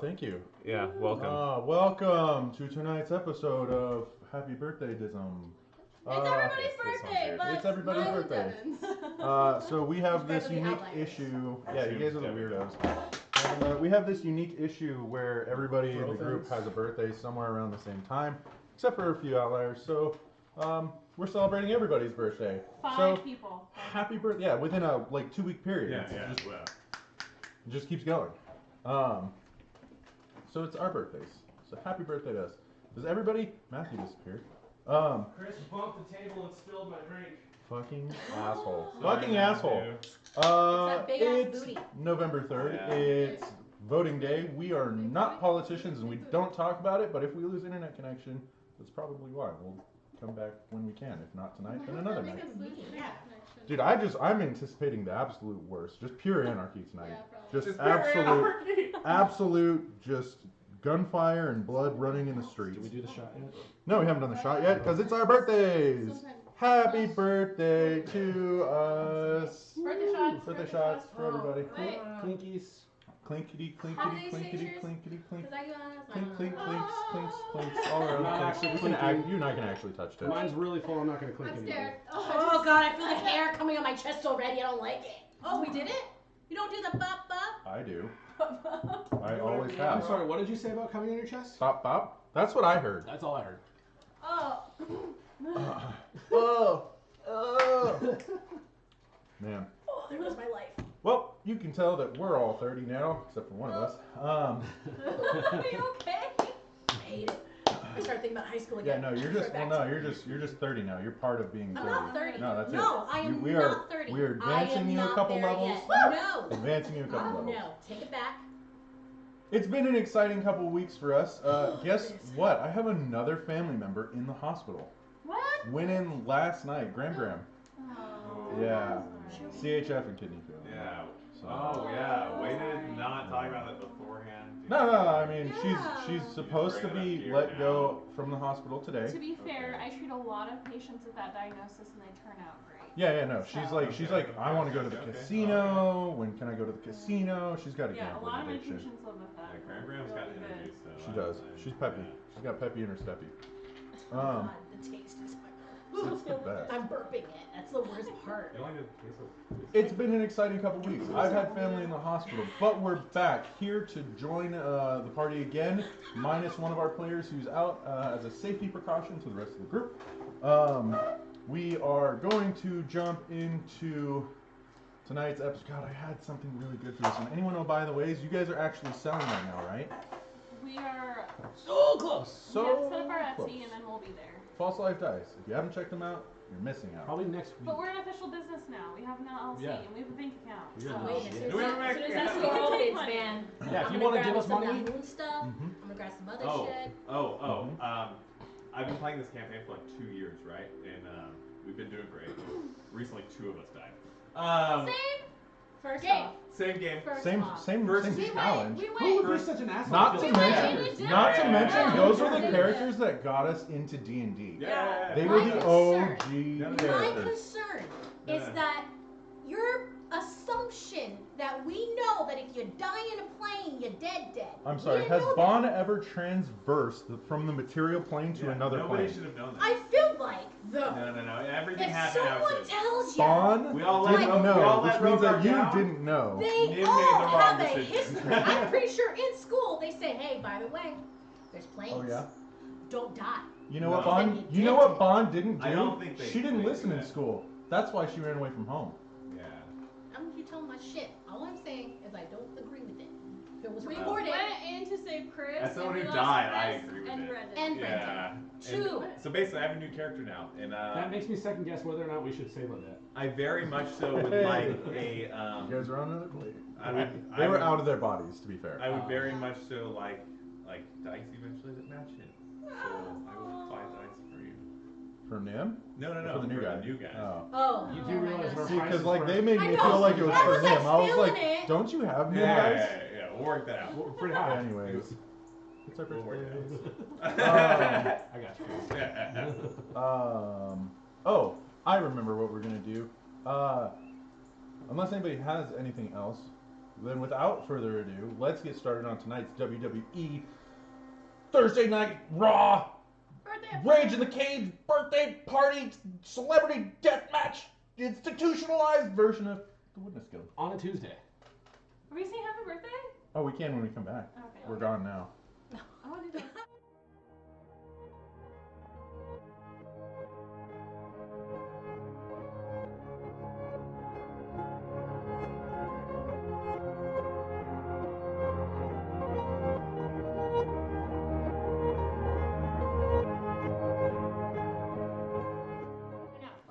thank you. Yeah, welcome. Welcome to tonight's episode of Happy Birthday Dism. It's everybody's birthday, but it's everybody's mine birthday. Devin's. So we have You guys this are the unique outliers. issue. Yeah, you guys are the weirdos. And we have this unique issue where everybody in the group has a birthday somewhere around the same time, except for a few outliers. So we're celebrating everybody's birthday. Five people. Happy birthday! Yeah, within a 2-week period. Yeah. It just keeps going. So it's our birthdays. So happy birthday to us. Does everybody? Matthew disappeared. Chris bumped the table and spilled my drink. Fucking asshole. Sorry, Fucking Matthew. asshole. that big ass It's booty. November 3rd. Yeah. It's voting day. We are not politicians and we don't talk about it, but if we lose internet connection, that's probably why. We'll come back when we can. If not tonight, then another night. Yeah. Dude, I'm anticipating the absolute worst. Just pure anarchy tonight. Yeah, Just Just absolute, just gunfire and blood running in the streets. Did we do the shot yet? No, we haven't done the shot yet because it's our birthdays. Happy birthday to us. Birthday shots. Birthday shots for everybody. Wait. Clinkies. Clinkety, How do clinkety, they say clinkety, cheers? clinkety, clink. Because I got honest, I Clink, don't clink, know. clinks, clinks, clinks, all around. Not Clinks. actually We can clinking. you and I can actually touch it. Mine's really full. I'm not gonna clink I'm anymore. scared. Oh god, I feel the hair coming on my chest already. I don't like it. Oh, we did it? You don't do the bop bop? I do. I always I'm have. sorry. What did you say about coming on your chest? Bop, bop. That's what I heard. That's all I heard. Oh. Oh. Man. Oh, there goes my life. Well, you can tell that we're all 30 now, except for one of us. Are you okay? I hate it. I started thinking about high school Yeah, again. no, you're just you're just 30 now. You're part of being 30. I'm not 30. No, that's No, it. I am we not 30. We are I advancing am you a not couple there levels. yet. No. Advancing you a couple levels. No, take it back. It's been an exciting couple of weeks for us. Guess what? I have another family member in the hospital. What? Went in last night, Gram. Oh. Yeah. CHF and kidney failure. Yeah. So. Oh yeah. Way to not talk about that beforehand. No, I mean Yeah. she's supposed to be let go from the hospital today. To be fair, Okay. I treat a lot of patients with that diagnosis and they turn out great. Yeah, no. She's like, I want to go to the casino. When can I go to the casino? She's got a Yeah, a gambling lot of my addiction. patients live with that. Yeah, Graham's got Really energy, good. so She does. She's peppy. yeah. She's got peppy in her steppy. God, the taste is my It's the best. I'm burping it. That's the worst part. You only did a piece of- It's been an exciting couple weeks. I've had family in the hospital, but we're back here to join the party again, minus one of our players who's out as a safety precaution to the rest of the group. We are going to jump into tonight's episode. God, I had something really good for this one. Anyone know, by the ways, you guys are actually selling right now, right? We are. So close. So we have to set up our Etsy close. and then we'll be there. False Life Dice. If you haven't checked them out, you're missing out. Probably next week. But we're an official business now. We have an LLC Yeah. and we have a bank account. We So. got Wait, shit. as soon Do we have a as that Mac? store Yeah. opens, Money. man. Yeah, if I'm you gonna want to grab give us some of money, that moon stuff. Mhm. I'm gonna grab some other Oh, shit. I've been playing this campaign for like 2 years, right? And we've been doing great. Recently, 2 of us died. Same. First Game. off, Same game. first Same off. First- same challenge. We who would win. be such an asshole? Not to to kill mention, characters? not to Yeah. mention, Yeah. those were the Yeah. characters that got us into D&D. Yeah. They were My the concern- OG My My characters. concern Yeah. is that your assumption that we know that if you die in a plane, you're dead. I'm We sorry, didn't has know Bond ever transversed from the material plane to Yeah, another nobody plane? should have known that. that. I feel like, though, No. Everything if happened someone outside. tells you Bond We all let didn't Ro- we know, all which let means that Rogar you down. didn't know. they Nim made all the wrong have a decision. history. I'm pretty sure in school they say, hey, by the way, there's planes. Oh yeah. Don't die. You know No. what Bond? Said You you know did. what Bond didn't do? I don't think they- she didn't they do listen in that. school. That's why she ran away from home. Yeah. I'm you telling my shit. All I'm saying is I don't agree with it. If it was We recorded went in to save Chris. As someone and who we lost died, I Chris agree with and it. Brendan. and Brendan. Yeah. Two. And so basically, I have a new character now, and That makes me second guess whether or not we should say about that. I very much so would Hey. like a. You guys are on another plate. I They were would- out of their bodies, to be fair. I would very much so like dice eventually that match him. So I will buy dice for you. For Nim? No, For the new guy. The new guy. Oh. Oh. You do oh my realize God. our See, because prices like were- they made I me know. feel like it was I for was, like, Nim. I was feeling like, it. don't you have Nim Yeah, dice? we'll work that out. We're pretty high. Anyways, it's our We'll work birthday. it I got you. out. Oh, I remember what we're gonna do. Unless anybody has anything else, then without further ado, let's get started on tonight's WWE Thursday Night Raw Birthday. Rage in the Cage birthday party celebrity death match institutionalized version of the Witness Guild. On a Tuesday. Are we saying happy birthday? Oh, we can when we come back. Okay. We're gone now. I want to do that.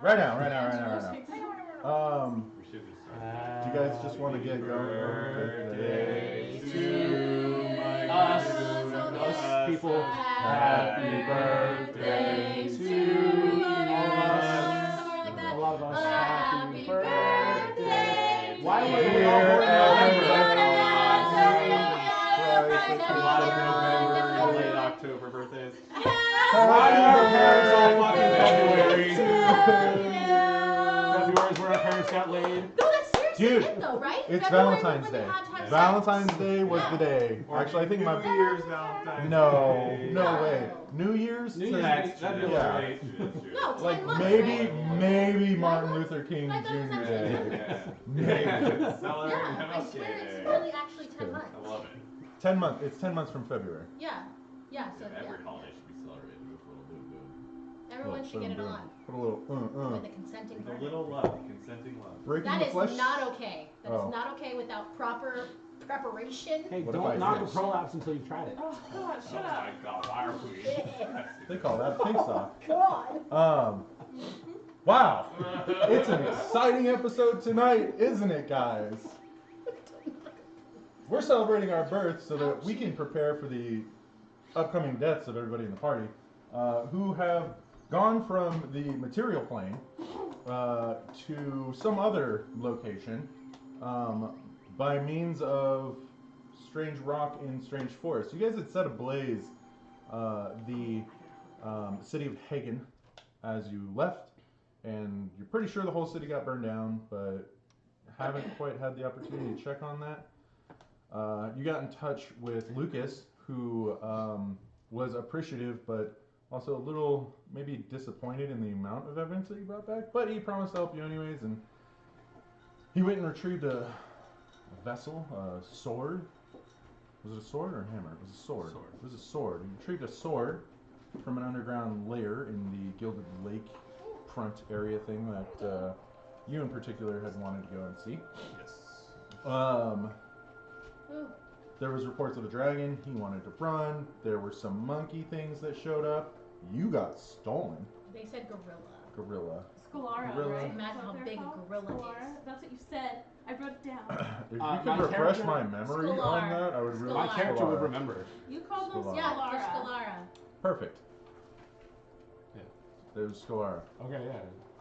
Right now. We should just start. Do you guys just want to get going? Birthday to us, us people. Happy birthday to all of us. Somewhere like that. A lot of us. Happy birthday. Why to would we you. all work A lot of November, late October birthdays. Why do our parents all fucking February? February. February's where our parents got laid. No, that's seriously Dude, it though, right? It's February was Valentine's when Day. you had to have sex. Valentine's Day was the day. Or Actually, I think my New Year's Valentine's no Day. way. New Year's. New Year's That's That'd be true. a Yeah. That's true, that's true. No, 10 Like months, maybe right? Martin months? Luther King I thought it was Jr. actually Day. Yeah. Maybe. Celebrate Yeah, I swear it's really actually 10 months. I love it. 10 months. It's 10 months from February. Yeah. Yeah, so Every yeah. holiday should be celebrated with a little boom boom. Everyone should get it on Put a little with a consenting With partner. a little love, consenting love. breaking That the is flesh. not okay. That is Oh. not okay without proper preparation. Hey, What if don't I knock a did? prolapse until you've tried it. Oh God, shut Oh up. my god, why are we? They call that pink sock. God. Wow. It's an exciting episode tonight, isn't it, guys? We're celebrating our birth so that we can prepare for the upcoming deaths of everybody in the party who have gone from the material plane to some other location by means of strange rock in strange forest. You guys had set ablaze the city of Hagen as you left, and you're pretty sure the whole city got burned down, but haven't quite had the opportunity to check on that. You got in touch with Lucas, who was appreciative, but also a little maybe disappointed in the amount of evidence that you brought back. But he promised to help you anyways, and he went and retrieved a vessel, a sword. Was it a sword or a hammer? It was a sword. Sword. It was a sword. He retrieved a sword from an underground lair in the Gilded Lake front area thing that you in particular had wanted to go and see. Yes. There was reports of a dragon. He wanted to run. There were some monkey things that showed up. You got stolen. They said gorilla. Gorilla. Scalara, Gorilla. right? Imagine Is that how what they're big a called? gorilla Scalara? is. That's what you said. I wrote it down. If you My could refresh character- my memory Scalar. on that, I would really. My Scalar. character would Scalar. remember. You called them Scalara. Yeah, Scalara. they're Scalara. Perfect. Yeah. There's Scalara. Okay, yeah.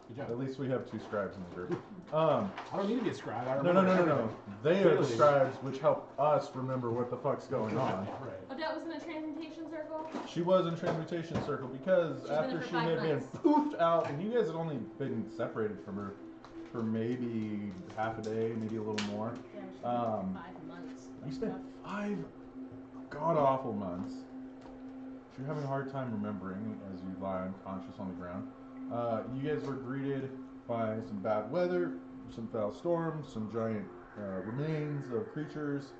Good job. At least we have two scribes in the group. I don't need to be a scribe. I No. remember everything. They are the Clearly. scribes which help us remember what the fuck's going on. Right. Odette was in a transmutation circle. She was in Transmutation Circle because She's been after there for she 5 had been months. poofed out, and you guys had only been separated from her for maybe half a day, maybe a little more. Yeah, she's Um, 5 months. You spent 5 god-awful months. If you're having a hard time remembering as you lie unconscious on the ground, you guys were greeted by some bad weather, some foul storms, some giant remains of creatures.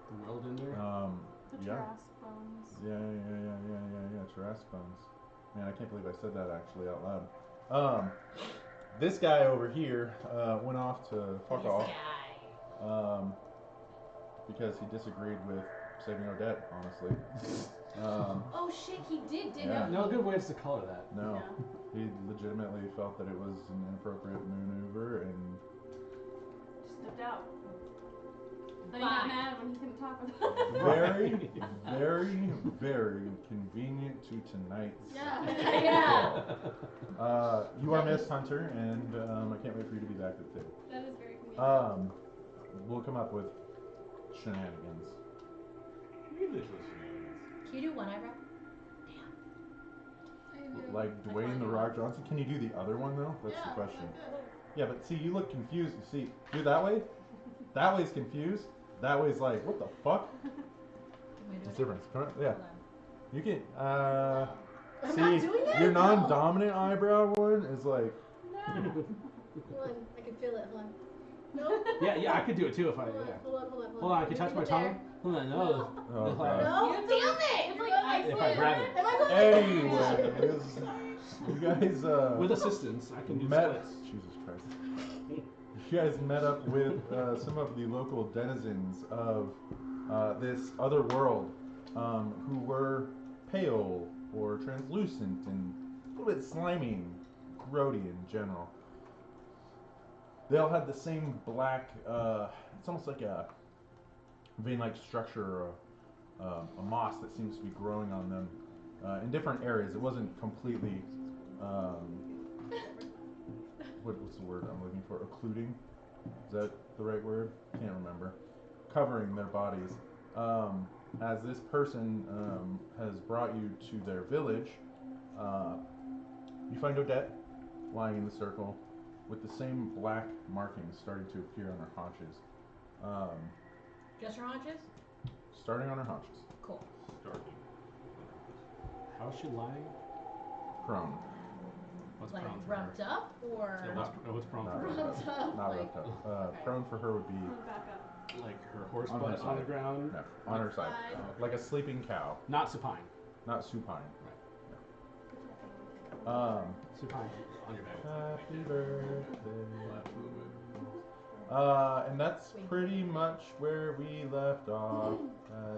The world in there. The Yeah. Tarrasque bones. Yeah, Tarrasque bones. Man, I can't believe I said that actually out loud. This guy over here went off to fuck This off guy. because he disagreed with saving Odette, honestly. Oh shit, he did, didn't Yeah. he? No good ways to color that. No, Yeah. he legitimately felt that it was an inappropriate maneuver, and Just stepped out. Then he Bye. got mad when he couldn't talk about it. very, very, very convenient to tonight. Yeah. Yeah. You are Miss Hunter, and I can't wait for you to be back at the table. That is very convenient. We'll come up with shenanigans. Ridiculous shenanigans. Can you do one eyebrow? Like Dwayne the Rock Johnson. Can you do the other one though? That's the question. Yeah, but see, you look confused. See, do it that way. That way's confused. That way's like, what the fuck? What's the difference? Yeah. You can, I'm see, not doing it. your No. non-dominant eyebrow one is like, No. Hold on, I can feel it. Hold on. No. Yeah, I could do it too if I. Hold on, Yeah. hold on. Hold on, I can touch my tongue. Hold on, no. oh No. god. No, You have to- damn it! It's like If I grab it. Am I going Anyways, you guys, With assistance, I can do met. splits. Jesus Christ. You guys met up with some of the local denizens of this other world, who were pale or translucent and a little bit slimy and grody in general. They all had the same black, it's almost like a vein-like structure or a moss that seems to be growing on them in different areas. It wasn't completely, what's the word I'm looking for? Occluding? Is that the right word? Can't remember. Covering their bodies. As this person has brought you to their village, you find Odette lying in the circle with the same black markings starting to appear on her haunches. Just your haunches? Starting on her haunches. Cool. Starting. How is she lying? Prone. What's Like prone for rubbed her? up or Yeah, what's prone Not for her? rubbed rubbed up? Not like, rubbed up. okay. Prone for her would be Back up. Like her horse On her butt on the side. ground? no, on her side. Side. Like a sleeping cow. Not supine. Not supine. Supine on your back. Happy birthday. Left a little bit. And that's pretty much where we left off.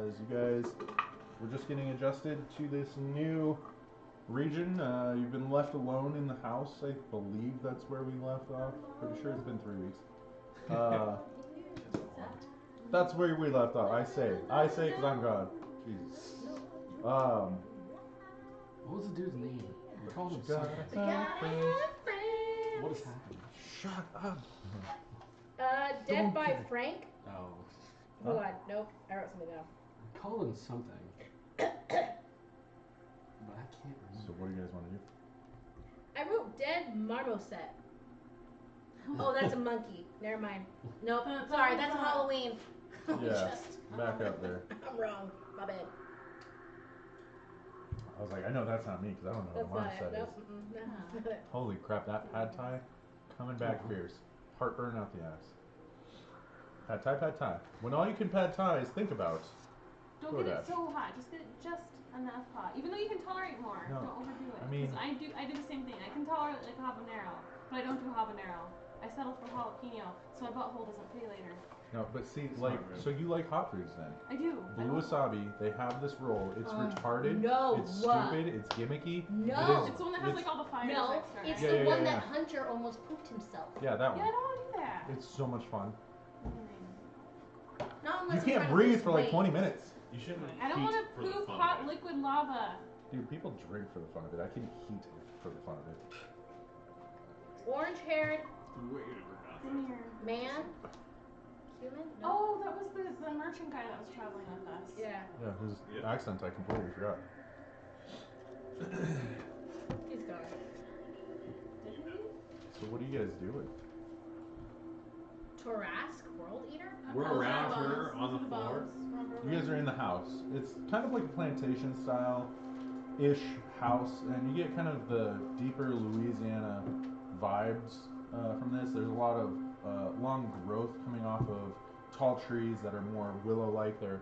As you guys were just getting adjusted to this new region. You've been left alone in the house. I believe that's where we left off. Pretty sure it's been 3 weeks. That's where we left off. I say because I'm God. Jesus. What was the dude's name? We called him Got something. a friend. What is happening? Shut up. Dead Don't by care. Frank. Oh. Hold on. Nope. I wrote something down. I called him something. But I can't So remember. what do you guys want to do? I wrote dead marmoset. Oh, that's a monkey. Never mind. Nope. Sorry, that's Halloween. Yeah. Back up there. I'm wrong. My bad. I was like, I know that's not me because I don't know That's what not a it. marmoset is. Nope. Mm-mm. No, that's not it. Holy crap, that pad thai coming back fierce. Heartburn out the ass. Pad thai. When all you can pad thai is think about. Don't get DoorDash. it so hot. Just get it just enough hot. Even though you can tolerate more. No, Don't overdo it. I mean- 'Cause I do the same thing. I can tolerate like habanero, but I don't do habanero. I settled for jalapeno, so my butthole doesn't pay later. No, but see, It's like, not good. so you like hot foods then. I do. I Blue don't- wasabi, they have this roll. It's retarded. no. It's stupid. It's gimmicky. No. It is, It's the one that has like all the fires No, extra. it's right? the Yeah, one yeah, that Hunter almost pooped himself. yeah, that Yeah, one. I don't want to do that. It's so much fun. Not You unless I'm can't trying to breathe lose for like weight. 20 minutes. You shouldn't. I don't heat want for to the poop fun hot of it. liquid lava. Dude, people drink for the fun of it. I can heat for the fun of it. Orange-haired Way to Come here. man. Human? No. Oh, that was the merchant guy that was traveling with us. Yeah. Yeah, whose Yeah. accent I completely forgot. He's gone. Did he? So what are you guys doing? Torask, World Eater? We're Those are around the her bones. on Those the are floor. bones. You guys are in the house. It's kind of like a plantation style-ish house, and you get kind of the deeper Louisiana vibes from this. There's a lot of long growth coming off of tall trees that are more willow-like. They're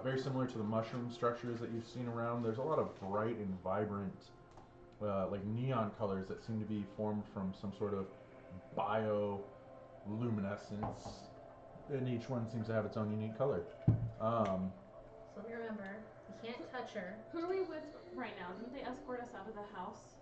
very similar to the mushroom structures that you've seen around. There's a lot of bright and vibrant, like neon colors that seem to be formed from some sort of bioluminescence, and each one seems to have its own unique color. So remember, you can't touch her. Who are we with right now? Didn't they escort us out of the house?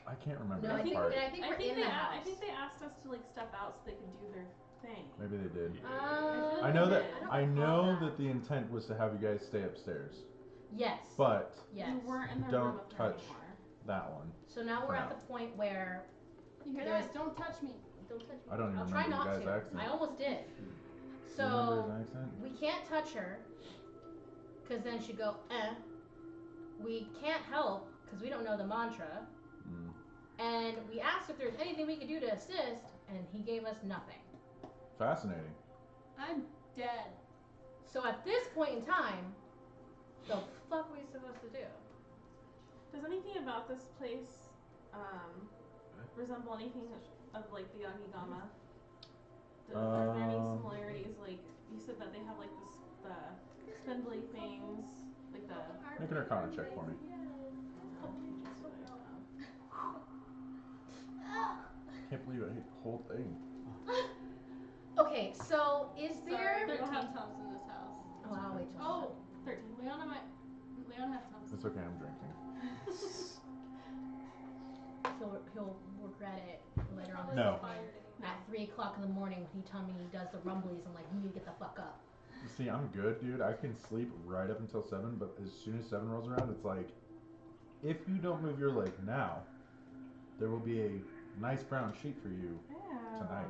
I can't remember No, I that think, part. I think we're in the house. I think they asked us to like step out so they could do their thing. Maybe they did. Uh, I know that. I don't I recall know that. that the intent was to have you guys stay upstairs, Yes. but Yes. We weren't in the Don't room with her touch. anymore. that one. So now we're For at now. the point where You hear There's- that? Don't touch me. don't touch me. I don't even I'll try remember not the to. guy's accent. I almost did. Do you remember So his accent? we can't touch her because then she'd go We can't help because we don't know the mantra. Mm. And we asked if there's anything we could do to assist, and he gave us nothing. Fascinating. I'm dead. So at this point in time, the fuck are we supposed to do? Does anything about this place resemble anything of like the Yagigama? Are there any similarities? Like you said that they have like the spindly things, like the. Make an Arcana check for me. Can't believe I hate the whole thing. Okay, so is Sorry, there? we don't have Tums in this house. Oh, I'll wait till. Oh, 13. Leon has Tums. It's okay, I'm drinking. He'll regret it later on. No. At 3 o'clock in the morning when he told me he does the rumblies, I'm like, you need to get the fuck up. See, I'm good, dude. I can sleep right up until 7, but as soon as 7 rolls around, it's like, if you don't move your leg now, there will be a nice brown sheet for you tonight.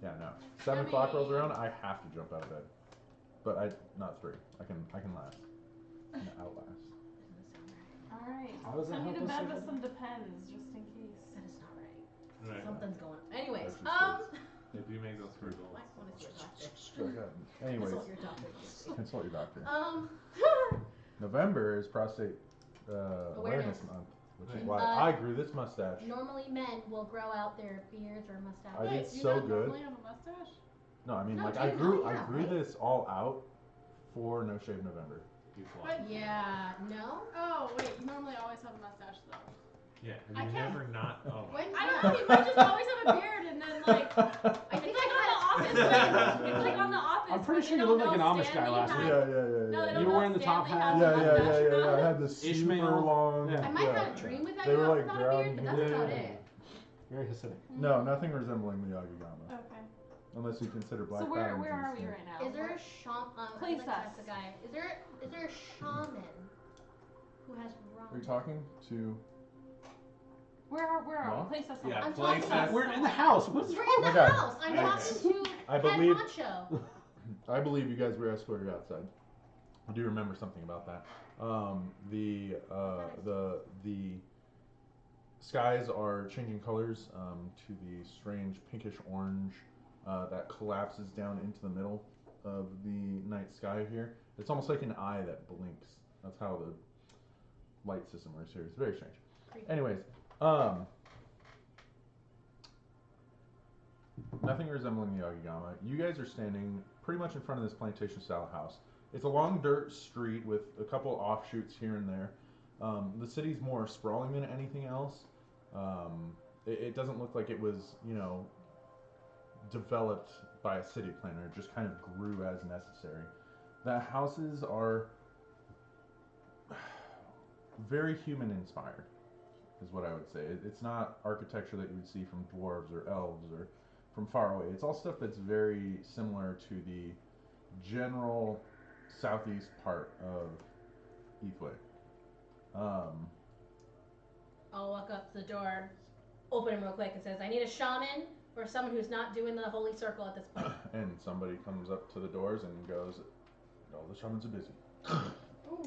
Yeah, no. 7 o'clock rolls around, I have to jump out of bed. But not 3. I can last. I can outlast. Alright. How does that Send me to help us bed again? with some Depends, just in case. That is not right. Right. Something's going on. Anyways, That's just If you make those fruit I want to see your doctor. Strike up. Anyways, Consult your doctor. consult your doctor. Um, November is Prostate Awareness Awareness. Month, which is Right. why I grew this mustache. normally men will grow out their beards or mustaches. I did Wait, you so don't good. normally have a mustache? No, I mean No, like dude, I yeah, grew right? this all out for No Shave November. You fly. But- Yeah, no? Oh, wait, you normally always have a mustache though. Yeah. I Have you can't- never not? Oh. When? I don't know, you might just always have a beard and then like, I it's think like I on the office, Yeah. it's like on the office. I'm pretty when sure they you don't looked like know an Amish guy Stanley last has- week. Yeah. No, they You don't were know wearing the top Stanley hat. has Yeah, a yeah, yeah, mustache yeah, or yeah. I not. had this super Ishmael. long. Yeah. I might have had a dream without They you were like without a beard, but ground. that's Yeah. about it. Very Hasidic. No, nothing resembling the Yagigama, Okay. unless you consider Black So where Patterns are and we stuff. right now? Is there a shaman? Place I'd like to us. ask the guy. Is there a shaman who has rum? Are you talking to? Where are Mom? we? Place us Yeah, somewhere. I'm place talking- us. We're in the house. What's We're wrong? in the Okay. house. I'm Okay. talking to I head believe- honcho. I believe you guys were escorted outside. I do remember something about that. The skies are changing colors to the strange pinkish orange that collapses down into the middle of the night sky here. It's almost like an eye that blinks. That's how the light system works here. It's very strange. Creepy. Anyways, nothing resembling the Yagigama. You guys are standing pretty much in front of this plantation style house. It's a long dirt street with a couple offshoots here and there. The city's more sprawling than anything else. It doesn't look like it was, developed by a city planner. It just kind of grew as necessary. The houses are very human inspired, is what I would say. It's not architecture that you would see from dwarves or elves or from far away. It's all stuff that's very similar to the general southeast part of Ethway. I'll walk up to the door, open him real quick, and says, "I need a shaman or someone who's not doing the holy circle at this point." And somebody comes up to the doors and goes, "All the shamans are busy." Oh, damn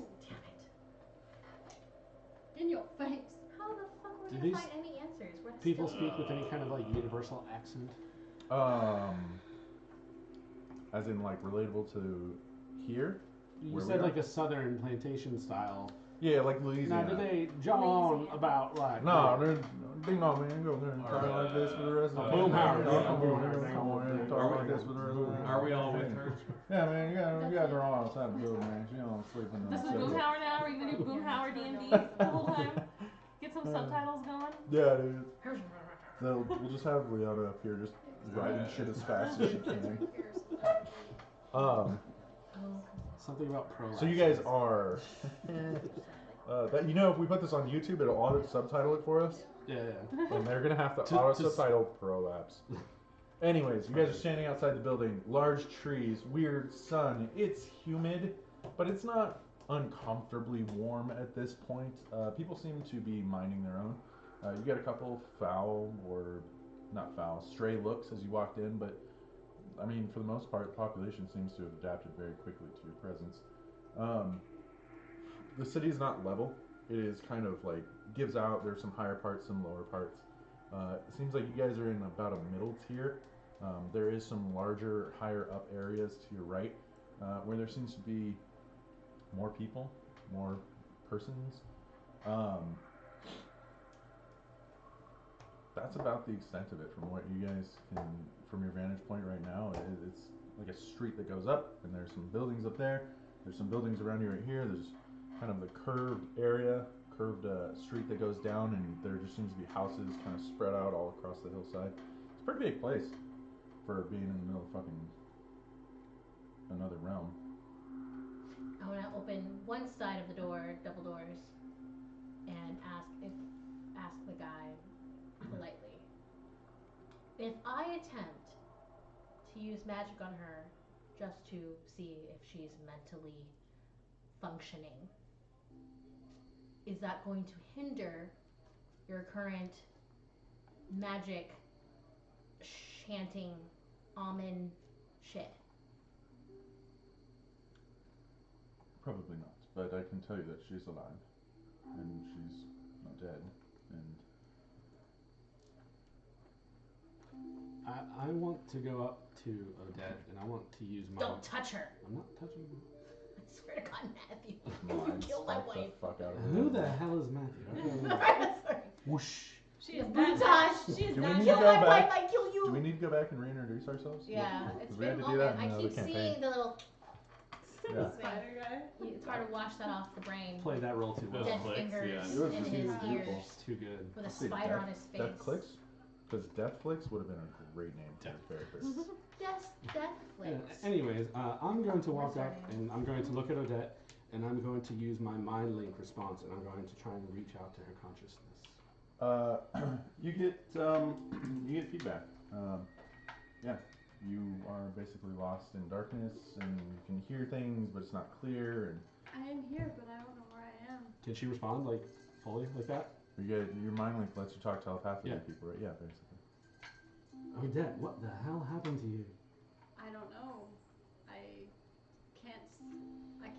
it! In your face. How the fuck are Do we gonna these find any answers? We're People still- speak with any kind of like universal accent. As in like relatable to here? You Where we said are? like a southern plantation style. Yeah, like Now, Louisiana. do they John Louisiana. about like? No, they're ding dong, man. Go there and talk Alright. like this for the rest of the Boom day. Howard, Come yeah, on, boom man, Howard, come on, man, boom talk Howard. like this for the rest of the day. Are we all with her? Yeah, man, you guys are all outside the building, man. She don't sleep in the This is city. Boomhauer now. Are you gonna do Boomhauer D&D the whole time? Get some subtitles going. Yeah, dude. We'll just have Liana up here just writing shit as fast as she can. Something about pro. So you guys are that if we put this on YouTube, it'll auto subtitle it for us, Yeah. and they're gonna have to To- auto to subtitle prolapse. Anyways, you guys are standing outside the building. Large trees, weird sun. It's humid, but it's not uncomfortably warm at this point. People seem to be minding their own. You get a couple stray looks as you walked in, but I mean, for the most part, the population seems to have adapted very quickly to your presence. The city is not level. It is kind of like gives out. There's some higher parts, some lower parts. It seems like you guys are in about a middle tier. There is some larger, higher up areas to your right where there seems to be more people, more persons. That's about the extent of it from what you guys can, from your vantage point right now. It's like a street that goes up, and there's some buildings up there. There's some buildings around you right here. There's kind of the curved area, curved street that goes down, and there just seems to be houses kind of spread out all across the hillside. It's a pretty big place for being in the middle of fucking another realm. I want to open one side of the door, double doors, and ask the guy politely. If I attempt to use magic on her just to see if she's mentally functioning, is that going to hinder your current magic chanting almond shit? Probably not, but I can tell you that she's alive, and she's not dead, and I want to go up to Odette and I want to use my. Don't touch her. I'm not touching her. I swear to God, Matthew. Mind You killed my spark the wife. fuck out of her. Who the hell is Matthew? Sorry. Whoosh. She is Bootage. that. She is Do we that. need Kill to go my back? wife, I kill you. Do we need to go back and reintroduce ourselves? Yeah, Because it's we had been to a do that moment. in I another keep campaign. seeing the little. Yeah. Spider guy. It's hard to wash that off the brain. Played that role too well. Death Dead Clicks, fingers yeah. It was in too his beautiful. ears It's too good. with a I'll say spider Death- on his face. Death Clicks? Because Death Flicks would have been a great name for your character. Death flicks. Anyways, I'm going to walk What's her up name? and I'm going to look at Odette and I'm going to use my mind link response and I'm going to try and reach out to her consciousness. You get feedback. Yeah, you are basically lost in darkness, and you can hear things, but it's not clear. And I am here, but I don't know where I am. Can she respond like fully like that? you get your mind link lets you talk telepathically Yeah. to people, right? Yeah, basically. Odette, what the hell happened to you? I don't know. I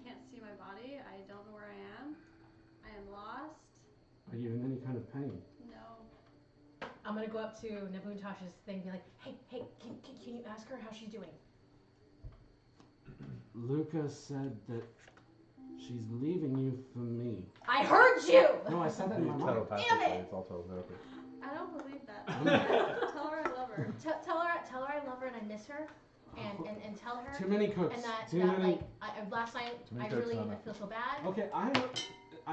can't see my body. I don't know where I am. I am lost. Are you in any kind of pain? No. I'm gonna go up to Nabuntash's thing and be like, hey, can you ask her how she's doing? Luca said that she's leaving you for me. I heard you! No, I said that in my You mind. telepathically, Damn it! it's all telepathic. I don't believe that. Tell her I love her. Tell her I love her and I miss her, and tell her, Too many cooks. and that Too many. like last night Too many I cooks, really Mama. feel so bad. Okay, I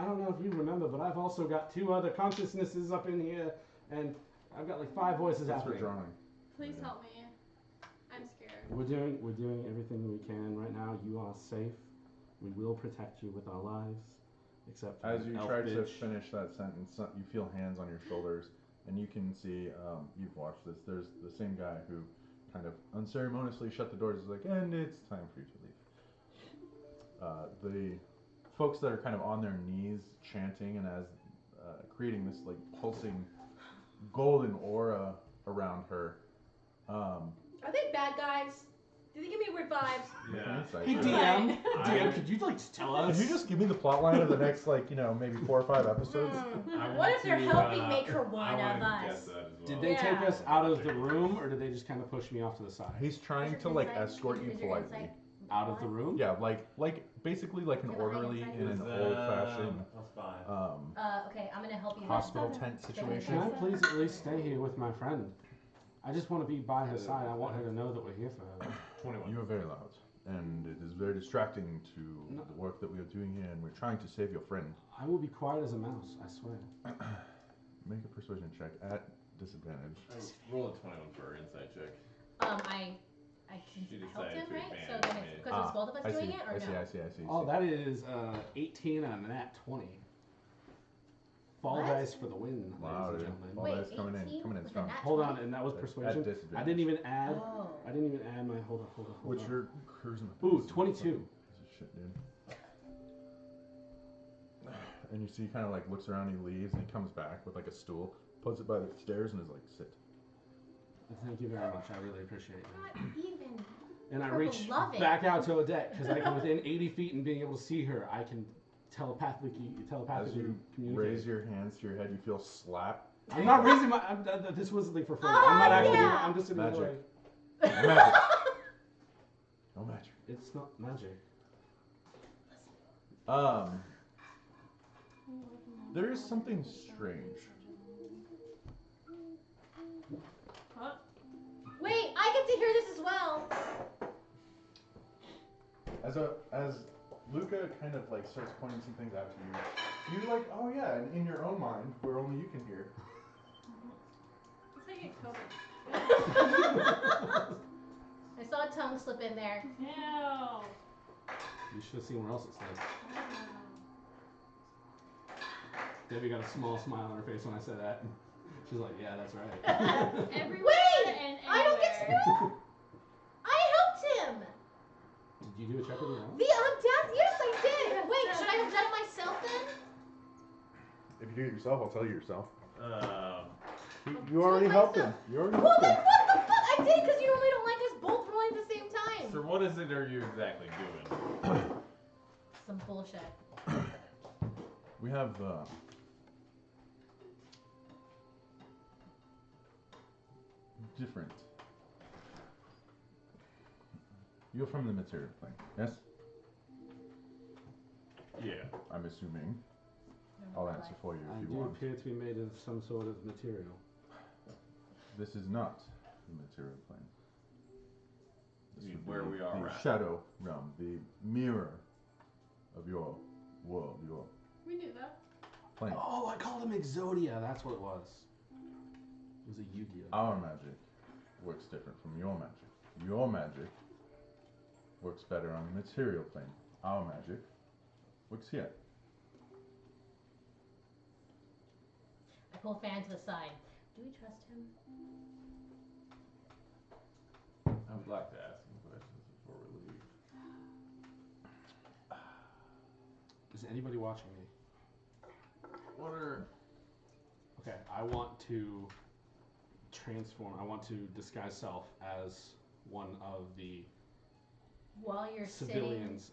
don't know if you remember, but I've also got 2 other consciousnesses up in here, and I've got like 5 voices That's for happening. drawing. Please help me. I'm scared. We're doing everything we can right now. You are safe. We will protect you with our lives, except for As the you elf try to bitch. finish that sentence, you feel hands on your shoulders, and you can see, you've watched this, there's the same guy who kind of unceremoniously shut the doors, is like, and it's time for you to leave. The folks that are kind of on their knees chanting and as creating this like pulsing golden aura around her. Are they bad guys? Do they give me weird vibes? Yeah. Insight Hey check. DM, I- DM, could you like tell us? Could you just give me the plot line of the next maybe 4 or 5 episodes? I What want if they're to, helping make her one I of wanna guess us? that as well. Did they take Yeah. us out of the room, or did they just kind of push me off to the side? He's trying Is to your like insight- escort you is your politely. insight Out of the one? room? Yeah, like basically like an Do you have a high orderly insight? in an old-fashioned That's fine. Okay, I'm gonna help you. hospital then. tent Can situation. I please at least stay here with my friend? I just want to be by her side. I want her to know that we're here for her. 21. You are very loud, and it is very distracting to No. the work that we are doing here, and we're trying to save your friend. I will be quiet as a mouse, I swear. Make a persuasion check at disadvantage. Roll a 21 for her insight check. I She can decided help him, to right? advantage So then me. it's because it's both of us I doing see, it, or I see, no? I see. Oh, that is 18 and a nat 20. Fall What? dice for the win, Wow, ladies dude. and gentlemen. Fall Wait, dice coming in 18 strong. with a nat Hold 20? on, and that was At persuasion. disadvantage. I didn't even add. Oh. I didn't even add my. Hold on. What's hold on. your charisma? Ooh, base? 22. Piece of shit, dude. And you see, he kind of like looks around, he leaves, and he comes back with like a stool, puts it by the stairs, and is like, sit. Thank you very much. I really appreciate it. Not even. And I For reach beloved. back out to Odette because I can within 80 feet and being able to see her. I can telepathically As you communicate. raise your hands to your head, you feel slap. I'm not raising my. This was like for free. I'm not actually. yeah. I'm just in the Magic. way. No magic. No magic. It's not magic. There is something strange. What? Wait, I get to hear this as well. As Luca kind of like starts pointing some things out to you, you're like, oh yeah, and in your own mind, where only you can hear. That's how you get COVID. I saw a tongue slip in there. Ew. You should have seen where else it slipped. Debbie got a small smile on her face when I said that. She's like, yeah, that's right. Everywhere Wait! and I don't get to anywhere. know! I helped him! Did you do a check with your own? The death? Yes, I did! Wait, should I have done it myself then? If you do it yourself, I'll tell you yourself. Um, You already helped him. You already Well, helped then him. what the fuck? I did because you normally don't like us both rolling at the same time. so what is it are you exactly doing? Some bullshit. We have different. You're from the material plane, yes? Yeah. I'm assuming. I'll answer for you I if you do want. appear to be made of some sort of material. This is not the material plane. This would Where be we are the at. shadow realm, the mirror of your world, your We knew that. plane. Oh, I called him Exodia. That's what it was. It was a Yu-Gi-Oh. Our magic works different from your magic. Your magic works better on the material plane. Our magic works here. I pull Fan to the side. Do we trust him? I would like to ask some questions before we leave. Is anybody watching me? What are... Okay, I want to transform. I want to disguise self as one of the While you're civilians.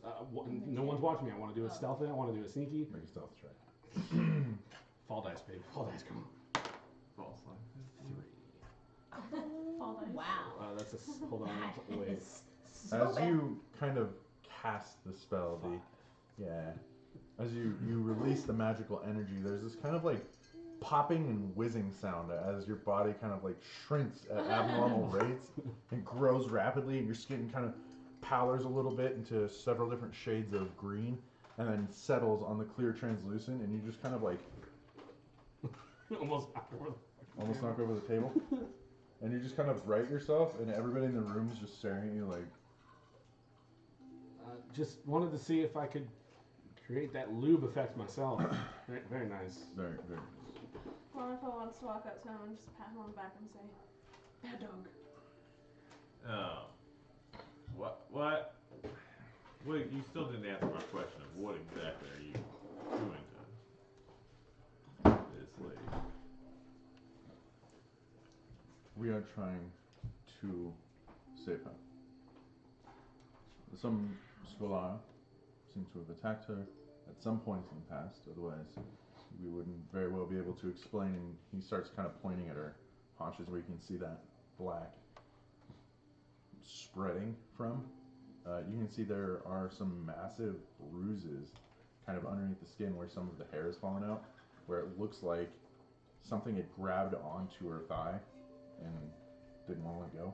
in the No one's watching me. I want to do it Oh. stealthily. I want to do it sneaky. Make a stealth check. Fall dice, baby. Fall dice, come on. False life? 3. Fall dice. Wow. That's a. Hold on. That Wait. is so As bad. you kind of cast the spell, as you release the magical energy, there's this kind of like popping and whizzing sound as your body kind of like shrinks at abnormal rates and grows rapidly, and your skin kind of pallors a little bit into several different shades of green, and then settles on the clear translucent, and you just kind of like Almost knock over almost knock over the table, and you just kind of right yourself, and everybody in the room is just staring at you like. Just wanted to see if I could create that lube effect myself. Very, very nice. Very, very. Monaco wants to walk up to him and just pat him on the back and say, "Bad dog." What? Well, you still didn't answer my question of what exactly are you doing to this lady? We are trying to save her. Some Scholar seem to have attacked her at some point in the past, otherwise we wouldn't very well be able to explain, and he starts kind of pointing at her haunches where you can see that black spreading from. You can see there are some massive bruises kind of underneath the skin where some of the hair has fallen out, where it looks like something had grabbed onto her thigh and didn't want to let go.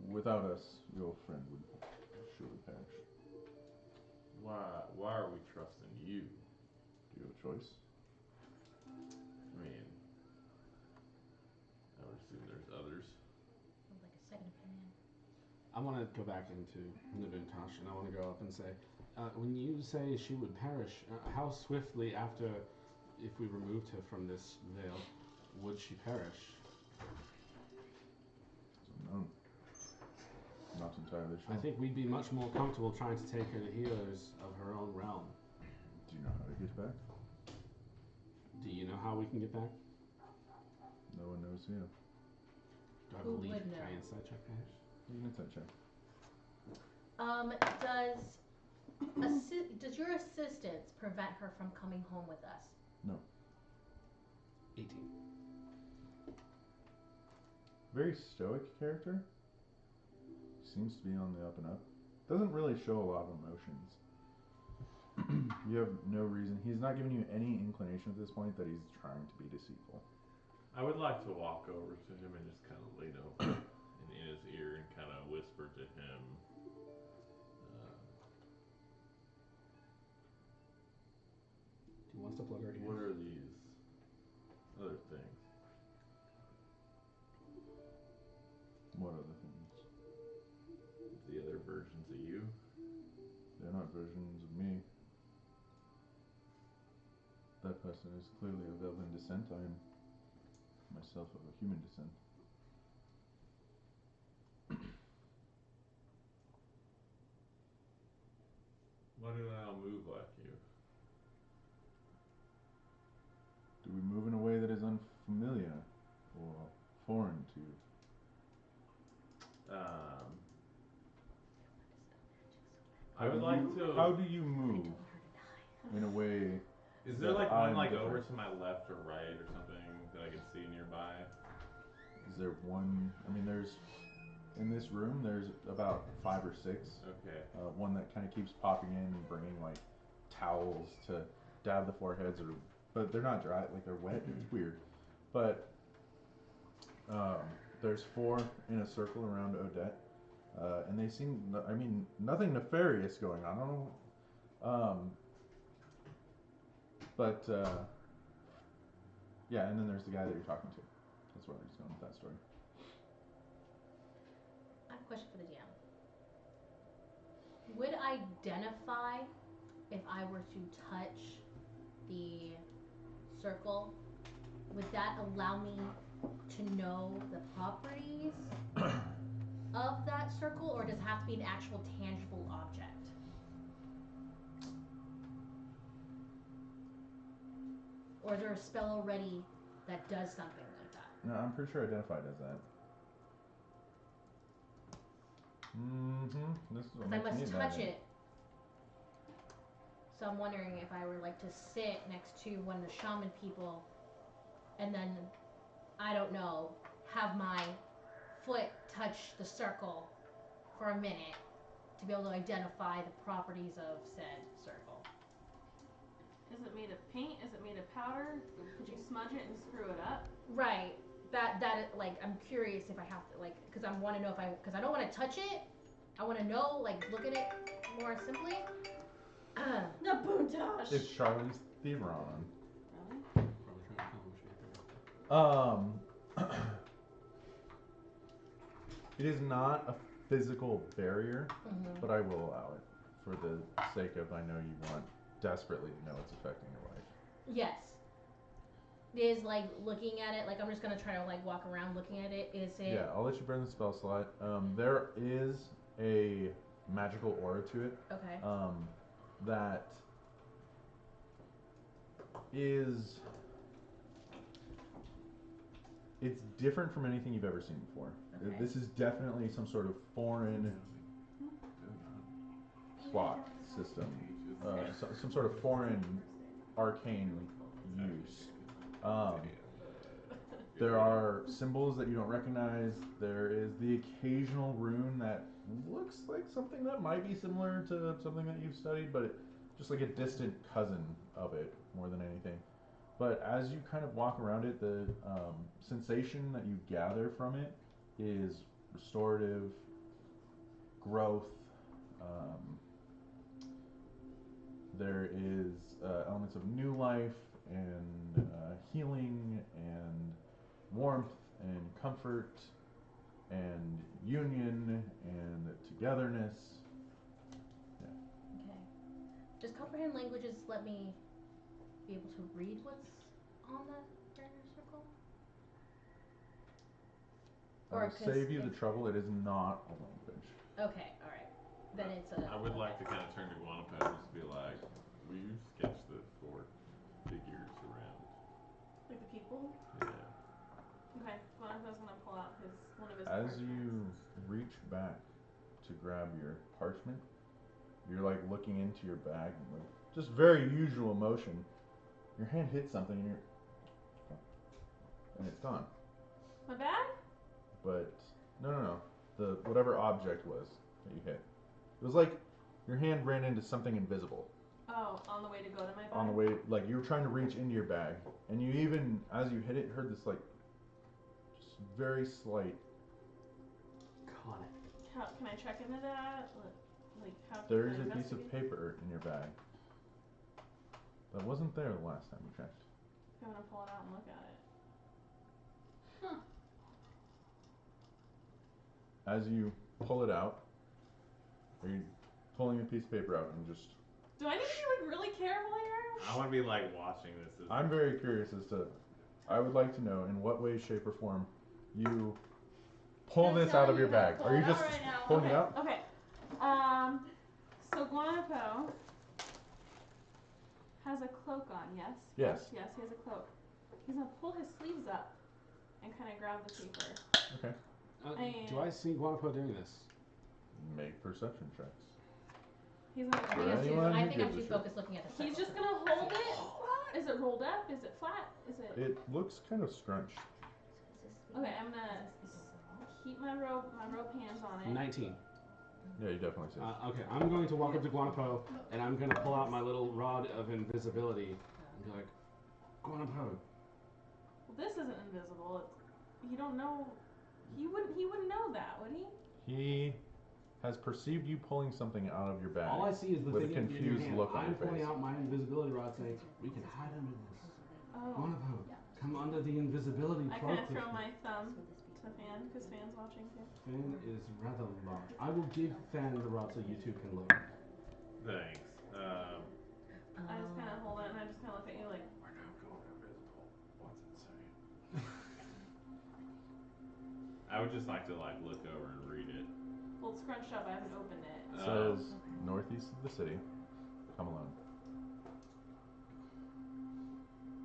Without us, your friend would surely perish. Why are we trusting you? Do you have a choice? I mean, I would assume there's others. Like a second opinion. I want to go back into Navintosh, and I want to go up and say, when you say she would perish, how swiftly after, if we removed her from this veil, would she perish? No. Not entirely sure. I think we'd be much more comfortable trying to take her to healers of her own realm. Do you know how to get back? Do you know how we can get back? No one knows here. Do I Who believe? would Can know? I insight check Paige? You can insight check. Does your assistance prevent her from coming home with us? No. 18. Very stoic character. Seems to be on the up and up. Doesn't really show a lot of emotions. You have no reason. He's not giving you any inclination at this point that he's trying to be deceitful. I would like to walk over to him and just kind of lean over and in his ear and kind of whisper to him. He wants to plug our ears. What are these other things? What other things? The other versions of you? They're not versions of me. That person is clearly of elven descent. I am myself of a human descent. Why do I all move like you? Do we move in a way that is unfamiliar or foreign to you? I would like to. How do you move in a way? Is there that like one I'm like different? over to my left or right or something that I can see nearby? Is there one? I mean, there's in this room. There's about 5 or 6. Okay. One that kind of keeps popping in and bringing like towels to dab the foreheads, but they're not dry. Like they're wet. It's weird. But there's 4 in a circle around Odette, and they seem. I mean, nothing nefarious going on. I don't know. But yeah, and then there's the guy that you're talking to. That's where he's going with that story. I have a question for the DM. Would I identify if I were to touch the circle? Would that allow me to know the properties of that circle, or does it have to be an actual tangible object? Or is there a spell already that does something like that? No, I'm pretty sure identified as that. This is what Because I makes me must mad touch at it. So I'm wondering if I were like to sit next to one of the shaman people and then, I don't know, have my foot touch the circle for a minute to be able to identify the properties of said circle. Is it made of paint? Is it made of powder? Could you smudge it and screw it up? Right. That like I'm curious if I have to like because I want to know if I because I don't want to touch it. I want to know like look at it more simply. The boondosh. It's Charlie's Theron. Really? Probably trying to tell him she ain't It is not a physical barrier, Mhm. but I will allow it for the sake of I know you want desperately to know it's affecting your life. Yes. Is like looking at it like I'm just gonna try to like walk around looking at it. Is it? Yeah, I'll let you burn the spell slot. There is a magical aura to it. Okay. That is it's different from anything you've ever seen before. Okay. This is definitely some sort of foreign plot system, some sort of foreign arcane use. There are symbols that you don't recognize. There is the occasional rune that looks like something that might be similar to something that you've studied, but just like a distant cousin of it more than anything. But as you kind of walk around it, the sensation that you gather from it is restorative, growth. There is elements of new life and healing and warmth and comfort and union and togetherness. Yeah. Okay. Does comprehend languages let me be able to read what's on the barrier circle? I'll 'cause save you the if- trouble. It is not a language. Okay. All right. Then it's a. I would like to kind of turn to Guanapan and just be like, will you sketch the 4 figures around? Like the people? Yeah. Okay. Guanapa's gonna pull out one of his As parchments. you reach back to grab your parchment, you're like looking into your bag and like just very usual motion. Your hand hits something and you're and it's gone. My bag? But no. The whatever object was that you hit. It was like your hand ran into something invisible. Oh, on the way to go to my bag? On the way, like you were trying to reach into your bag, and you even, as you hit it, heard this like, just very slight. Caught it. How, can I check into that? Like, how can There I is a piece of investigate? paper in your bag. That wasn't there the last time we checked. I'm gonna pull it out and look at it. As you pull it out, are you pulling the piece of paper out and just... Do I need to be like really careful here? I want to be like watching this. I'm very curious as to, I would like to know in what way, shape, or form you pull this out of your bag. Are you just pulling it out? Okay. So Guanapo has a cloak on, yes? Yes. Yes, he has a cloak. He's gonna pull his sleeves up and kind of grab the paper. Okay. Do I see Guanapo doing this? Make perception checks. He's gonna. I For think anyone I who think I'm gives a too shit. focused looking at the circle. He's just gonna hold it. Is it rolled up? Is it flat? Is it? It looks kind of scrunched. Okay, I'm gonna keep my rope hands on it. 19. Yeah, you definitely see it. Okay, I'm going to walk up to Guanapo and I'm going to pull out my little rod of invisibility and be like, Guanapo. Well, this isn't invisible. It's, you don't know. He wouldn't know that, would he? He has perceived you pulling something out of your bag. All I see is the with a thing in your confused hand. look on I'm your pulling face. out my invisibility rod saying, we can hide under this. Oh. Guanapo, come under the invisibility I cloak kind of with throw me." my thumb to Fan, because Fan's watching too. Fan is rather large. I will give Fan the rod so you two can look. Thanks. I just kind of hold it and I just kind of look at you like. We're now going invisible. What's it say? I would just like to like look over and read it. Well, it's scrunched up. I haven't opened it. It says northeast of the city. Come alone.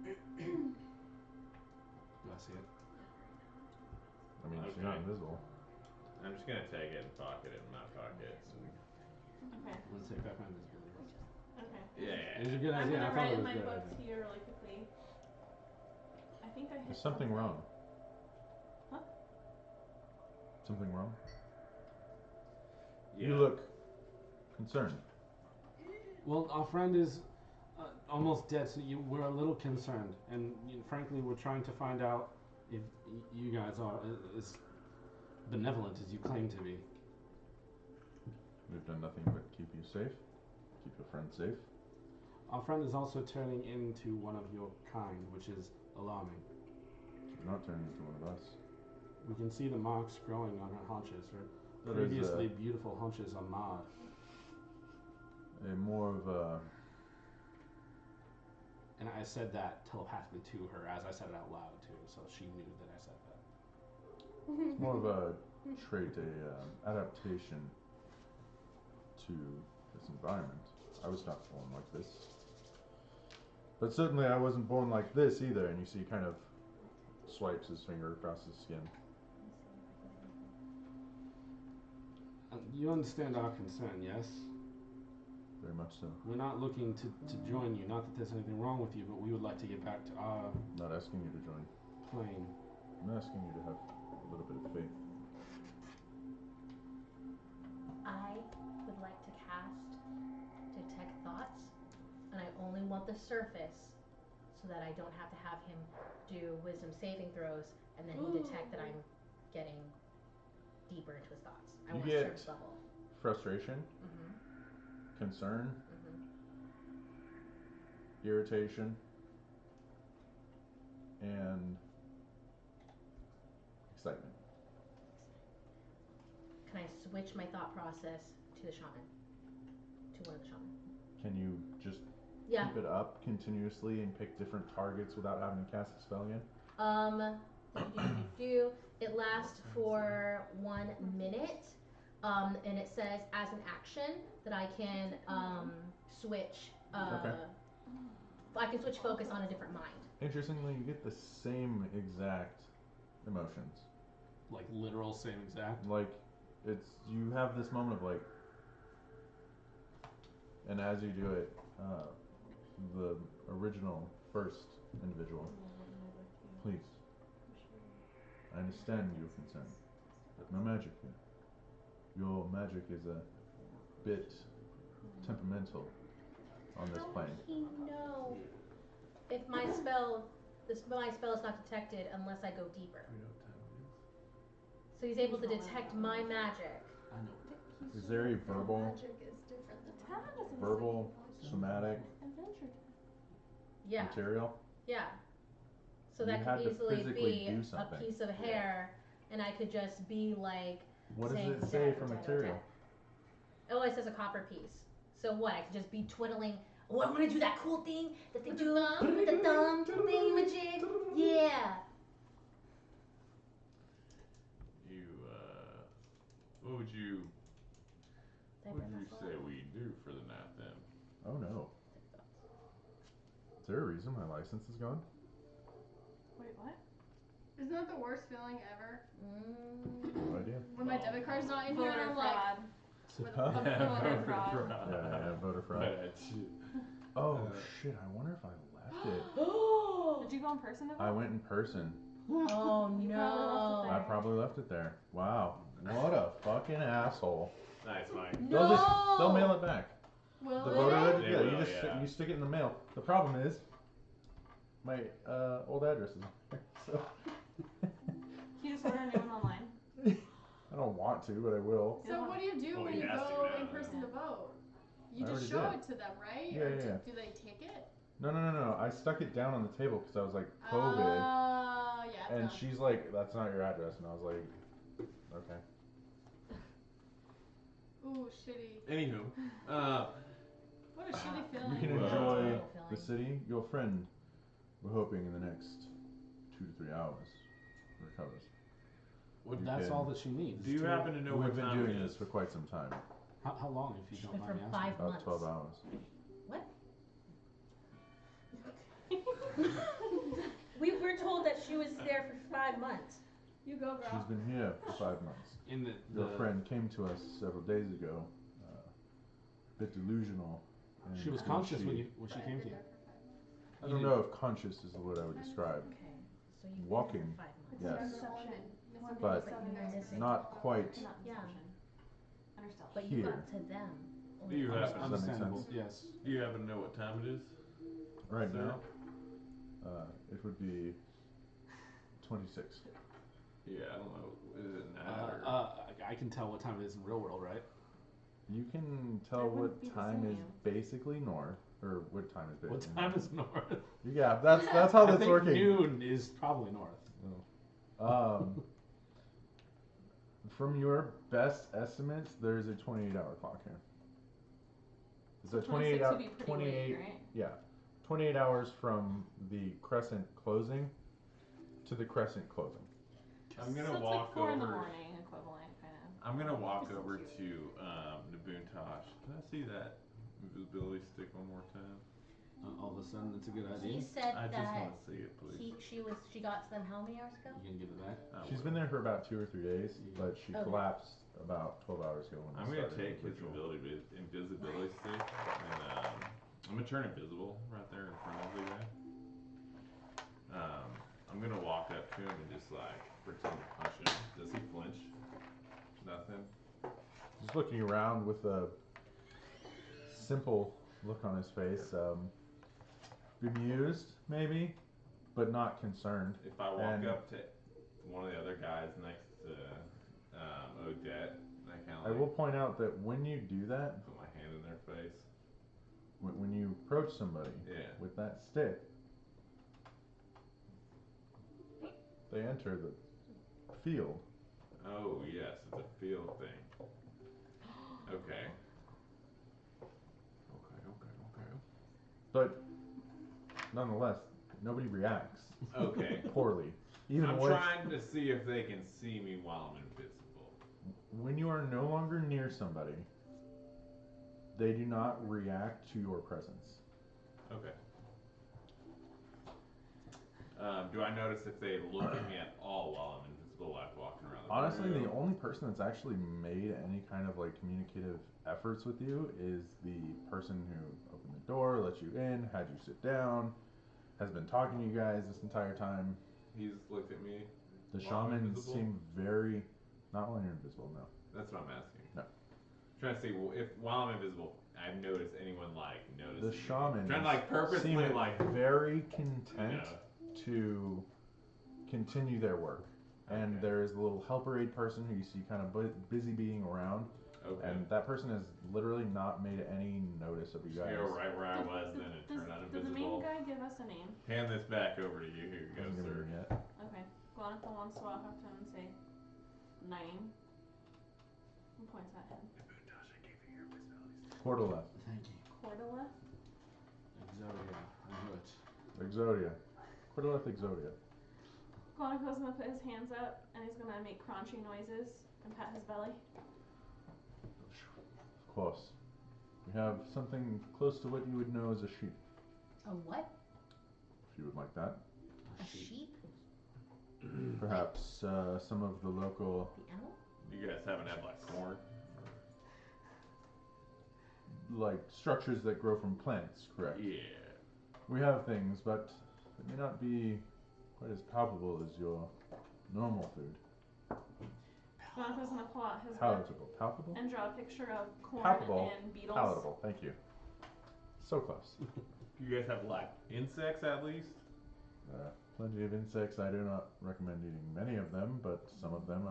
Do I see it? I mean, you're not Okay. invisible. I'm just gonna take it and pocket it in my pocket. Okay. I'm going to take back my invisibility rod. Okay. Yeah. It was a good I'm idea. I gonna thought write it in was my a good book idea. here really quickly. I think I hit There's something wrong. Huh? Something wrong? Yeah. You look concerned. Well, our friend is almost dead, so we're a little concerned. And frankly, we're trying to find out if you guys are as benevolent as you claim to be. We've done nothing but keep you safe. Keep your friend safe. Our friend is also turning into one of your kind, which is alarming. She's not turning into one of us. We can see the marks growing on her haunches. Her That is, previously beautiful haunches are marred. a more of a... And I said that telepathically to her as I said it out loud too, so she knew that I said that. It's more of a trait, a adaptation to this environment. I was not born like this. But certainly I wasn't born like this either, and you see he kind of swipes his finger across his skin. You understand our concern, yes? Very much so. We're not looking to join you, not that there's anything wrong with you, but we would like to get back to our Not asking you to join. plane. I'm asking you to have a little bit of faith. I would like to cast Detect Thoughts, and I only want the surface so that I don't have to have him do wisdom saving throws and then he detect that I'm getting deeper into his thoughts. I You want get surface level. frustration, concern, Mm-hmm. irritation, and excitement. Can I switch my thought process to the shaman? To one of the shaman? Can you just Yeah. keep it up continuously and pick different targets without having to cast the spell again? It lasts for 1 minute. And it says as an action that I can switch. Okay. I can switch focus on a different mind. Interestingly, you get the same exact emotions. Like literal same exact. Like, it's, you have this moment of like, and as you do it, the original first individual, please, understand your concern, but no magic here. Your magic is a bit temperamental on this How plane. would he know if my spell is not detected unless I go deeper? You know what time it is? So he's able to detect my magic. I know. Is there a verbal, Magic is different than Town doesn't verbal, say somatic adventure. Yeah, material? yeah. So You that had could to easily physically be do a something. piece of hair, and I could just be like What does saying it say dead, for dead, material? dead. Oh, it says a copper piece. So what? I could just be twiddling. Oh, I'm gonna do that cool thing that they do with the thumb thingamajig. Yeah. You, what would you say we do for the night then? Oh no. Is there a reason my license is gone? Wait, what? Isn't that the worst feeling ever? No idea. When my debit card's not in here and Voter I'm like, fraud. with Huh? a voter fraud. Yeah, voter fraud. But, Oh shit, I wonder if I left it. Did you go in person to vote? I went in person. Oh You no. probably left it I there. probably left it there. Wow. What a fucking asshole. nice, Mike. They'll mail it back. Will The it? voter They register, will, you just yeah. you stick it in the mail. The problem is my old address is there. So Can you just order a new one online? I don't want to, but I will. So what do you do Well, when he you has to go now, in yeah. person to vote? You I just already show did. it to them, right? Yeah, Or yeah, yeah. do they take it? No. I stuck it down on the table because I was like COVID, Yeah. and it's she's like, "That's not your address," and I was like, "Okay." not. Ooh, shitty. Anywho, What a shitty You feeling. can Wow. enjoy Terrible the feeling. city. Your friend, we're hoping in the next 2 to 3 hours, recovers. what, You That's can- all that she needs. do you happen to know We've what been time doing it this is? for quite some time, How long, if you She's don't been mind me for asking? 5 about months. 12 hours. We were told that she was there for 5 months. You go, girl. She's been here for 5 months. In Your friend came to us several days ago, a bit delusional. And She was conscious when she But came I've to been you. there for 5 months. I don't know if conscious is the word I would describe. Okay. So you've Walking. been there for 5 months. Yes. Deception. But Missing. not quite Not Yeah. deception. Understand. But you Here. got to them. Do you Does happen that make Understandable, sense? yes. Do you happen to know what time it is? right Sir? now. It would be 26. Yeah, I don't know. Is it night or? I can tell what time it is in real world, right? You can That tell wouldn't what be the time is same. basically north, or what time is What basically time north. is north? Yeah, that's how I that's think working. noon is probably north. From your best estimates, there's a 28-hour clock here. It's a 28 26 hour, would be pretty 28, late, right? yeah, 28 hours from the crescent closing to the crescent closing. I'm gonna So it's walk like 4 in the over. morning equivalent, kind of. I'm gonna walk over to Nabuntosh. Can I see that invisibility stick one more time? All of a sudden, it's a good He idea. said I just that want to see it, please. she got to them how many hours ago? You gonna give it back? I She's will. been there for about 2 or 3 days, but she Okay. collapsed about 12 hours ago when I'm we gonna started take the his ritual. invisibility stick and I'm gonna turn invisible right there in front of the guy. I'm gonna walk up to him and just like pretend to punch him. Does he flinch? Nothing. Just looking around with a simple look on his face, bemused maybe, but not concerned. If I walk And- up to one of the other guys next to Odette, I kind I of will like point out that when you do that, put my hand in their face. when you approach somebody Yeah. with that stick, they enter the field. Oh yes, it's a field thing. Okay. Okay. But nonetheless, nobody reacts Okay. poorly. Even I'm worse, trying to see if they can see me while I'm invisible. when you are no longer near somebody, they do not react to your presence. Okay. Do I notice if they look at me at all while I'm invisible, like walking around the Honestly, room? the only person that's actually made any kind of like communicative efforts with you is the person who opened the door, let you in, had you sit down, has been talking to you guys this entire time. He's looked at me. The while I'm shaman invisible? seemed very. Not while you're invisible, no. That's what I'm asking. No. Trying to see if while I'm invisible, I've noticed anyone like noticing. The shaman Trying to like purposely seem like very content you to continue their work. And Okay. there's the little helper aid person who you see kind of busy being around. Okay. And that person has literally not made any notice of you Just guys. go right where I was then and turn on Does the main invisible. guy give us a name? Hand this back over to you. Here you go, Hasn't given sir. you yet. Okay. Guanaco wants to walk up to him and say, name. And points at him. Cordula. Thank you. Cordula? Exodia. I knew it. Exodia. Cordula Exodia. Guanaco's gonna put his hands up and he's gonna make crunchy noises and pat his belly. Of course. We have something close to what you would know as a sheep. A what? If you would like that. A sheep? Perhaps some of the local, The animal? You guys haven't had like corn? like, structures that grow from plants, correct? Yeah. We have things, but it may not be quite as palpable as your normal food. Guanaco's gonna pull out his book Palatable. Palpable? and draw a picture of corn Palpable. and beetles. Palatable. Thank you. So close. You guys have like insects at least? Plenty of insects. I do not recommend eating many of them, but some of them,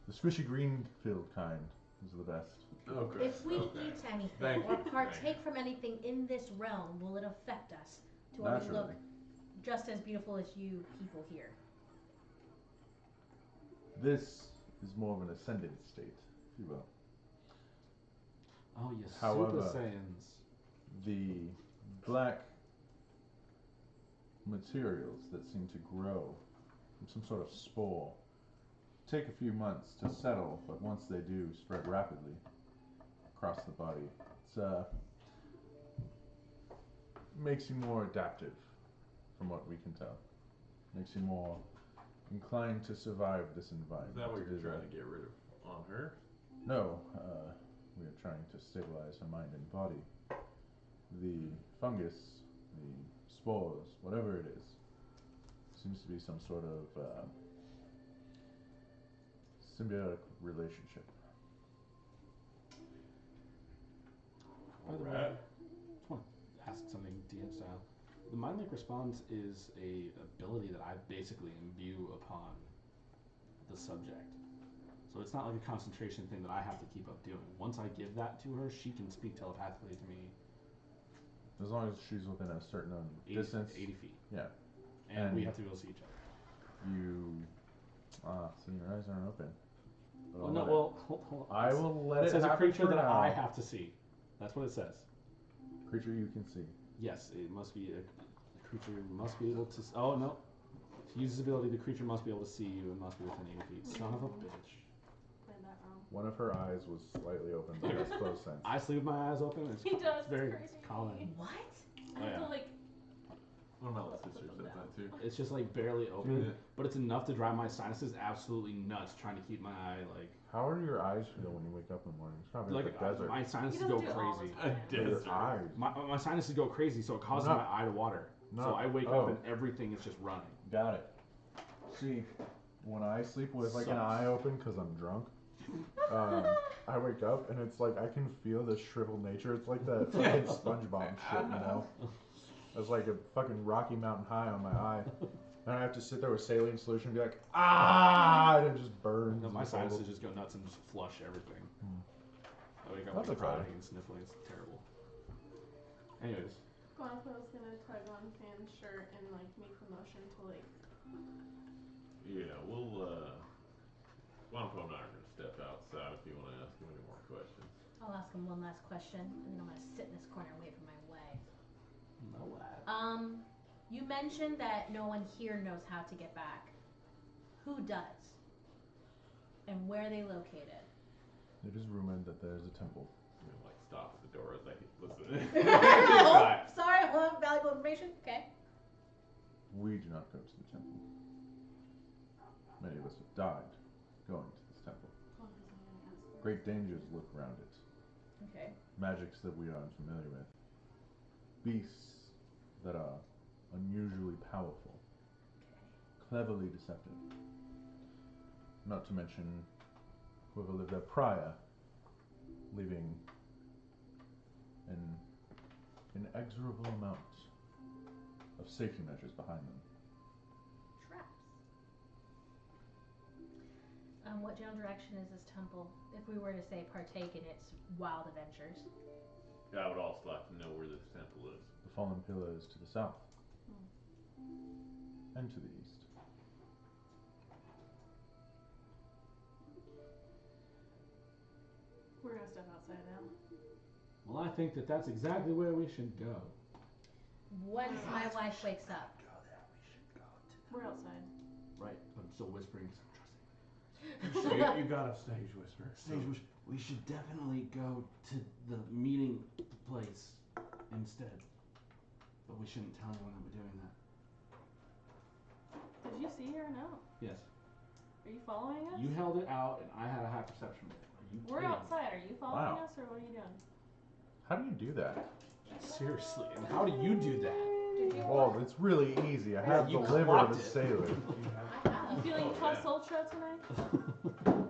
the squishy green filled kind is the best. Okay. If we okay. eat anything Thank or you, thank partake you. from anything in this realm, will it affect us to where we Naturally. look just as beautiful as you people here? This is more of an ascendant state, if you will. Oh, you However, Super Saiyans. The black materials that seem to grow from some sort of spore take a few months to settle, but once they do, spread rapidly across the body. It's makes you more adaptive, from what we can tell. Makes you more inclined to survive this environment. Is that what It you're is trying to get rid of on her? No, we are trying to stabilize her mind and body. The fungus, the spores, whatever it is, seems to be some sort of symbiotic relationship. By the way, I just want to ask something DM style. The Mind Link Response is a ability that I basically imbue upon the subject. So it's not like a concentration thing that I have to keep up doing. Once I give that to her, she can speak telepathically to me. As long as she's within a certain 80, distance. 80 feet. Yeah. And we And have to be able to see each other. You. So your eyes aren't open. But Oh, I'll no, let it- well, hold on. I will let It it says a happen creature for that now. I have to see. That's what it says. Creature you can see. Yes, it must be a creature must be able to. Oh no, to use this ability, the creature must be able to see you and must be within 80 feet. Son of a bitch! Played that wrong. One of her eyes was slightly open, but that's close sense. I sleep with my eyes open. It's, He does, it's very it's crazy. common. What? I Oh, have yeah. to like. One of my little sisters says that too. It's just like barely open, Yeah. but it's enough to drive my sinuses absolutely nuts trying to keep my eye like How are your eyes feel when you wake up in the morning? It's probably like a desert. my He sinuses doesn't go do it all the crazy. time. A Your desert. eyes. My sinuses go crazy, so it causes No. my eye to water. No. So I wake Oh. up and everything is just running. Got it. See, when I sleep with like an Sucks. eye open because I'm drunk, I wake up and it's like I can feel the shriveled nature. It's like that fucking SpongeBob shit, you know? It's like a fucking Rocky Mountain high on my eye. And I have to sit there with saline solution and be like, ah, and it just burns. No, my and it's horrible. sinuses just go nuts and just flush everything. I wake up That's like okay. crying and sniffling. It's terrible. Anyways, Guanaco's gonna tug on Fan's shirt and like make the motion to like. Yeah, we'll Wampo and I are gonna step outside if you want to ask him any more questions. I'll ask him one last question, and then I'm gonna sit in this corner and wait for my way. no way. You mentioned that no one here knows how to get back. Who does? And where are they located? It is rumored that there's a temple. And like stops the door as I listen. Oh, sorry, hold on, valuable information. Okay. We do not go to the temple. Many of us have died going to this temple. Guanaco's gonna ask. Great dangers lurk around it. Okay. Magics that we are unfamiliar with. Beasts that are unusually powerful. cleverly deceptive. Not to mention whoever lived there prior, leaving an inexorable amount of safety measures behind them. Traps. What general direction is this temple? If we were to say partake in its wild adventures. I would also like to know where this temple is. The fallen pillar is to the south and to the east. We're gonna step outside now. Well, I think that that's exactly where we should go. Once my wife wakes up. We're outside. Right, I'm still whispering. You got a stage whisper. Sage, we should definitely go to the meeting place instead. But we shouldn't tell anyone that we're doing that. Did you see her or no? Yes. Are you following us? You held it out, and I had a high perception. Are you We're kidding? outside. Are you following Wow. us or what are you doing? How do you do that? Seriously, and how do you do that? Did you Well, it's really easy. I have the You liver of clocked a it. sailor. I have. You feeling Oh, plus yeah. ultra tonight?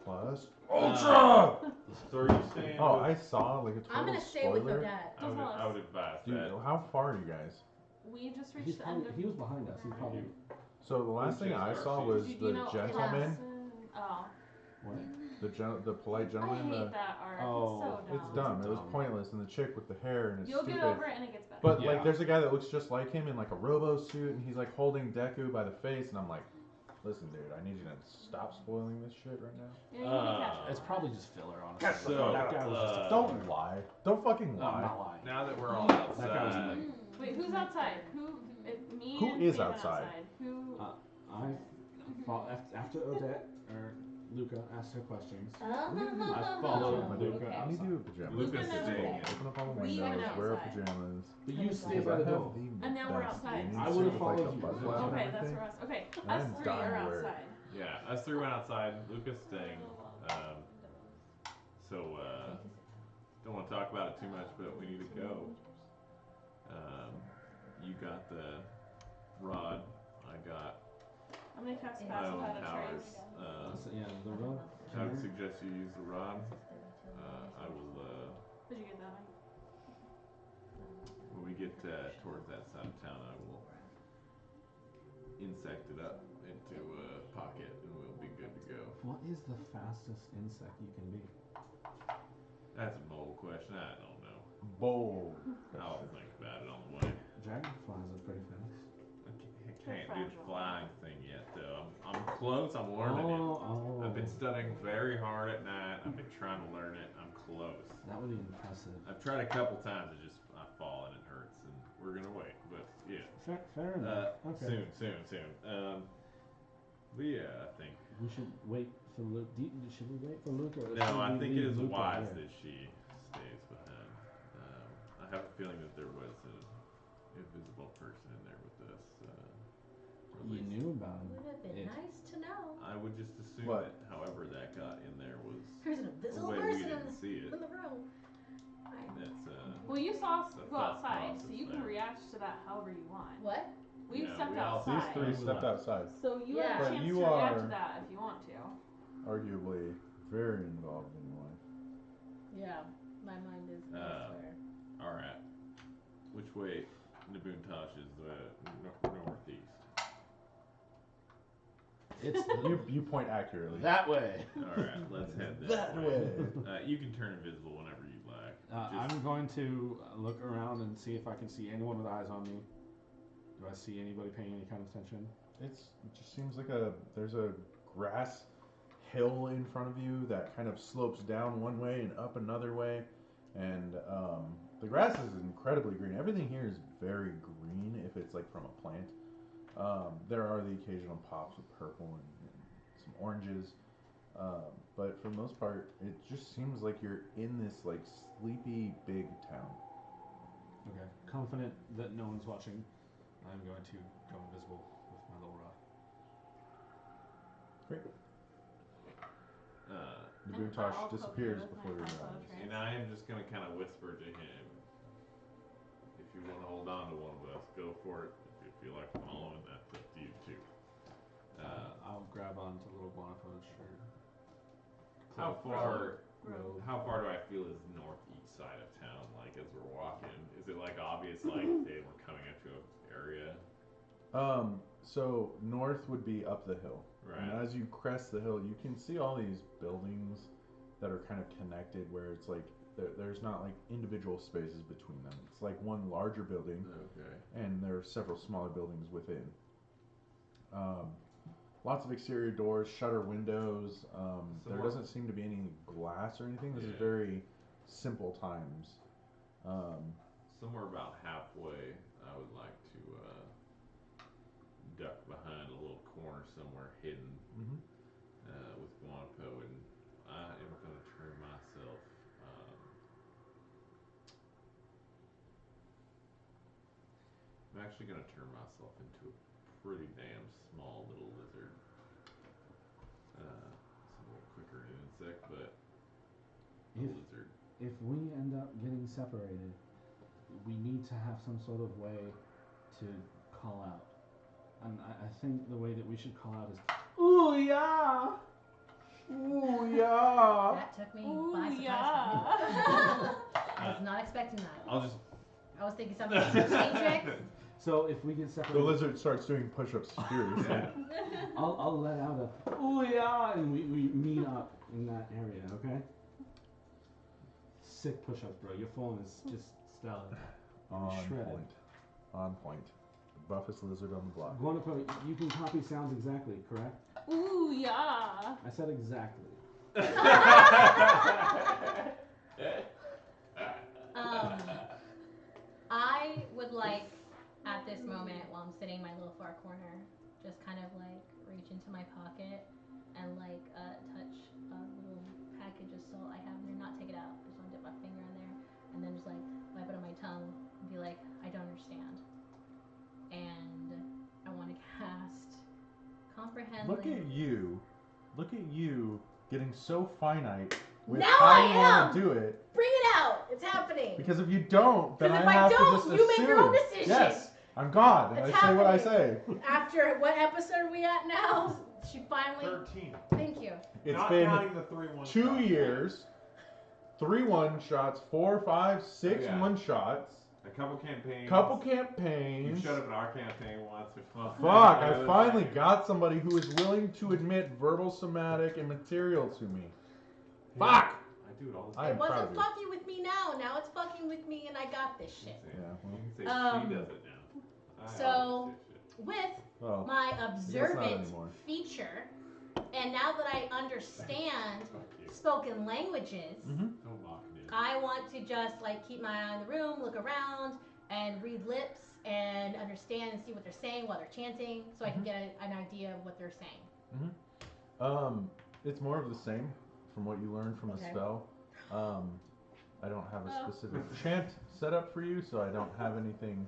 Plus Ultra! So are you staying Oh, with, I saw like a total I'm gonna stay with spoiler. your dad. I would, Don't tell I would us. advise Dude, that. how far are you guys? We just reached He's the end probably, of. he was behind us. He's probably. So the last thing I saw was Do the you know gentleman, Hudson? Oh. What? the polite I gentleman. hate that art. Oh, it's so dumb. It's dumb. It was Dumb. pointless, and the chick with the hair and it's You'll stupid. get over it and it gets better. But Yeah. like, there's a guy that looks just like him in like a robo suit, and he's like holding Deku by the face, and I'm like, listen, dude, I need you to stop spoiling this shit right now. Yeah, you need to catch up. It's probably just filler, honestly. So, that guy was just a Don't filler. lie. Don't fucking No, I'm lie. not lying. Now that we're all That guy was outside, late. Wait, who's outside? Me Who and is Caitlin outside? Who? After Odette or Luca asked her questions, Oh. I followed My dude, Luca I need outside. to do pajamas. Lucas Luca is knows staying that. in. Open up all the We windows, went wear outside. pajamas. But you stay Because by I the have door. the And now we're best outside. aiming I suit would've with, like, followed the you. buzz flaps and Okay, that's everything. for us. Okay, And us I'm three dying are to wear it. outside. yeah, us three went outside. Lucas staying. So don't want to talk about it too much, but we need to go. You got the rod. I got I'm gonna cast my passive own out of powers. trace. So, yeah, the road. I would suggest you use the rod. I will. Did you get that, Mike? When we get towards that side of town, I will insect it up into a pocket, and we'll be good to go. What is the fastest insect you can be? That's a mole question. I don't know. Bold. I'll think about it on the way. Dragonflies are pretty fast. I can't do the flying thing yet, though. I'm close. I'm learning it. Oh. I've been studying very hard at night. I've been trying to learn it. I'm close. That would be impressive. I've tried a couple times. I fall and it hurts, and we're gonna wait. But yeah, Fair enough. Okay. soon. But yeah, I think. We should wait for Luke. Should we wait for Luke or No, should I we think it leave is Luke wise here? that she stays with him. I have a feeling that there was an invisible person in there with us. Or at You least knew about him. Would have been It- nice to know. I would just assume What? that however that got in there was There's an a invisible way we person didn't see in it. the room. That's Well, you saw us The go thought outside, so process you can there. react to that however you want. What? We've Yeah, stepped we all- These outside. three stepped outside. So you Yeah. have a But chance you to react are- to that if you want to. Arguably very involved in your life. Yeah, my mind is elsewhere. all right. Which way? Nabuntosh is northeast. It's You point accurately. that way. All right, let's head That way. You can turn invisible whenever you like. I'm going to look around and see if I can see anyone with eyes on me. Do I see anybody paying any kind of attention? It just seems like there's a grass hill in front of you that kind of slopes down one way and up another way, and the grass is incredibly green. Everything here is very green if it's like from a plant. There are the occasional pops of purple and some oranges, but for the most part, it just seems like you're in this like sleepy big town. Okay. Confident that no one's watching, I'm going to go invisible with my little rod. Great. The And Buntosh I'll poke disappears you with before my your passive out of eyes. trace. And I am just gonna kind of whisper to him. If you want to hold on to one of us, go for it. If you feel like following, that's up to you too. grab onto little Guanapo's shirt. How Cloak, far? robe. How far do I feel is northeast side of town? Like as we're walking, is it like obvious like they were coming up to an area? So north would be up the hill. Right. And as you crest the hill, you can see all these buildings that are kind of connected where it's like there's not like individual spaces between them. It's like one larger building Okay. and there are several smaller buildings within. Lots of exterior doors, shutter windows. There doesn't seem to be any glass or anything. This is very simple times. Somewhere about halfway, I would like to duck behind a little corner somewhere hidden with Guanapo, and I am going to turn myself. I'm actually going to turn myself into a pretty damn small little lizard. It's a little quicker than an insect, but a lizard. If we end up getting separated, we need to have some sort of way to call out. And I think the way that we should call out is, ooh yeah! Ooh yeah! That took me Ooh, by surprise. yeah. I was not expecting that. I'll just. I was thinking something eccentric. So if we get The separated, lizard starts doing push-ups furiously. Yeah. I'll let out a ooh yeah, and we meet up in that area, okay? Sick push-ups, bro. Your form is just stellar. On Shredded. point. On point. The buffest lizard on the block. Guanapo, you can copy sounds exactly, correct? Ooh, yeah. I said exactly. I would like, at this moment, while I'm sitting in my little far corner, just kind of like reach into my pocket and like touch a little package of salt I have in there. Not take it out, just want to dip my finger in there, and then just like wipe it on my tongue and be like, I don't understand. And I want to cast comprehend. Look at you. Look at you getting so finite with Now how I you want am! to do it. Bring it out! It's happening! Because if you don't, then Because if I I have don't, to just you assume. make your own decision. Yes, I'm God, and It's I say what I happening. say. After what episode are we at now? She finally. 13. Thank you. It's Not been counting the 3-1 2 shots. years, 3 1-shots, 4, 5, 6 Yeah. 1-shots, A couple campaigns. couple You campaigns. showed up in our campaign once. Which Fuck, I finally got somebody who is willing to admit verbal, somatic, and material to me. Yeah. Fuck! I do it all the I time. am It proud wasn't of you. fucking with me now it's fucking with me and I got this shit. Yeah, well, You can say Um, she does it now. I so- always say shit. With well, my not observant anymore. feature, and now that I understand Fuck you. spoken languages, Mhm. Don't mock me. I want to just like keep my eye on the room, look around, and read lips and understand and see what they're saying while they're chanting, so I can get an idea of what they're saying. It's more of the same from what you learned from the Okay. spell. I don't have a Oh. specific chant set up for you, so I don't have anything.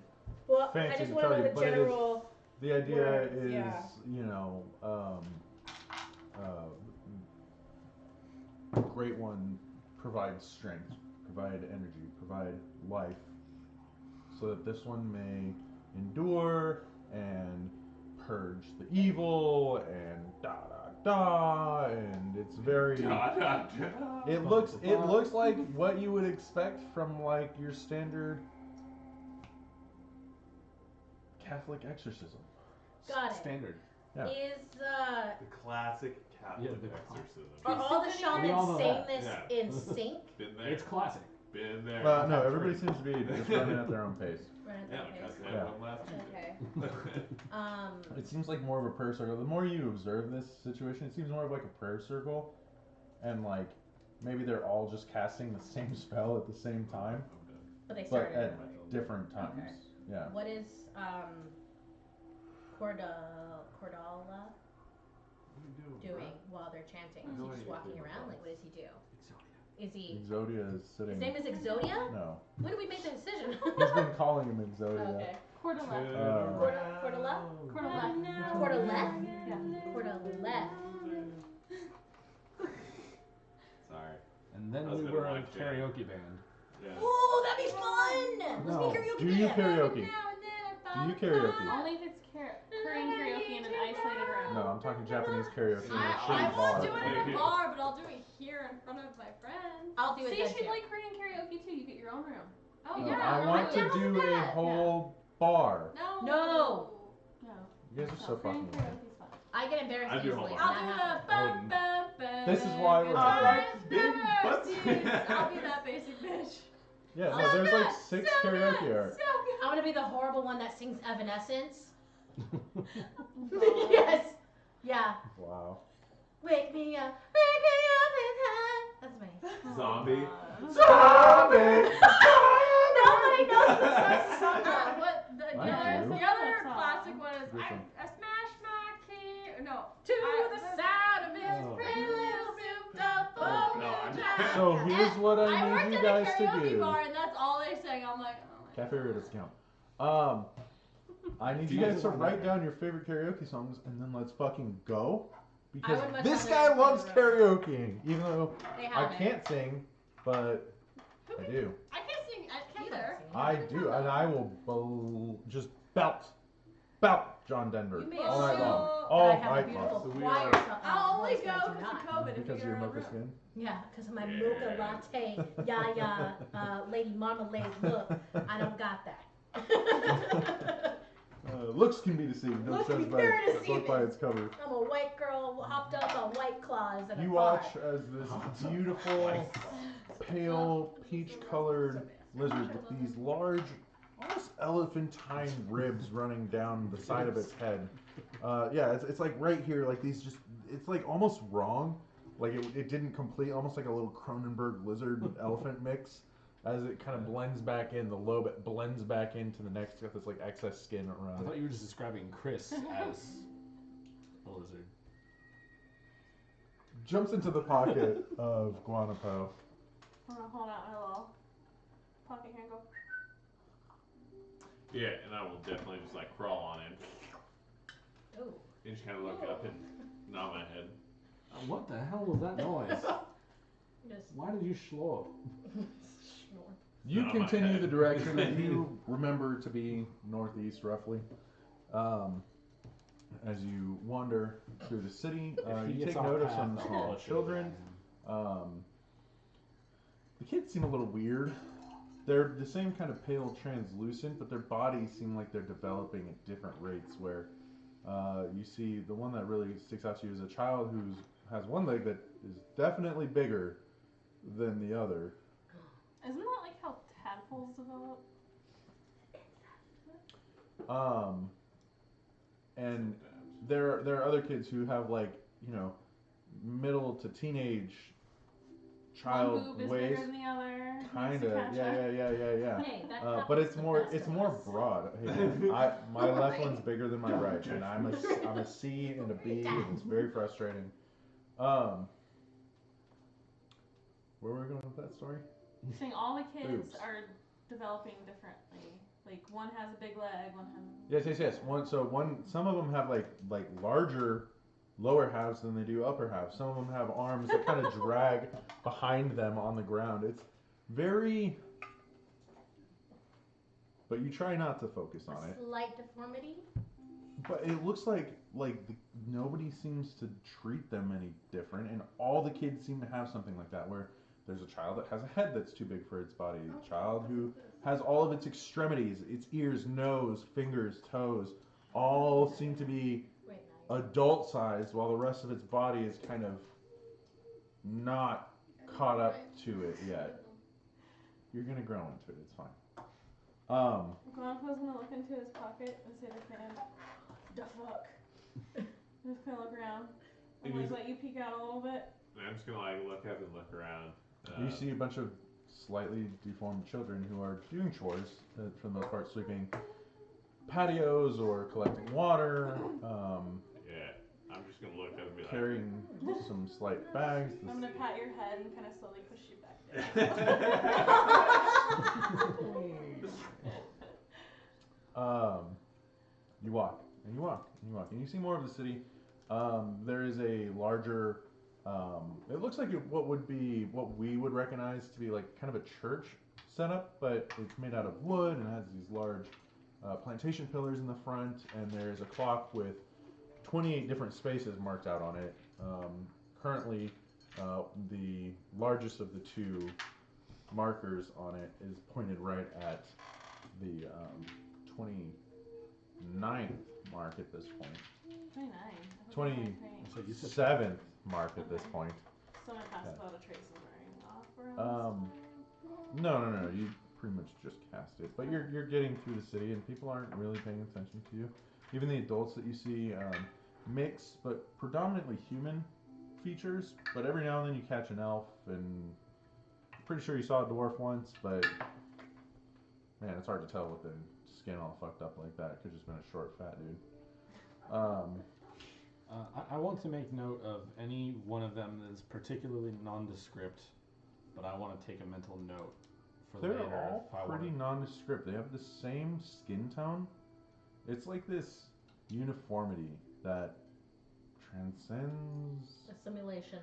Well, Fancy I just to want to tell know you, the but it is- general. The idea Words, is, yeah. you know, Great One provides strength, provide energy, provide life, so that this one may endure and purge the evil and da da da, and it's very. Da, da, da. It looks like what you would expect from like your standard Catholic exorcism. Got it. Standard. Yeah. Is The classic Catholic Yeah, the- exorcism. are all the We all know shamans saying that. this Yeah. in sync? Been there. It's classic. Been there. No, everybody seems to be just running at their own pace. Right at Yeah, that because pace. they Yeah. had one last Okay. Tuesday. It seems like more of a prayer circle. The more you observe this situation, it seems more of like a prayer circle, and like maybe they're all just casting the same spell at the same time, But they but started. at different times. Okay. Yeah. What is Cordala What are you doing? doing while they're chanting? Is No he just idea. walking around? Like, what does he do? Is he? Exodia is sitting. His name is Exodia? No, When did we make the decision? he's been calling him Exodia. Okay. Cordala. Cordala? Cordala. Cordalef? Yeah. Cordalef. Sorry. And then I was we gonna were a watch it. karaoke band. Yeah. Ooh, that'd be fun! Let's No. be karaoke Do you band. karaoke? Do you karaoke? Only if it's Korean karaoke in an isolated room. No, I'm talking Japanese karaoke in a I shitty won't bar. do it in a bar, but I'll do it here in front of my friends. I'll do it See, then she'd too. like Korean karaoke too. You get your own room. Oh No, yeah, I want to I'm down do with a that. whole bar. No. No. No. You guys are so Korean fucking weird. karaoke's fun. I get embarrassed I do easily. homework. Not I'll do happening. the This is why we're Good here. times, Big butts. besties. I'll be that basic bitch. Yeah, So no, there's like good, 6 so karaoke good, art. So good. I'm gonna be the horrible one that sings Evanescence. No. Yes. Yeah. Wow. Wake me up in time. That's me. Zombie. Zombie! Nobody knows the song. What the I other, do. the other That's all. classic one is Which I one? smash my key. No. To the sound of his Oh. pretty little souped up Oh, folk God. child. So here's what I I need worked you at guys a to karaoke do. bar and that's all they sang. I'm like, oh my Cafe God. doesn't count. I need you guys to write down your favorite karaoke songs and then let's fucking go. Because would much this rather guy sing loves the karaokeing, even though They I have it. can't sing, but I do. I can't sing Can't either. sing. I do, and I will just belt John Denver You may all night long. assume All I have a night beautiful long. So we choir. are- I'll only voice, go but I do because not. of COVID if we Because get you're our own mocha room. skin. Yeah, because of my Yeah. mocha latte, Lady Marmalade look. I don't got that. Looks can be deceiving. Don't Looks can judge be very by, book by deceiving. its cover. I'm a white girl hopped up on White Claws at a You bar. watch as this beautiful, pale, peach-colored lizard with these large, almost elephantine ribs running down the side of its head. Yeah, it's like right here, like these just, it's like almost wrong. Like it didn't complete, almost like a little Cronenberg lizard elephant mix. As it kind of blends back in, the lobe it blends back into the neck. It's got this like excess skin I around thought it. you were just describing Chris as a lizard. Jumps into the pocket of Guanapo. I'm gonna hold out my little pocket here and go. Yeah, and I will definitely just like crawl on in Ooh. and just kind of look up and nod my head. What the hell was that noise? Just Why did you schlor? snore. You Not on my continue head. the direction that you remember to be northeast, roughly. As you wander through the city, If he you gets take off note of path, some I'll small push it children. at The kids seem a little weird. They're the same kind of pale translucent, but their bodies seem like they're developing at different rates. Where you see the one that really sticks out to you is a child who has one leg that is definitely bigger than the other. Isn't that like how tadpoles develop? And there are other kids who have like, you know, middle to teenage child One boob is waist. bigger than the other. needs to Kinda, catch up. yeah. Hey, that But happens it's to more the best it's of more us. broad. Hey, my left one's bigger than my right, and I'm a C and a B, and it's very frustrating. Where were we going with that story? Saying all the kids Boobs. are developing differently. Like one has a big leg, one has. Yes. Some of them have like larger lower halves than they do upper halves. Some of them have arms that kind of drag behind them on the ground. It's very, but you try not to focus on it. Slight deformity. But it looks like nobody seems to treat them any different, and all the kids seem to have something like that. Where there's a child that has a head that's too big for its body, a child who has all of its extremities, its ears, nose, fingers, toes, all seem to be Wait, nice. adult sized, while the rest of its body is kind of not caught up to it yet. You're gonna grow into it. It's fine. Grandpa's gonna look into his pocket and say to Fan, "The fuck." Just kind of look around and like let you peek out a little bit. And I'm just gonna like look up and look around. You see a bunch of slightly deformed children who are doing chores, for the most part, sweeping patios or collecting water, Yeah, I'm just gonna look up and be like. carrying some slight bags. I'm gonna pat your head and kind of slowly push you back down. You walk and you walk and you walk and you see more of the city. There is a larger. It looks like what we would recognize to be like kind of a church setup, but it's made out of wood and has these large plantation pillars in the front. And there's a clock with 28 different spaces marked out on it. Currently, the largest of the two markers on it is pointed right at the 29th mark at this point. 29. 27th mark at this point. Someone cast Yeah. without a trace of wearing off around No. You pretty much just cast it, but you're getting through the city, and people aren't really paying attention to you. Even the adults that you see, mixed but predominantly human features. But every now and then you catch an elf, and I'm pretty sure you saw a dwarf once. But man, it's hard to tell with their skin all fucked up like that. It could just been a short, fat dude. I want to make note of any one of them that is particularly nondescript, but I want to take a mental note for They're later. all if I pretty wanna... nondescript. They have the same skin tone. It's like this uniformity that transcends. A simulation.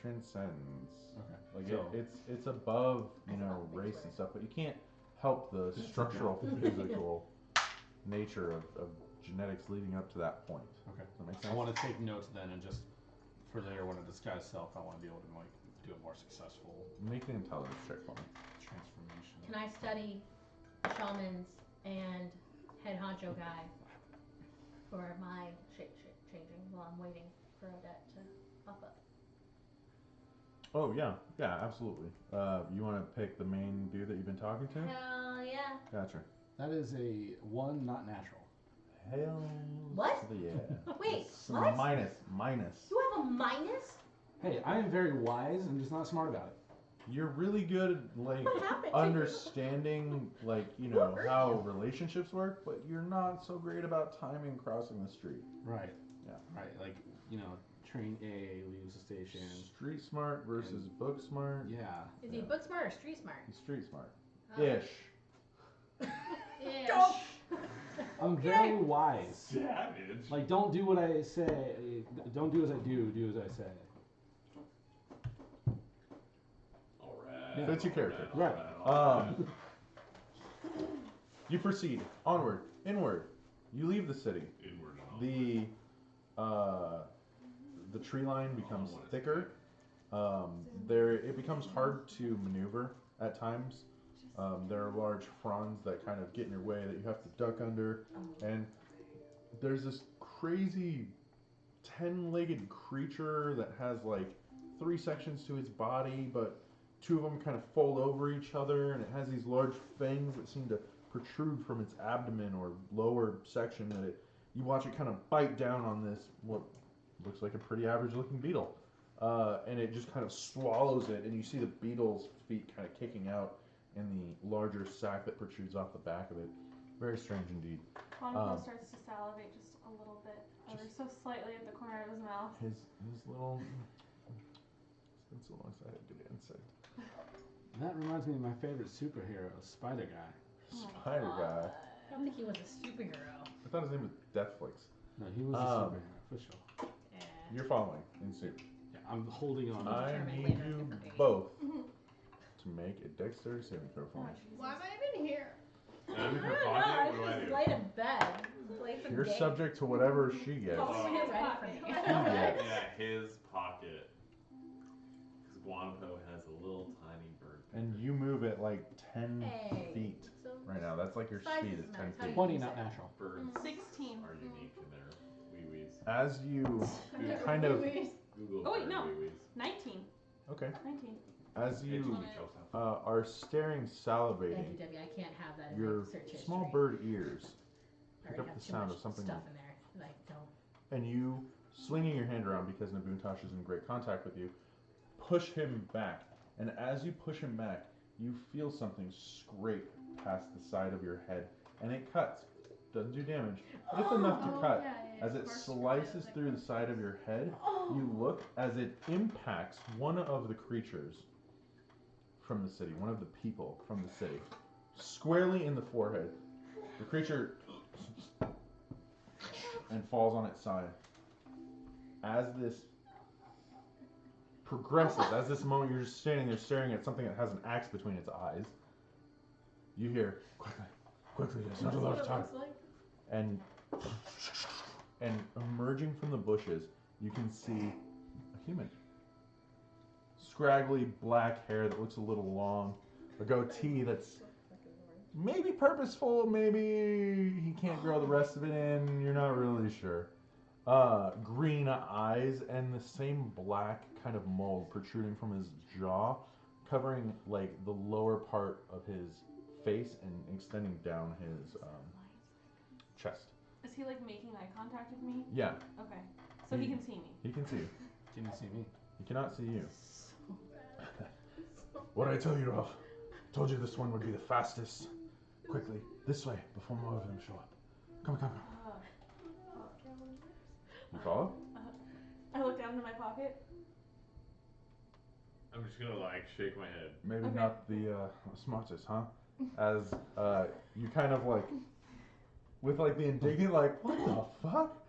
Transcends. Okay. Like So- it's above, I thought things race were- and stuff, but you can't help the structural, physical nature of genetics leading up to that point. Okay. Does that make sense? I want to take notes then, and just for later when I disguise self, I want to be able to do a more successful Make an intelligence check for me. transformation. Can I study shamans and head honcho guy for my changing while I'm waiting for Odette to pop up? Oh yeah, absolutely. You want to pick the main dude that you've been talking to? Hell yeah. Gotcha. That is a 1, not natural. Hell What? yeah. Wait, It's what? Minus. You have a minus? Hey, I am very wise. I'm just not smart about it. You're really good at like What happened to understanding how relationships work, but you're not so great about timing crossing the street. Right. Yeah. Right. Like, train A leaves the station. Street smart versus book smart. Yeah. Is he book smart or street smart? He's street smart. Oh. Ish. Ish. I'm very wise. Savage. Like, don't do what I say. Don't do as I do. Do as I say. Alright. Yeah. That's your character. Right. You proceed onward, inward. You leave the city. Inward and The tree line becomes thicker. It becomes hard to maneuver at times. There are large fronds that kind of get in your way that you have to duck under, and there's this crazy 10-legged creature that has like 3 sections to its body, but 2 of them kind of fold over each other, and it has these large fangs that seem to protrude from its abdomen or lower section. You watch it kind of bite down on this what looks like a pretty average looking beetle, and it just kind of swallows it, and you see the beetle's feet kind of kicking out in the larger sack that protrudes off the back of it. Very strange indeed. Quantico starts to salivate just a little bit, ever so slightly at the corner of his mouth. His little. It's been so long since I had a good insect. That reminds me of my favorite superhero, Spider Guy. Spider guy. I don't think he was a superhero. I thought his name was Deathflix. No, he was a superhero, for sure. Yeah. You're following in suit. Yeah, I'm holding on. I- I determine need later you differently. both to make a dexterity saving throw for me. Why am I even here? Out of I your don't know, pocket? I What do I just do? lay in bed. Play some You're games. subject to whatever she gets. Probably when you're ready for me. Yeah. Yeah, his pocket. Because Guanapo has a little tiny bird. And you move at like 10 Hey. feet So right now. That's like your Size speed doesn't is matter. 10 It's how feet. you 20, use not it. natural. Birds 16. are unique in their wee-wees. As you Google, kind of Google Oh, wait, bird no. wee-wees. 19. okay, 19. as you Show stuff. are staring, Thank you, salivating, Debbie. I can't have that in your my search history. small bird ears I pick already up have the too sound much of something, stuff in there that I don't. and you, swinging your hand around because Nabuntosh is in great contact with you, push him back. And as you push him back, you feel something scrape past the side of your head, and it cuts. Doesn't do damage, but it's enough to cut. As it slices through the side of your head, you look as it impacts one of the creatures from the city, one of the people from the city, squarely in the forehead. The creature and falls on its side. As this progresses, as this moment you're just standing there staring at something that has an axe between its eyes, you hear, quickly, there's not a lot of time. And and emerging from the bushes, you can see a human. Scraggly black hair that looks a little long, a goatee that's maybe purposeful, maybe he can't grow the rest of it in, you're not really sure. Green eyes and the same black kind of mold protruding from his jaw, covering like the lower part of his face and extending down his chest. Is he like making eye contact with me? Yeah, Okay. So he can see me. he can see you. Can you see me? He cannot see you. What did I tell you, Ralph? I told you this one would be the fastest. Quickly, this way, before more of them show up. Come. You follow? I look down into my pocket. I'm just gonna like shake my head. Maybe Okay. not the smartest, huh? As you kind of like, with like the indignant, like, what the fuck?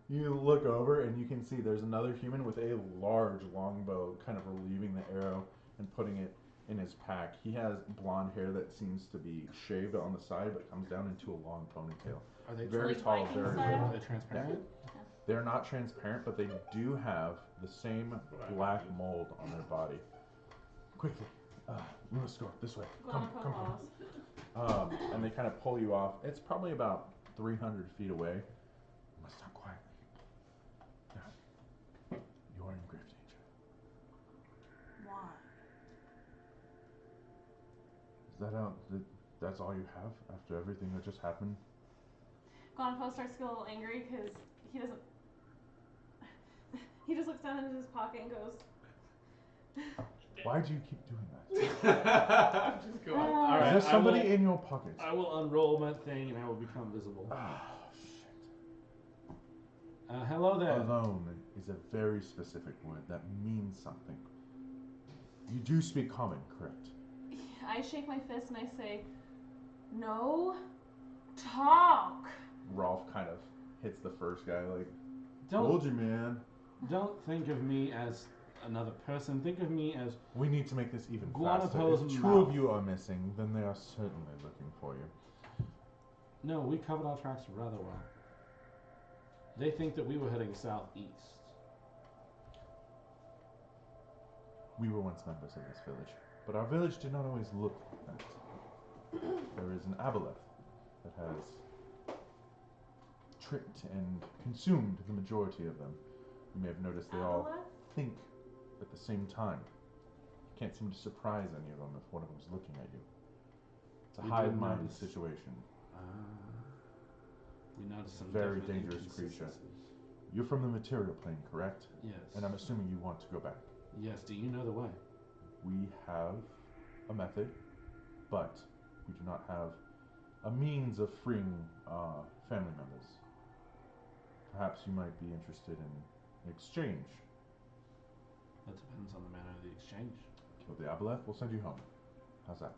You look over and you can see there's another human with a large longbow, kind of relieving the arrow and putting it in his pack. He has blonde hair that seems to be shaved on the side, but comes down into a long ponytail. Are they Very like tall, Viking very style? Are they transparent? They're not transparent, but they do have the same black mold on their body. Quickly, we must go this way. Come. And they kind of pull you off. It's probably about 300 feet away. You must talk quietly. Now, you are in grave danger. Why? Is that out? That's all you have after everything that just happened? Gonpo starts to get a little angry because he doesn't. He just looks down into his pocket and goes, Why do you keep doing that? Just go on. All right, Is there somebody I will, in your pockets? I will unroll my thing and I will become visible. Ah, shit. Hello there. Alone is a very specific word that means something. You do speak common, correct? I shake my fist and I say, no, talk. Rolf kind of hits the first guy like, Don't told you, man. don't think of me as another person. Think of me as We need to make this even Guanapo's faster. If two mouth. of you are missing, then they are certainly looking for you. no. We covered our tracks rather well. They think that we were heading southeast. We were once members of this village, but our village did not always look like that. There is an aboleth that has tricked and consumed the majority of them. You may have noticed they all Aboleth? think at the same time. You can't seem to surprise any of them if one of them's looking at you. It's a We hive did mind notice. situation. We noticed some Very definite dangerous creature. inconsistencies. You're from the material plane, correct? Yes. And I'm assuming you want to go back. Yes. Do you know the way? We have a method, but we do not have a means of freeing family members. Perhaps you might be interested in exchange. That depends on the manner of the exchange. Kill the aboleth, we'll send you home. How's that?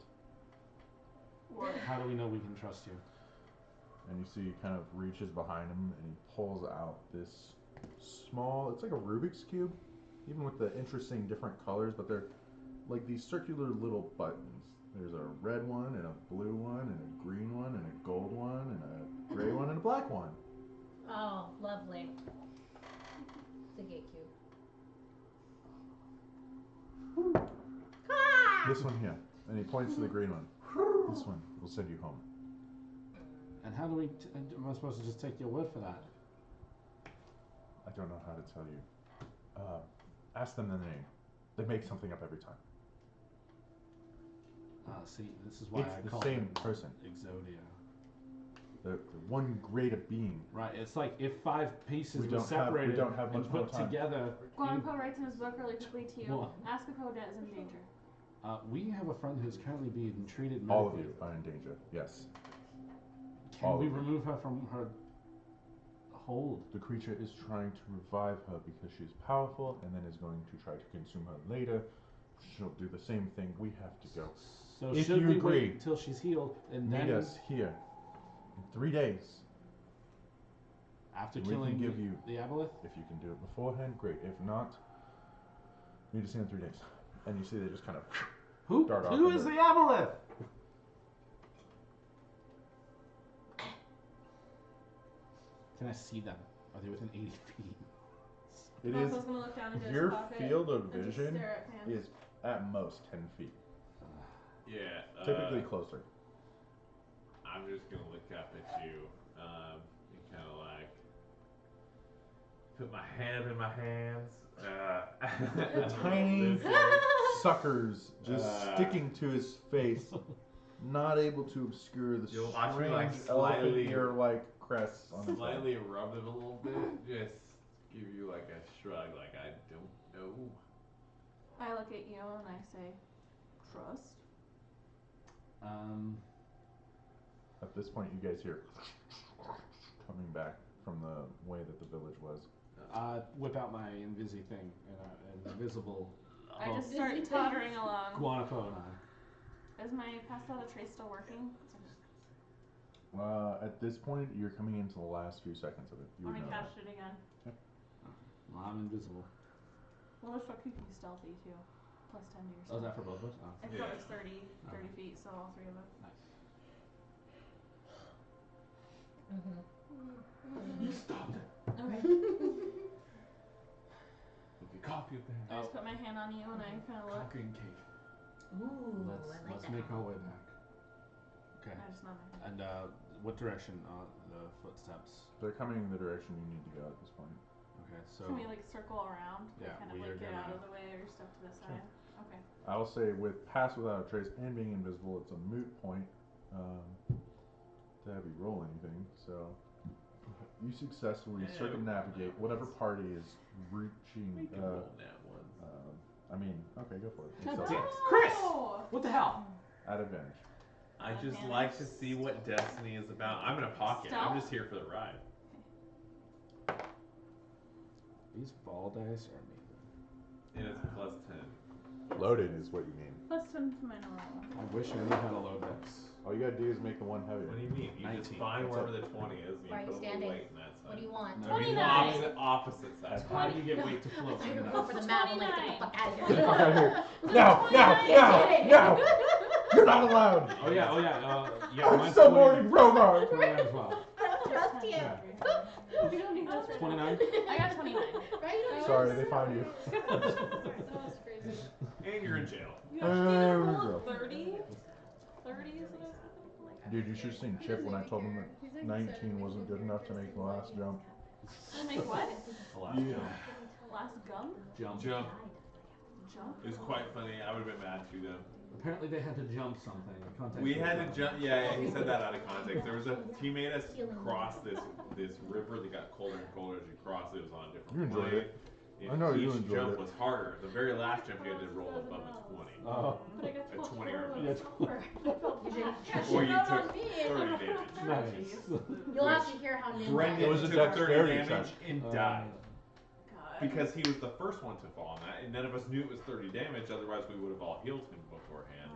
How do we know we can trust you? And you see he kind of reaches behind him and he pulls out this small, it's like a Rubik's Cube, even with the interesting different colors, but they're like these circular little buttons. There's a red one and a blue one and a green one and a gold one and a gray one and a black one. Oh, lovely. It's a gate cube. This one here. And he points to the green one. This one will send you home. And how do we? Am I supposed to just take your word for that? I don't know how to tell you. Ask them the name. They make something up every time. See, this is why It's I the call same them person. Exodia. The one great being. Right. It's like if 5 pieces We were don't have- we separated don't have and much more put time. together. Guanapo writes in his book really quickly to you. What? Askapo is in danger. We have a friend who's currently being treated medically. All of you are in danger. Yes. Can all we of you. remove her from her hold? The creature is trying to revive her because she's powerful and then is going to try to consume her later. She'll do the same thing. We have to go. So If should you we agree, wait till she's healed and Meet then us here in 3 days. after We can killing give you- the aboleth? If you can do it beforehand, great. If not, meet us here in 3 days. And you see they just kind of Who Start off who with is it. the aboleth? Can I see them? Are they within 80 feet? It is. Marco's gonna look down into his Your pocket field of and just vision stare at Pam. is at most 10 feet. Yeah. Typically closer. I'm just gonna look up at you, and kind of like put my hand in my hands. Tiny suckers just sticking to his face, not able to obscure the You'll watch me, strange like, elephant slightly- ear-like crests on his head. Slightly rub them a little bit, just give you like a shrug, like I don't know. I look at you and I say, trust. At this point, you guys hear coming back from the way that the village was. Whip out my invisi thing and an invisible. I just start tottering along. Guanapo and I. Is my pass without a trace still working? At this point, you're coming into the last few seconds of it. You Let would me know cast that. it again. Well, I'm invisible. Well, it's for keeping stealthy too. Plus 10 to your Oh, is stealth. that for both of us? Oh. It Yeah. covers 30 feet, so all three of us. Nice. Mm-hmm. You stopped it. Okay. With your coffee up there. I just put my hand on you and I kind of look. Coffee and cake. Ooh, Let's I like let's that. make our way back. Okay. I just nod my head. And what direction are the footsteps? They're coming in the direction you need to go at this point. Okay, so Can we like circle around? Yeah, kind of we are like get out gonna- of the way or step to the Sure. side. Okay. I'll say with pass without a trace and being invisible, it's a moot point to have you roll anything. So you successfully Yeah, circumnavigate whatever party is reaching. We can roll that one. I mean, okay, go for it. God Make damn. stealth Chris! what the hell? at advantage. I just like to see what destiny is about. I'm in a pocket. I'm Stealth? just here for the ride. These ball dice are amazing. And it's plus 10. Loaded is what you mean. Plus 10 to my normal. I wish I knew how to load this. All you gotta do is make the one heavier. What do you mean? You just 19. find That's wherever it. the 20 is and Why are you you put a little standing? weight in that side. What do you want? No, I mean, 29. opposite side. How do you get weight to float? You're gonna go for the map and like get the fuck out of Get the here. fuck out of here. Now! You're not allowed! Oh yeah. Yeah. I'm mine's subordinating Rogar! 29 as well. Trust you. Yeah. You don't need this right 29. now. I got 29. Right? Sorry, they found you. That was crazy. And you're in jail. You actually There we rolled go. 30? 30 is what I was thinking? Dude, you should have seen Chip when I told him that 19 wasn't good enough to make the last jump. To make what? Last Yeah. Last gum? Jump. Jump. Jump? It was quite funny. I would have been mad too, though. Apparently they had to jump something. Context We was had wrong. to jump. Yeah, he said that out of context. There was he made us cross this river that got colder and colder as you crossed. It was on a different You enjoyed plane. it. And I know you each enjoyed jump it. was harder. The very last jump you had to roll above a 20. Oh, But I got A 12 20 or rolls. Yeah, Over. I felt bad. Or you Not took on me. 30 damage. nice. You'll have to hear how ninja Brendan It was a took 30 dexterity damage check. and died. God. Because he was the first one to fall on that, and none of us knew it was 30 damage, otherwise we would have all healed him beforehand.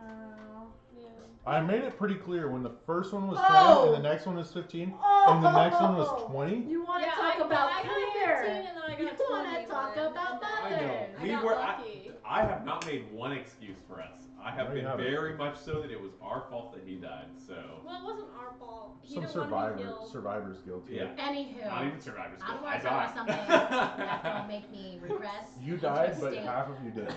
Yeah. I made it pretty clear when the first one was 10 Oh! and the next one was 15 Oh! and the next one was 20. You want to Yeah, talk about I got 15 clear? and then I got You want 20 to talk one, about and then- I know. mothers? I We got were. lucky. I have not made one excuse for us. I have No, you been haven't. very much so that it was our fault that he died. So Well, it wasn't our fault. He Some didn't want to be killed. survivor's guilt yeah, here. Anywho, not even survivor's I guilt. want I to talk died. about something that's gonna make me regress. You died, but State. half of you didn't. Did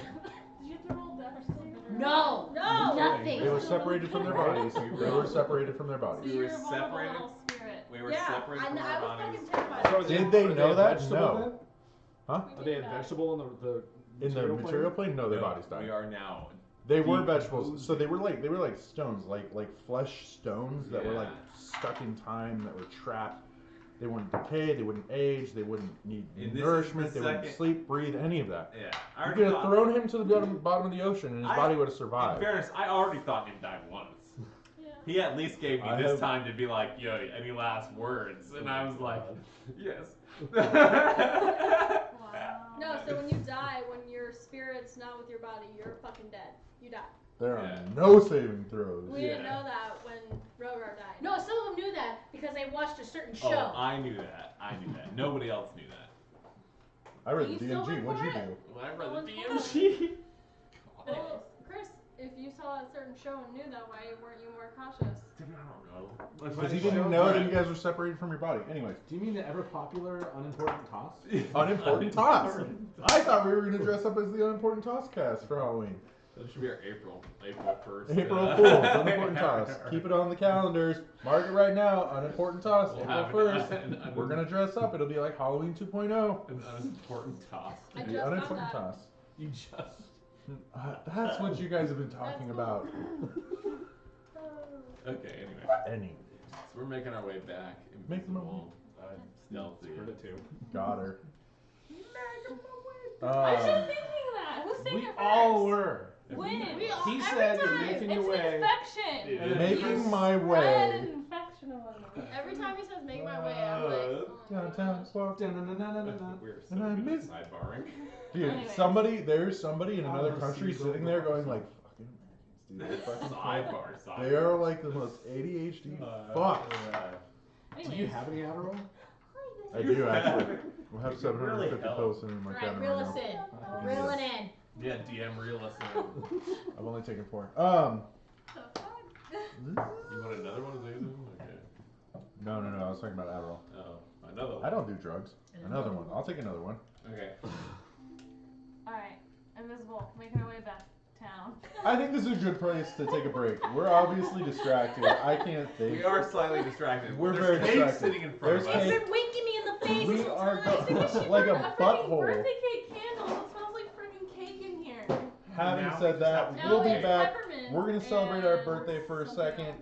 you have to roll death or something? No, No! nothing. They were separated from their bodies. They were separated from their So bodies. We were you're a vulnerable separated. little spirit. We were Yeah, separated from I our was bodies. fucking terrified. So Did they are know a that? vegetable No. then? Huh? Are they a vegetable in the In the material plane? No, their No, bodies died. We are now. They were decomposed. vegetables, so they were like stones, like flesh stones that were like Yeah. stuck in time, that were trapped. They wouldn't decay, they wouldn't age, they wouldn't need And this is nourishment, the they wouldn't second- sleep, breathe, any of that. Yeah, I You already could have thought. thrown him to the bottom of the ocean, and his I- body would have In survived. fairness, I already thought him died once. Yeah. He at least gave me I this have- time to be like, yo, any last words? And I was like, yes. Wow. No, so when you die, when your spirit's not with your body, you're fucking dead. You die. There are Yeah. no saving throws. We didn't Yeah. know that when Rogar died. No, some of them knew that because they watched a certain show. Oh, I knew that. I knew that. Nobody else knew that. I read You the still DMG. went What'd for you it? do? When I No read one's the told us. DMG. Well, Chris, if you saw a certain show and knew that, why weren't you more cautious? Dude, I don't know. Because you didn't know that you guys were separated from your body. Anyways. Do you mean the ever popular unimportant toss? Unimportant toss. I thought we were gonna dress up as the unimportant toss cast for Halloween. That should be our April 1st. April Fools, unimportant toss. Keep it on the calendars. Mark it right now. Unimportant toss. We'll April have 1st. We're gonna dress up. It'll be like Halloween 2.0. An unimportant toss. I The just got unimportant that. toss. You just. That's what you guys have been talking about. Okay, anyway. So we're making our way back. Make them Invisible. Stealthy. Heard it too. Got her. I was just thinking that. Who's saying We it first? all were. When? He Every said you're time. making It's your an way. infection. It is. Making my Spread way. an infection among them. Every time he says make my way, I'm like, oh my Downtown, gosh. walk down. We're so And I good miss- at sidebarring. Dude, Anyways. there's somebody in another country sitting there going like, fucking Americans, dude. They're fucking Sidebar. They are like the most ADHD fuck. Do you Anyways. have any Adderall? I do actually. We'll have It could really 750 help. pills sitting in my Alright, cabinet reel right us now. in. Reel it in. Yeah, DM reel us in. I've only taken 4. The fuck? You want another one of these? Okay. No, I was talking about Adderall. Oh, another one. I don't do drugs. Another one. I'll take another one. Okay. Alright, invisible, making our way back town. I think this is a good place to take a break. We're obviously distracted. I can't think. We are slightly distracted. We're There's very cake distracted. sitting in front There's of us. cake. You've been winking me in the face We this whole are time. like a freaking butthole. birthday cake candles. It smells like freaking cake in here. Having Now we said just that, have to we'll go be cake. back. Peppermint We're gonna celebrate our and birthday for a something second. else.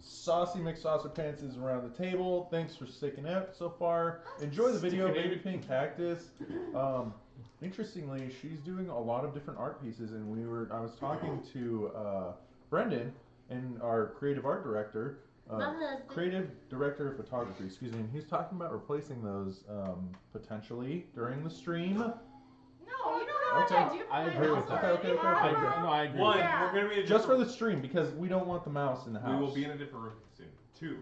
Saucy McSaucer Pants is around the table. Thanks for sticking out so far. Enjoy the video, Sticking Baby out. Pink Cactus. Interestingly, she's doing a lot of different art pieces, and I was talking to Brendan, and our creative art director, My husband. creative director of photography, excuse me, and he's talking about replacing those potentially during the stream. No, you know how much Okay. I do for I my agree with house that. already. Okay. I agree. No, I agree. One, Yeah. we're gonna be in a Just for different- the stream, because we don't want the mouse in the house. We will be in a different room soon. 2,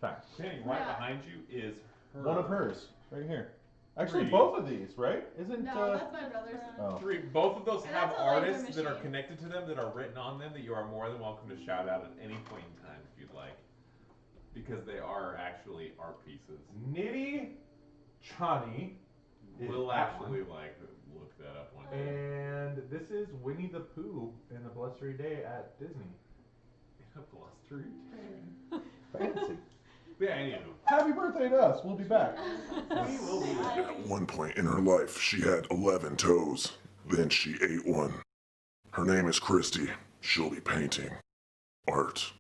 Fact. standing right Yeah. behind you is her. One of hers, right here. Actually, 3. both of these, right? Isn't No, that's my brother's. oh. 3. Both of those And have that's a laser artists that are machine. connected to them that are written on them that you are more than welcome to shout out at any point in time if you'd like. Because they are actually art pieces. Nitty Chani. is We'll that actually like look that up one one. day. And this is Winnie the Pooh in a blustery day at Disney. In a blustery. Fancy. Yeah, anyway. Happy birthday to us. We'll be back. We will be back. At one point in her life, she had 11 toes. Then she ate one. Her name is Christy. She'll be painting art.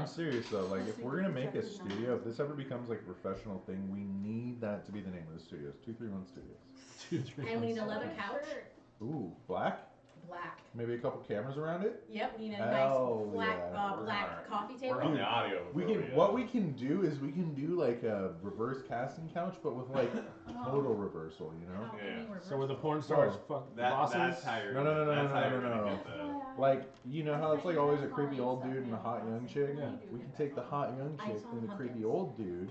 I'm serious though. Like, if we're gonna make a studio, if this ever becomes like a professional thing, we need that to be the name of the studios. 231 Studios. 2, 3. And we need a leather couch. Ooh, black. Black. Maybe a couple cameras around it. Yep, we need a Hell nice black, yeah. black coffee Work table. on the audio. We before can. What we can do is we can do like a reverse casting couch, but with like total reversal. You know. Yeah. So where the porn stars fuck bosses? That's how you're. No, no, no, no, that's no, how no, you're no, gonna no. get the. Like, you know how it's like always a creepy old dude and a hot young chick? Yeah. We can take the hot young I chick saw and the pumpkins. creepy old dude,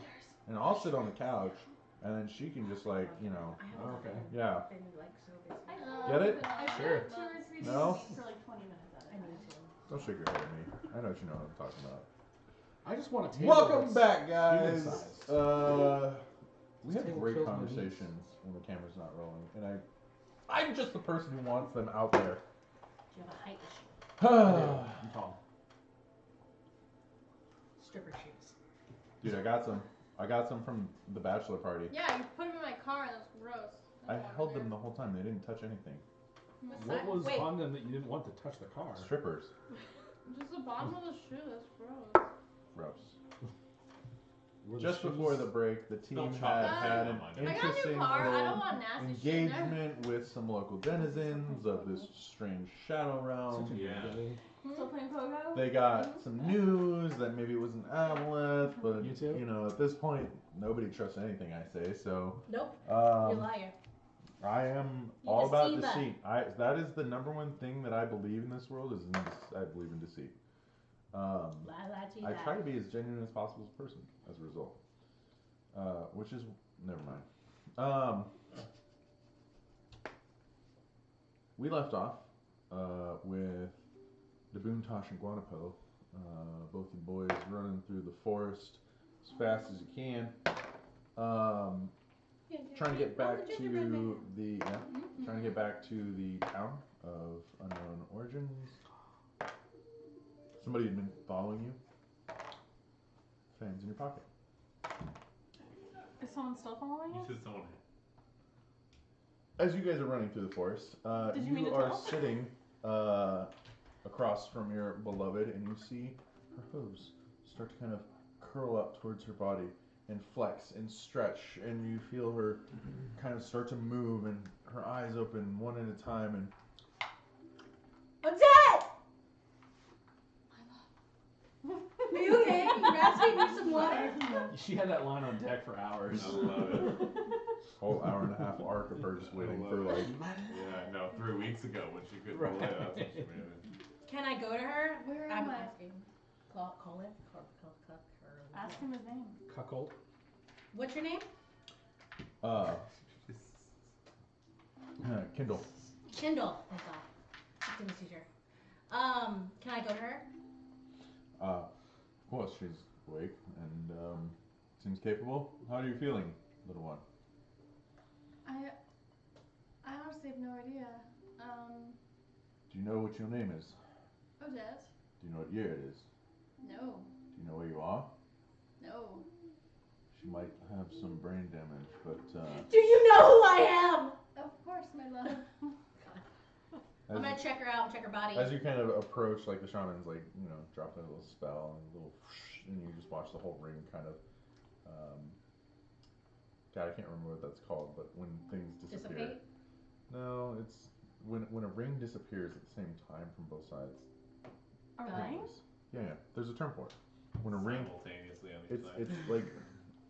and I'll sit on the couch, and then she can just like, you know, Okay. yeah. Been like so busy. Get it? I Sure. did 2 or 3 days No? a week for like 20 minutes at a I time. need to. Don't shake your head at me. I know what you know what I'm talking about. I just want a table. Welcome that's back, guys. human-sized. We have Table great kills my conversations when the camera's not rolling, and I'm just the person who wants them out there. Do you have a height issue? I'm tall. Stripper shoes. Dude, I got some from the bachelor party. Yeah, you put them in my car and it was gross. I don't want held them them the whole time. They didn't touch anything. What was Wait. on them that you didn't want to touch the car? Strippers. there. Just the bottom of the shoe. That's gross. Gross. Were the Just shoes- before the break, the team Spilled chocolate had an on my I got a interesting new car. I don't little want nasty shit in there. engagement with some local denizens of this strange shadow Such realm. a Yeah. day. Still playing Pogo? They got some news that maybe it was an aboleth, but You too? you know, at this point, nobody trusts anything I say. So, Nope, you're a um, liar. I am You all about deceiver. deceit. That is the number one thing that I believe in this world is I believe in deceit. La la I try to be as genuine as possible as a person as a result. Which is never mind. We left off with the Boontosh and Guanapo, both you boys running through the forest as fast as you can. Trying to get back to the trying to get back to the town of unknown origins. Somebody had been following you. Fans in your pocket. Is someone still following You us? said someone. As you guys are running through the forest, Did you mean you to are tell? sitting across from your beloved, and you see her hooves start to kind of curl up towards her body and flex and stretch, and you feel her kind of start to move, and her eyes open one at a time, and Odette! Are you okay? You asking me some water? She had that line on deck for hours. I love it. whole hour and a half arc of her just waiting for love like. Yeah, no, 3 weeks ago when she couldn't Right. play, that's what she made it. Can I go to her? Where I'm am I? asking. Call it. Ask him his name. Cuckold. What's your name? Kindle. Kindle. Thank God. Good to see her. Can I go to her? Of course, she's awake and seems capable. How are you feeling, little one? I honestly have no idea. Do you know what your name is? Odette? Do you know what year it is? No. Do you know where you are? No. She might have some brain damage, but Do you know who I Of course, my love. am? I'm gonna check her out and check her body. as you kind of approach, like the shaman's like, you know, dropping a little spell and a little, and you just watch the whole ring kind of. God, I can't remember what that's called, but when things disappear. Dissipate? No, it's when a ring disappears at the same time from both sides. A ring? Anyways. Yeah, there's a term for it. When a ring, Simultaneously on each side. it's like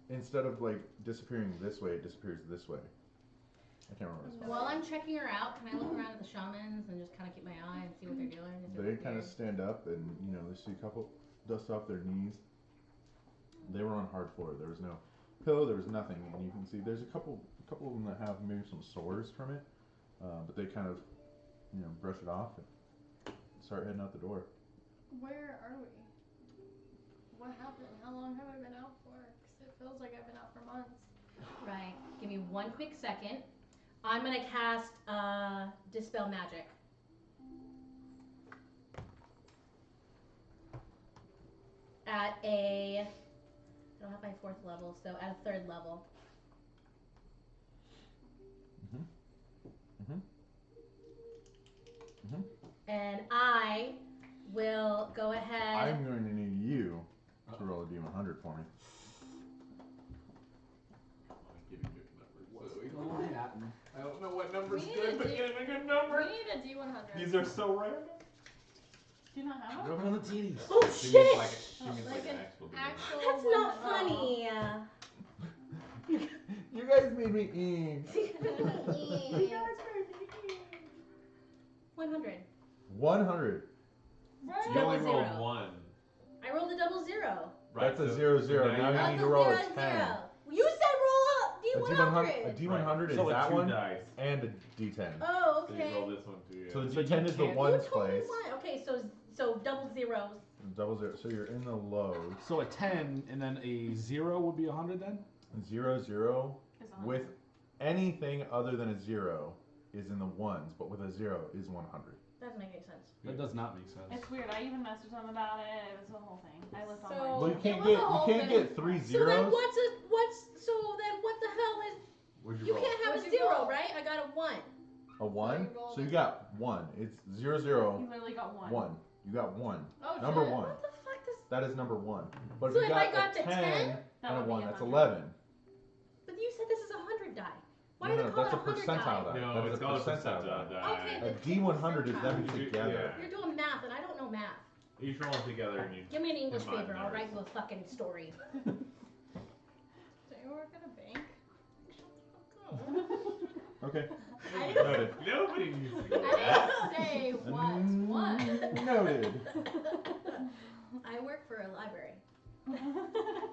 instead of like disappearing this way, it disappears this way. I can't remember what it's called. While I'm checking her out, can I look around at the shamans and just kind of keep my eye and see what they're doing? Is it They kind of weird? stand up and you know they see a couple dust off their knees. They were on hard floor. There was no pillow. There was nothing, and you can see there's a couple of them that have maybe some sores from it, but they kind of brush it off and start heading out the door. Where are we? What happened? How long have I been out for? 'Cause it feels like I've been out for months. Right. Give me one quick second. I'm gonna cast Dispel Magic. At a, I don't have my 4th level, so at a 3rd level. Mhm. And I will go ahead. I'm going to need you I don't know what number's We need good, a but D- give me a good number. We need a D100. These are so random. Do you not have one? Rub it on the titties. Oh She shit! means like, she Oh, means like like an an actual good Actual That's one not that- funny. You guys made me eat. 100. 100. Right. You only Double rolled zero. one. I rolled a double zero. That's a so- 0, so 0. now Now you you have need That's to a roll a 0, 10. 0. You said roll up A D100. D100 is so that a 2 one dice. and a D10. Oh, So okay. you roll this one too. Yeah. So the So you D10 is the can't- You're ones totally place. fine. Okay, so double zeros. Double 0. So you're in the lows. So a 10 and then a 0 would be 100 then? 0, 0 Is on with anything other than a 0 is in the ones, but with a 0 is 100. Doesn't make any sense. That does not make sense. It's weird. I even messaged them about it. It was the whole thing. I looked So- online. Well, you It can't was get a whole thing. 3 So then zeros. so then what the hell is, What'd you you roll? can't have What'd a you 0, roll? right? I got a 1. A 1. you rolled So you it. got 1. It's 0, 0, You literally got one. 1. You got 1. Oh, Number shit. 1. What the fuck does, That is number 1. But So if you if I got got a to 10 10, That and a would be 1, that's 100. 11. but you said this is a 100 die. Why No, do no, they call that's it a 100 percentile die? die. No, That is it's a called a percentile percentile die. die. Okay, A but D100 is them percentile. together. Yeah. You're doing math and I don't know math. You should roll them together and you. Give me an English Come on, paper. I'll nerds. write you a fucking story. Don't you work at a bank? Okay. I Noted. Nobody needs to go I that. didn't say what's what. Noted. I work for a library.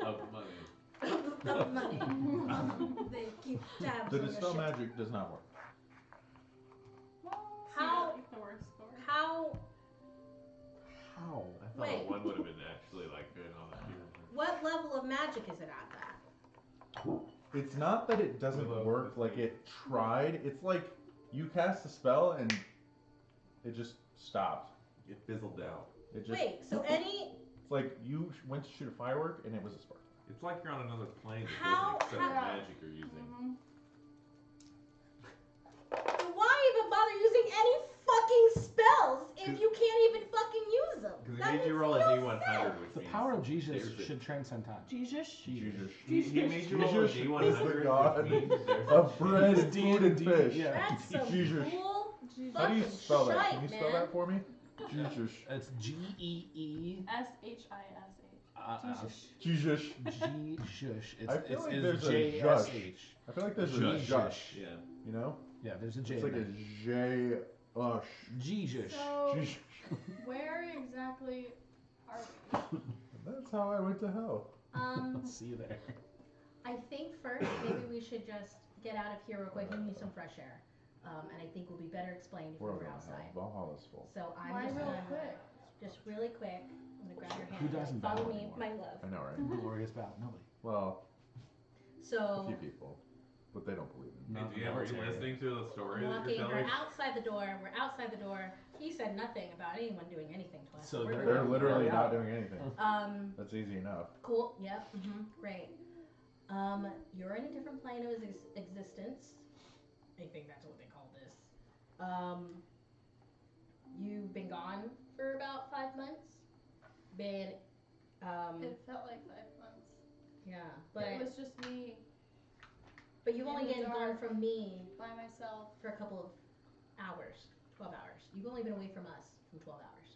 Of money. Of money. They keep tabs The on your dispel shit. magic does not work. How- Like the worst story. How? How? I thought Wait. a 1 would have been actually like good on the computer. What level of magic is it at that? It's not that it doesn't Willow, work this like thing. it tried. It's like you cast a spell and it just stopped. It fizzled out. It just Wait, so any it's like you went to shoot a firework and it was a spark. It's like you're on another plane that How- doesn't accept the how- magic you're using. Mhm. why even bother using any fucking spells if you can't even fucking use them? Because That he made you makes roll a no D100, sense. which The means power of Jesus there's a- should transcend time. Jesus. Jesus. He made you roll a Jesus D100, is the god which means there's a of bread and D food and D, fish. yeah. That's some Jesus. cool How do you fucking spell that? shite, Can you spell man. that for me? Jesus. It's G-E-E. SHISH. Jesus. G-shush. I feel like It's there's a J-S-H. I feel like there's a Jush. jush. Yeah. You know? Yeah, there's a J. It's like in a there. J-ush. Jesus. So, Jesus. where exactly are we? That's how I went to hell. Let's see you there. I think first maybe we should just get out of here real quick. We need some fresh air. And I think will be better explained if we We're were going to outside. hell. Valhalla's full. So I'm Why just real gonna, quick? just really quick, I'm gonna grab your hand. Who and be doesn't like, follow battle me, anymore? my love. I know, right? Glorious battle. Nobody. Well, a So few people. But they don't believe in me. Hey, Not DM, are you military. listening to the story that walking, you're we're telling? outside the door. We're outside the door. He said nothing about anyone doing anything to us. So we're They're good. literally Yeah. not doing anything. Um, That's easy enough. cool. Yep. Great. You're in a different plane of existence. I think that's what they call this. You've been gone for about 5 months. Been, It felt like 5 months. yeah, It but was just me you've only in the been gone dark. from me by myself. for a couple of hours, 12 hours. You've only been away from us from 12 hours.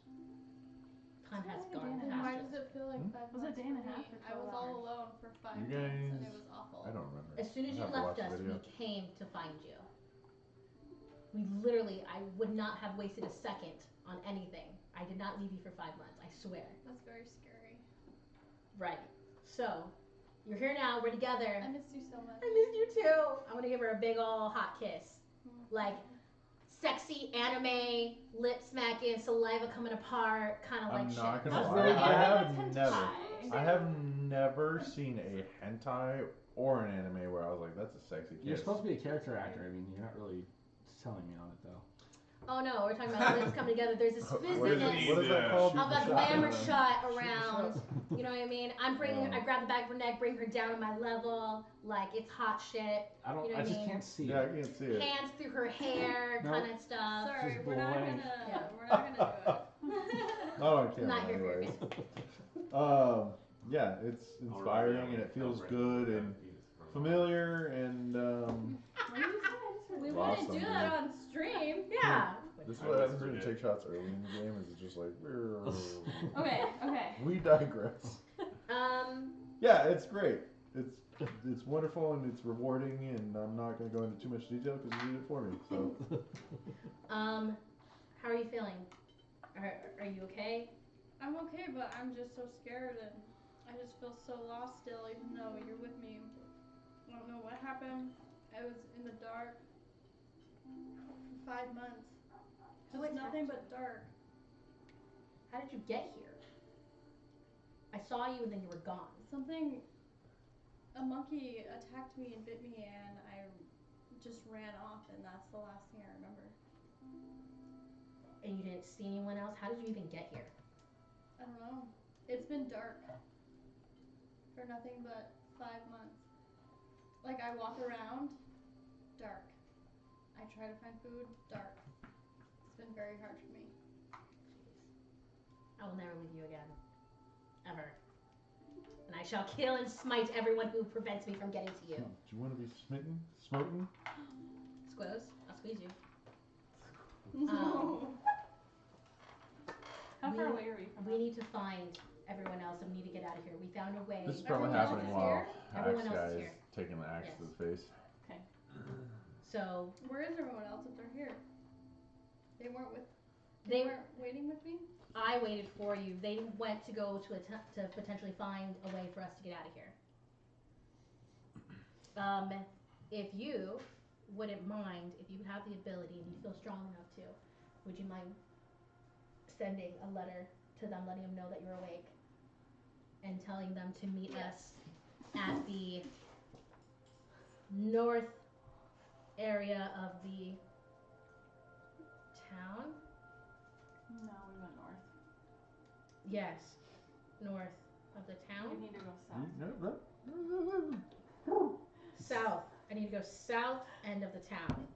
Time has It's only a gone day and a Then why past does us. it feel like Hmm? 5 Was it a months day and a for half me? or I was 12 all hours? alone for 5 You months and guys- it was awful. I don't remember. As soon as I'd you have to left watch the us, we video. came to find you. We literally, I would not have wasted a second on anything. I did not leave you for 5 months, I swear. That's very scary. Right. So, you're here now, we're together. I missed you so much. I missed you too. I'm gonna give her a big ol' hot kiss. Like, sexy anime, lip smacking, saliva coming apart, kind of I'm like not shit. gonna That's lie. really I good. have That's never. hentai. I have never seen a hentai or an anime where I was like, "That's a sexy You're kiss." supposed to be a character actor. I mean, you're not really selling me on it though. Oh no, we're talking about lips coming together. There's this What is, fizzliness it, what is that called? of a Shoot the glamour shot. shot Shoot the around. shot. You know what I mean? I grab the back of her neck, bring her down to my level, like it's hot shit. I don't. You know I what I just mean? can't see Yeah, I it. can't see it. Hands through her hair, No. kind of stuff. Sorry, just we're not blank. gonna. Yeah. We're not gonna do it. Not on camera, Not here for your anyways. face. Yeah, it's inspiring and it feels good and familiar and What did you say? awesome, do dude. that on stream. Yeah. This is I what happens when whispered you it. take shots early in the game. Is it's just like. Okay, okay. We digress. Yeah, it's great. It's wonderful and it's rewarding, and I'm not going to go into too much detail because you did it for me. So. How are you feeling? Are you okay? I'm okay, but I'm just so scared and I just feel so lost still, even though you're with me. I don't know what happened. I was in the dark for 5 months. It was nothing but dark. How did you get here? I saw you and then you were gone. A monkey attacked me and bit me, and I just ran off, and that's the last thing I remember. And you didn't see anyone else? How did you even get here? I don't know. It's been dark for nothing but 5 months. Like, I walk around, dark. I try to find food, dark. It's been very hard for me. Jeez. I will never leave you again. Ever. And I shall kill and smite everyone who prevents me from getting to you. Do you want to be smitten? Smoten? Squoze, I'll squeeze you. No. How far away are we from We need to find everyone else and we need to get out of here. We found a way. This is probably Everyone else happening is while here? Everyone Axe else Guy is is here. taking the axe Yes. to the face. So Where is everyone else if they're here? They weren't with. They- They weren't waiting with me. I waited for you. They went to go to to potentially find a way for us to get out of here. If you wouldn't mind, if you have the ability and you feel strong enough to, would you mind sending a letter to them, letting them know that you're awake, and telling them to meet us at the north area of the town? No, we went north. Yes, north of the We town. need to go south. South. I need to go south end of the town.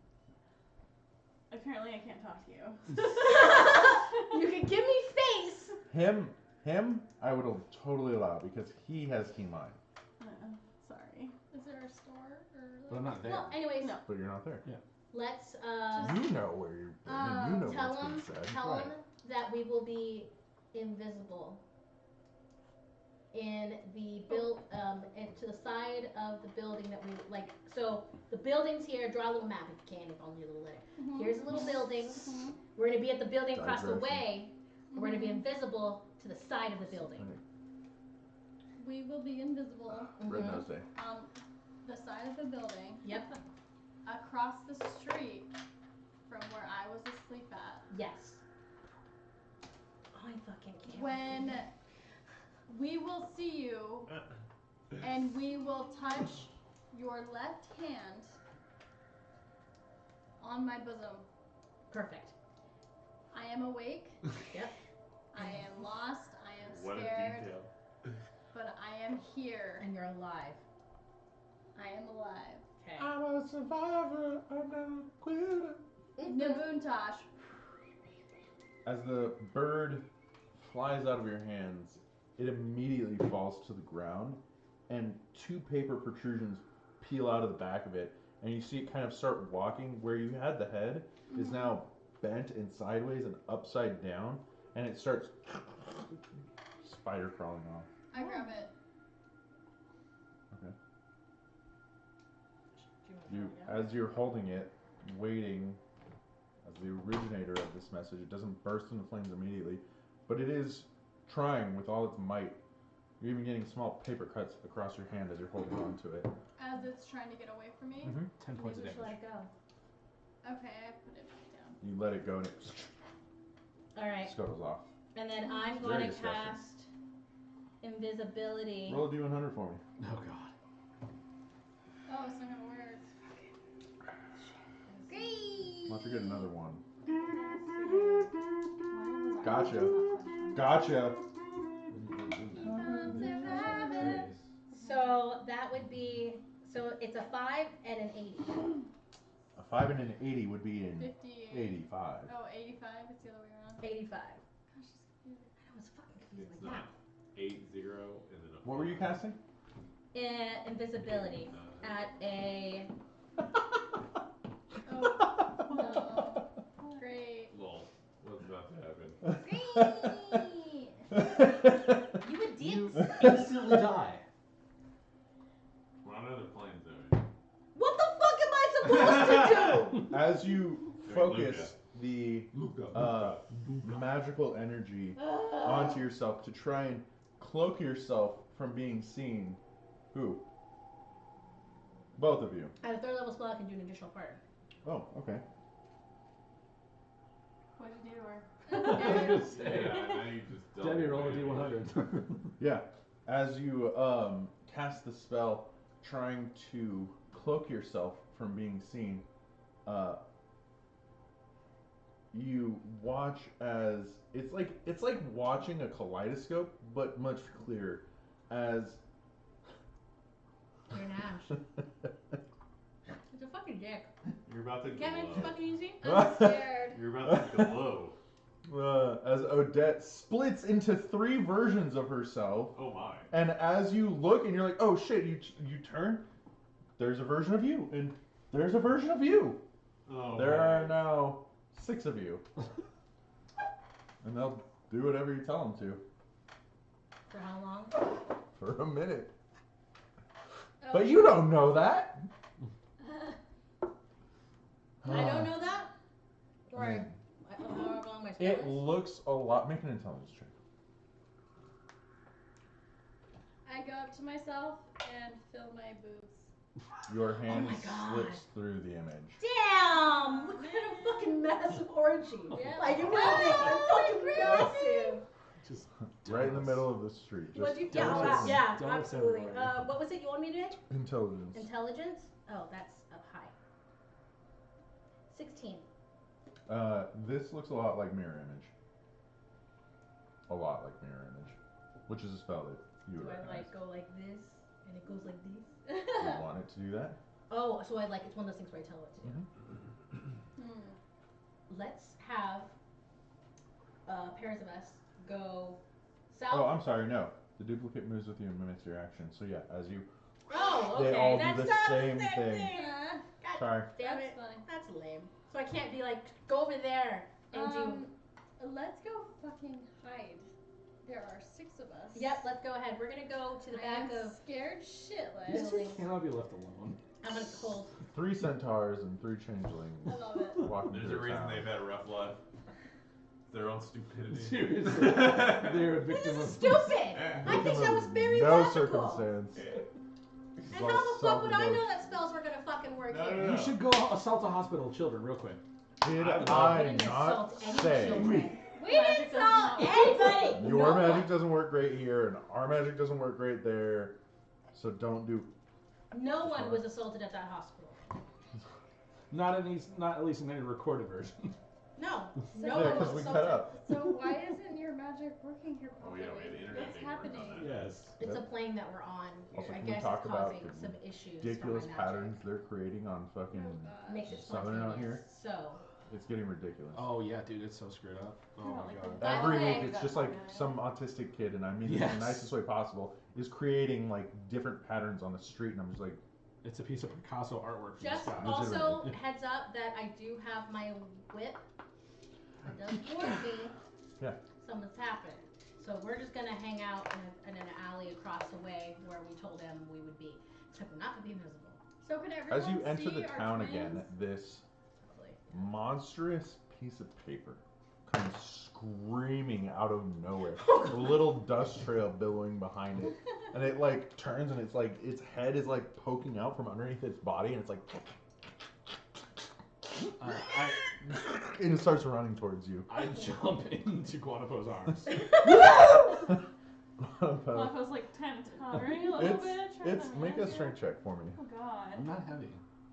Apparently, I can't talk to you. You can give me face. Him, I would totally allow because he has keen mind. Sorry. Is there a store or? But I'm not there. Well, anyways, No. But you're not there. let's You know where you're going. You know tell what's them being said. tell them that we will be invisible in the and to the side of the building that we like. So the building's here. Draw a little map if you can, if only a little later. Here's a little building. We're gonna be at the building across the Digression. way. We're gonna be invisible to the side of the building. We will be invisible Red Mhm. Nose Day. on the side of the building, Yep. across the street from where I was asleep at. Yes. I fucking can't. When we will see you, and we will touch your left hand on my bosom. Perfect. I am awake. Yep. I am lost. I am What a scared. detail. But I am here. And you're alive. I am alive. Okay. I'm a survivor. I'm never a quitter. Nabuntosh. As the bird flies out of your hands, it immediately falls to the ground, and two paper protrusions peel out of the back of it, and you see it kind of start walking. Where you had the head is now bent and sideways and upside down, and it starts spider crawling off. I grab it. As you're holding it, waiting, as the originator of this message, it doesn't burst into flames immediately, but it is trying with all its might. You're even getting small paper cuts across your hand as you're holding on to it. As it's trying to get away from me. 10 points of Maybe we should let damage. it go. Okay, I put it back down. You let it go and it Alright. scuttles off. And then I'm Very going to disgusting. cast invisibility. Roll a d100 for me. Oh god. Oh, it's not gonna work. Great. I'll have to get another one. Why was I Gotcha. asking that question? Gotcha! So that would be, so it's a 5 and an 80. A 5 and an 80 would be in 58. 85. Oh, 85? It's the other way around. 85. Gosh, it's confusing. I was fucking confused It's like not 8-0 and then a What were you 5. casting? Invisibility at a Oh, to die. We're on other planes, though. What the fuck am I supposed to do? As you focus Luca. the Luca. magical energy onto yourself to try and cloak yourself from being seen. Who? Both of you. At a third level spell, I can do an additional part. Oh, okay. What'd you do to her? I was gonna say. Yeah, now you just double Debbie, roll a whammy. D100. Yeah. As you cast the spell, trying to cloak yourself from being seen, you watch as it's like watching a kaleidoscope, but much clearer. As You're an ash. It's a fucking dick. You're about to Can't make this glow. fucking easy? I'm scared. You're about to glow. as Odette splits into 3 versions of herself, Oh my. and as you look and you're like, oh shit, you turn, there's a version of you, and there's a version of you. Oh There my. are now 6 of you, and they'll do whatever you tell them to For how long? for a minute. Oh. But you don't know that. I don't know that? Or Mm. however long my spell It is? looks a lot. Make an intelligence check. I go up to myself and fill my boobs. Your hand my God. slips through the image. Damn! What kind of fucking massive orgy? Yeah. Like, you really think I'm fucking massive. Just Right in the donuts. middle of the street. What'd you? Just Yeah, donuts. yeah, Donuts absolutely. everywhere. What was it you wanted me to do? intelligence. Intelligence? Oh, that's up high. 16. This looks a lot like mirror image. A lot like mirror image, which is a spell that you Do would I recognize. like go like this and it goes like this? You want it to do that? Oh, so I like it's one of those things where I tell it to do. Hmm. Let's have pairs of us go south. Oh, I'm sorry. No, the duplicate moves with you and mimics your action. So yeah, as you, Oh, okay. they all do That's the not same the thing. God Sorry. damn That's it. funny. That's lame. So I can't be like, go over there and do. Let's go fucking hide. There are 6 of us. Yep, let's go ahead. We're gonna go to the back I am of. scared shitless. These two buildings. cannot be left alone. I'm gonna hold. 3 centaurs and 3 changelings I love it. walking There's through a reason town. they've had a rough life. Their own stupidity. Seriously. They're a This victim is of. stupid. I think that was very no logical. circumstance. And how the fuck would I know that spells were gonna fucking work No, here? no, no. You should go assault a hospital of children real quick. Did I would I Wouldn't not insult any say children. We didn't saw Anybody. your No magic one. doesn't work great here and our magic doesn't work great there? So don't do. No one was assaulted at that hospital. Not at least in any recorded version. No. So- No Yeah, one was because we assaulted. cut up. So why isn't your magic working here Oh, properly? yeah, we had the internet What's thing working happening? on that. Yes. It's a plane that we're on. Also, I can we guess talk it's about causing the some issues. Ridiculous for my patterns magic. they're creating on fucking. Oh, gosh. Makes it Southern out here? spontaneous. So. It's getting ridiculous. Oh yeah, dude, it's so screwed up. Oh don't my like god. that. Every By the week, way- it's just like some autistic kid, and I mean this in Yes. the nicest way possible, is creating like different patterns on the street, and I'm just like, It's a piece of Picasso artwork from Just the sky. also Legitimately. heads up that I do have my whip. It does warn me. Yeah. Something's happened. So we're just gonna hang out in an alley across the way where we told him we would be. Except we're not gonna be invisible. So can everyone as you enter see the our town twins? again, this Hopefully. monstrous piece of paper comes screaming out of nowhere. A little dust trail billowing behind it, and it like turns, and it's like its head is like poking out from underneath its body, and it's like, and it starts running towards you. I jump into Guanapo's arms. Well, I was like tentatory a little bit. trying It's to make a manage strength it. check for me. Oh god. I'm not heavy.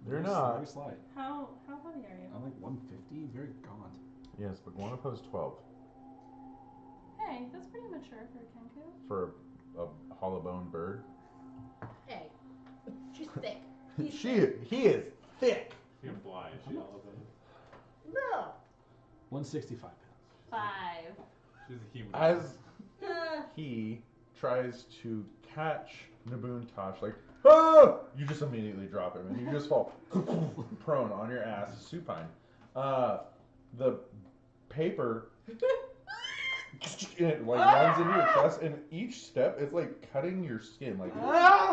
You're Very not. Very slight. How heavy are you? I'm like 150, very gaunt. Yes, but Guanapo's 12 Hey, that's pretty mature for a Kenku. for a hollow bone bird. Hey, she's thick. He is thick. She can fly. Is she all of them? No. 165 pounds. 5. She's a human. As he tries to catch Naboon Tosh, like, ah! You just immediately drop him, and you just fall prone on your ass, supine. The paper and it like runs into your chest, and each step is like cutting your skin, like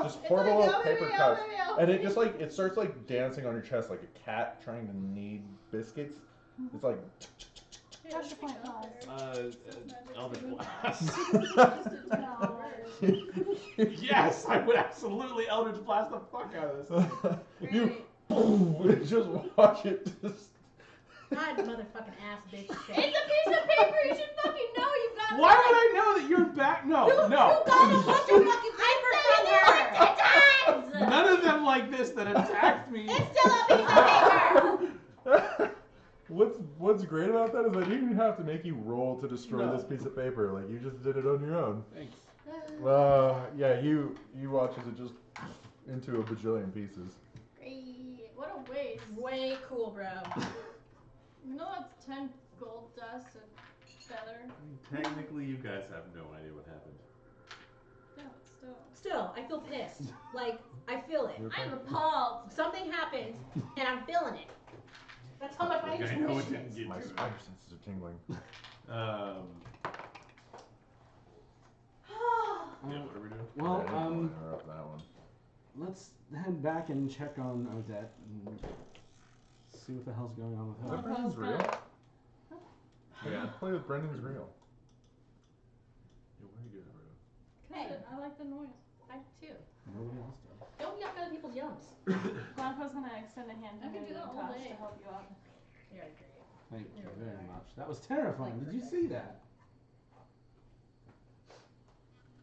just It's horrible like, little paper cuts. Yo. And it just like it starts like dancing on your chest like a cat trying to knead biscuits. It's like Pressure point pause. Elder Just Blast. a Yes, I would absolutely Eldritch Blast the fuck out of this. you boom, just watch it just. God, motherfucking ass bitch. It's a piece of paper. You should fucking know. You've got. Why would I know that you're back? No, no. You got a bunch of fucking paper from her. 10 times. None of them like this that attacked me. It's still a piece of paper. What's great about that is I didn't even have to make you roll to destroy No. this piece of paper. Like you just did it on your own. Thanks. Yeah, you watch as it just into a bajillion pieces. Great. What a waste. Way cool, bro. You know that's 10 gold dust and feather. Technically, you guys have no idea what happened. Yeah, but still. Still, I feel pissed. Like, I feel it. You're I'm fine. appalled. Something happened, and I'm feeling it. That's how much my I know it intuition didn't is. get My you. spider senses are tingling. Yeah, what are we doing? Well, Yeah, I didn't wanna interrupt that one. let's head back and check on Odette and see what the hell's going on with Is that her. Brendan's real? Yeah. Play with Brendan's real. Yeah, where are you going, Roto? Hey. I like the noise. I too. Nobody else does. Don't yuck other people's yums. Blanco's gonna extend a hand to I can you do that all Tosh day. to help you out. You're great. Thank you very much. That was terrifying. Did you see that?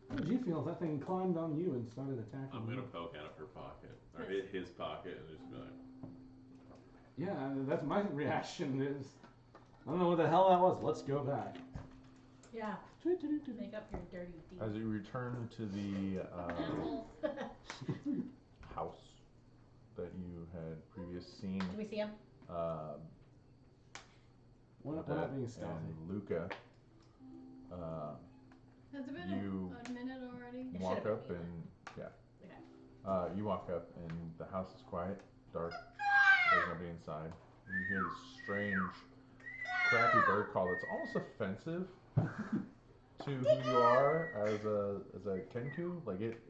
How did you feel if that thing climbed on you and started attacking I'm you? gonna poke out of her pocket, or hit his pocket, and just be like, Yeah, that's my reaction is, I don't know what the hell that was. Let's go back. Yeah. Make up your dirty deeds. As you return to the Assholes. house that you had previously seen, Do we see him? We're not Odette being stealthy. and Luca Has it been You- a minute already? It walk should've up been and Okay. you walk up and the house is quiet, dark. There's nobody inside. And you hear this strange, crappy bird call that's almost offensive to who you are as a Kenku. Like it.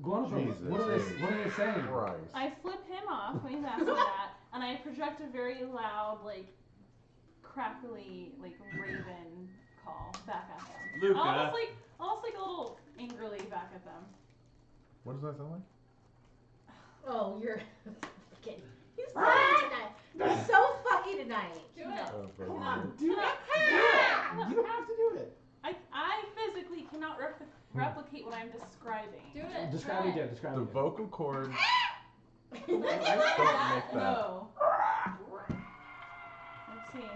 Guanapo, Jesus, what are they saying? Christ. I flip him off when he's asking that, and I project a very loud, like, crackly, like, raven call back at them. Luca. Almost like a little angrily back at them. What does that sound like? Oh, you're fucking. He's fucking tonight. You're so fucky tonight. Do it. Oh, Come fucking on, weird. do it! You have to do it. I physically cannot replicate what I'm describing. Do it. Describe it again. Describe The it again. vocal cords Don't don't make that. No. Let's see.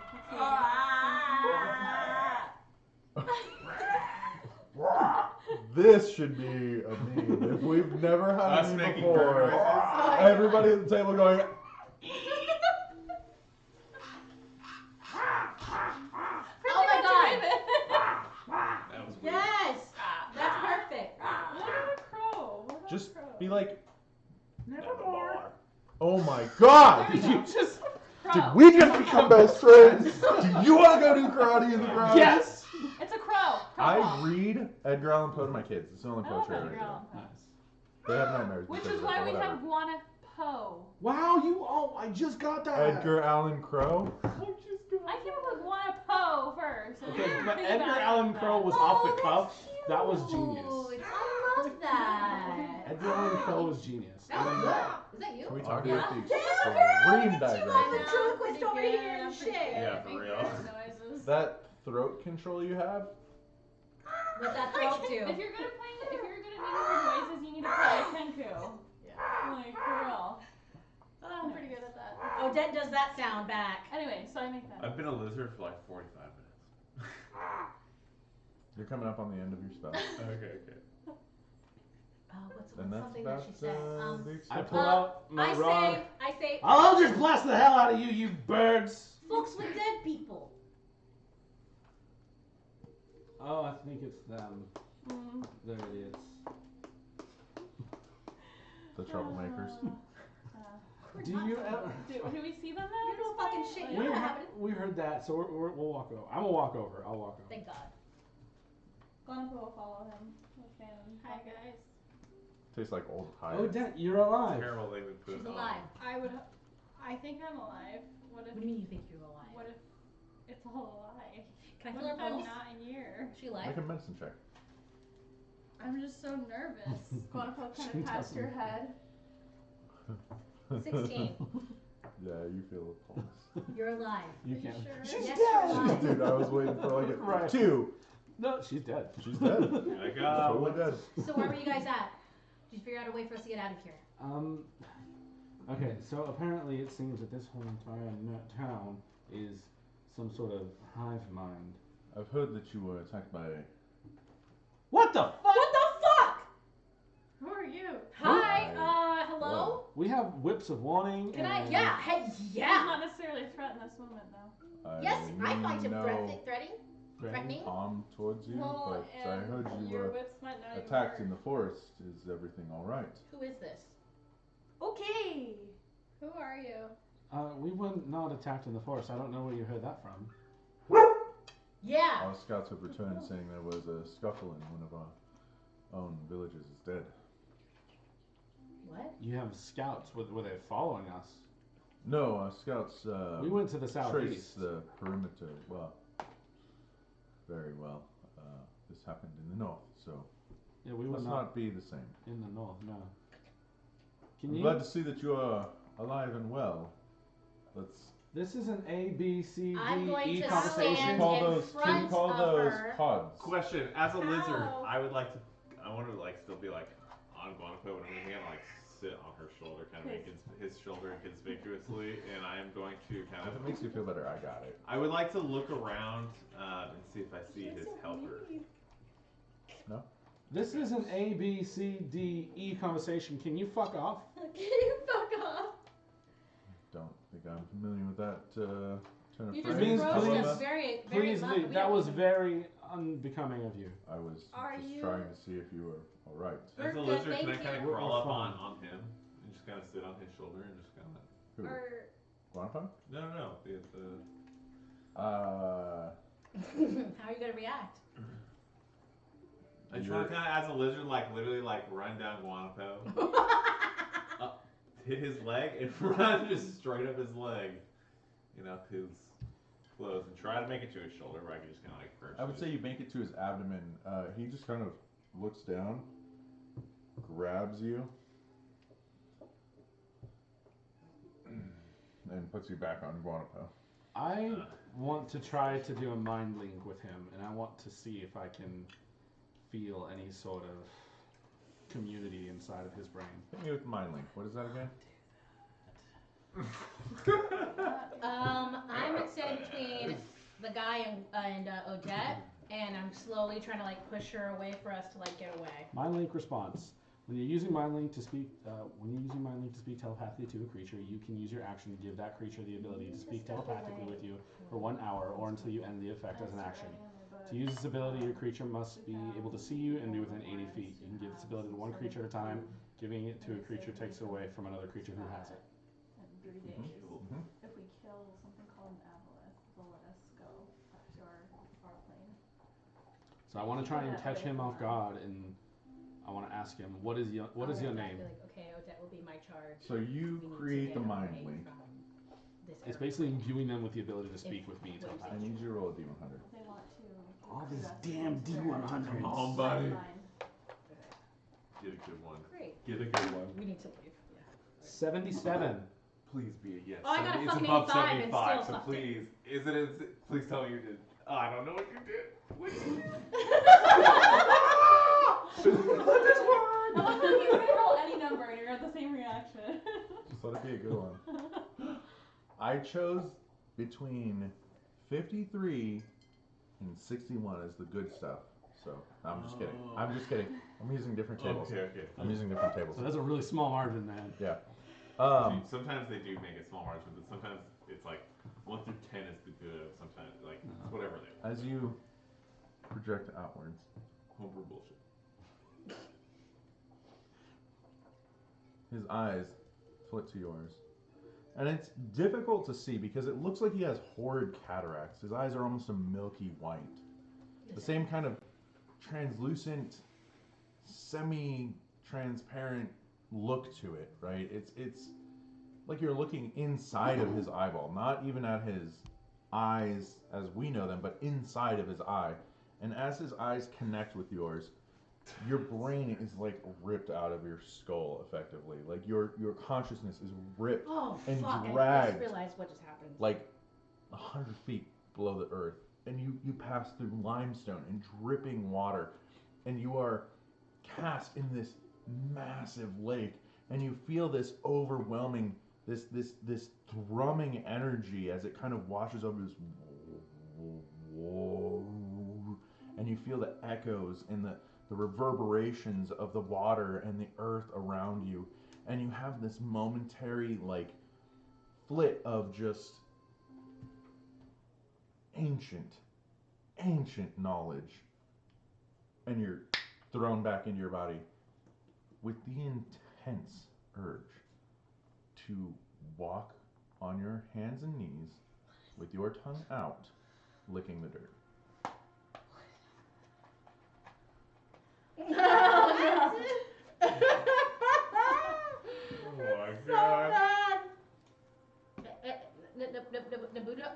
This should be a meme. If we've never had Us a meme making before, bird noises. everybody at the table going. Oh my god. That was weird. Yes. That's perfect. What about a crow? What about Just a crow? be like, Nevermore. oh my god! There Did we you go. just? Crow. Did we just become best friends? Do you want to go do karate in the garage? Yes! It's a crow. Crow I call. read Edgar Allan Poe to my kids. It's the only I love poetry I read. Edgar Allan Poe. They have nightmares. Which because is of it, why but we whatever. have Guana Poe. Wow, I just got that. Edgar Allan Crow. I came up with Guana Poe first. and Okay, then but think Edgar about Allan that. Crow was Oh, off the that's cuff. That was cute. genius. I love that. Edgar Allan Crow was genius. That was good. Is that you? Can we talk Yeah. about the Yeah, extreme digression? I'm the ventriloquist over here and shit. Yeah, for real. Noises. That throat control you have. What that throat If do? you're good at making noises, you need to play a Kenku. Yeah. Like, for real. I'm pretty good at that. Odette does that sound back. Anyway, so I make that. I've been a lizard for like 45 minutes. You're coming up on the end of your spell. Okay. What's And that's something about that she said? the I extent. pull out my I rod. say, I'll just blast the hell out of you, you birds! folks with dead people. Oh, I think it's them. Mm. They're idiots. The troublemakers. Do you ever? Do we see them now? You know fucking shit. You We know what heard, happened? we heard that, so we'll walk over. I'm gonna walk over. I'll walk over. Thank God. Glenn will follow him. Hi guys. Tastes like old tires. Odette, you're alive. Terrible they would put She's on. alive. I think I'm alive. What What do you mean you think you're alive? What if it's all a lie? Can I What feel her if I'm pulse? not here? She alive? Make a medicine check. I'm just so nervous. Guanapo kind She of pats doesn't. your head. 16. Yeah, you feel a pulse. You're alive. You Are can. sure? She's Yes, dead. you're alive. Dude, I was waiting for like a Right. 2. No, she's dead. She's dead. I got Totally dead. So where were you guys at? Did you figure out a way for us to get out of here? Okay, so apparently it seems that this whole entire town is some sort of hive mind. I've heard that you were attacked by. What the fuck? What the fuck? Who are you? Hi, Hi. hello? We have whips of warning. Can and I? Yeah, hey, He's yeah. not necessarily a threat in this moment though. Yes, I find him know threatening. harm towards you, Well, but I and heard you your were whips might not even attacked work. in the forest. Is everything all right? Who is this? Okay. Who are you? We were not attacked in the forest. I don't know where you heard that from. Yeah. Our scouts have returned saying there was a scuffle in one of our own villages is dead. What? You have scouts. Were they following us? No, our scouts We went to the trace southeast. the perimeter very well. This happened in the north, so Yeah, we were let's not not be the same. in the north. No. Can I'm you? glad to see that you are alive and well. Let's. This is an A, B, C, D, I'm going E to conversation. stand Call in those. front Call of those her. pods. Question: as a lizard, Ow. I would like to. I want to like still be like on Guanapo, but I'm gonna like sit on her shoulder, kind of make his shoulder conspicuously, and I am going to kind If it of. makes you feel better, I got it. I would like to look around and see if I see his helper. No. This is an A, B, C, D, E conversation. Can you fuck off? Can you fuck off? Don't think I'm familiar with that turn of You phrase. just means approached please- us very, very Please much. leave. That was very unbecoming of you. I was Are just you- trying to see if you were all right. We're As a good, lizard, thank can I you. kind of We're crawl up fine. on him and just kind of sit on his shoulder and just kind of? Who? Or Guanapo? No. The How are you gonna react? I try to kind of, as a lizard, like literally like run down Guanapo, hit his leg, and run just straight up his leg, his clothes, and try to make it to his shoulder where I can just kind of like perch. I would say you make it to his abdomen. He just kind of looks down, grabs you, and puts you back on Guanapo. I want to try to do a mind link with him, and I want to see if I can feel any sort of community inside of his brain. Hit me with Mind Link. What is that again? I'm standing between the guy and Odette, and I'm slowly trying to like push her away for us to like get away. Mind link response. When you're using mind link to speak, telepathically to a creature, you can use your action to give that creature the ability to speak telepathically with you for 1 hour or until you end the effect as an action. To use this ability, your creature must be able to see you and be within 80 feet. You can give this ability to one creature at a time. Giving it to a creature takes it away from another creature who has it. In 3 days, if we kill something called an aboleth, they'll let us go back to our plane. So I want to try and catch him off guard, and I want to ask him, what is your name? Be like, okay, Odette will be my charge. So you We need to create get the Mind away Link. from this It's area. basically imbuing them with the ability to speak with me what do you I telepathically. need you to roll a Demon Hunter. They want to. All recruit these us damn into their D100s. Come on, buddy. line. Get a good one. Great. Get a good one. We need to leave. Yeah. 77. Please be a yes. Oh, I got a It's fucking above 85 and 75, still so fucked it. please. Please tell me you did. Oh, I don't know what you did. What you did? I love that you can roll any number and you're at the same reaction. Just let it be a good one. I chose between 53 and 61 as the good stuff. So, I'm just kidding. I'm just kidding. I'm using different tables. Okay. I'm using different tables. So that's a really small margin, man. Yeah. Sometimes they do make it small margin, but sometimes it's like 1 through 10 is the good. Sometimes like it's whatever they. As you project outwards, Homebrew bullshit. his eyes flit to yours. And it's difficult to see because it looks like he has horrid cataracts. His eyes are almost a milky white. The same kind of translucent, semi-transparent look to it, right? It's like you're looking inside of his eyeball, not even at his eyes as we know them, but inside of his eye. And as his eyes connect with yours, your brain is like ripped out of your skull effectively. Like your consciousness is ripped and I dragged just realized what just happened. like 100 feet below the earth. And you pass through limestone and dripping water, and you are cast in this massive lake, and you feel this overwhelming, this thrumming energy as it kind of washes over this, and you feel the echoes and the reverberations of the water and the earth around you, and you have this momentary like flit of just ancient knowledge, and you're thrown back into your body with the intense urge to walk on your hands and knees with your tongue out, licking the dirt. Oh my god.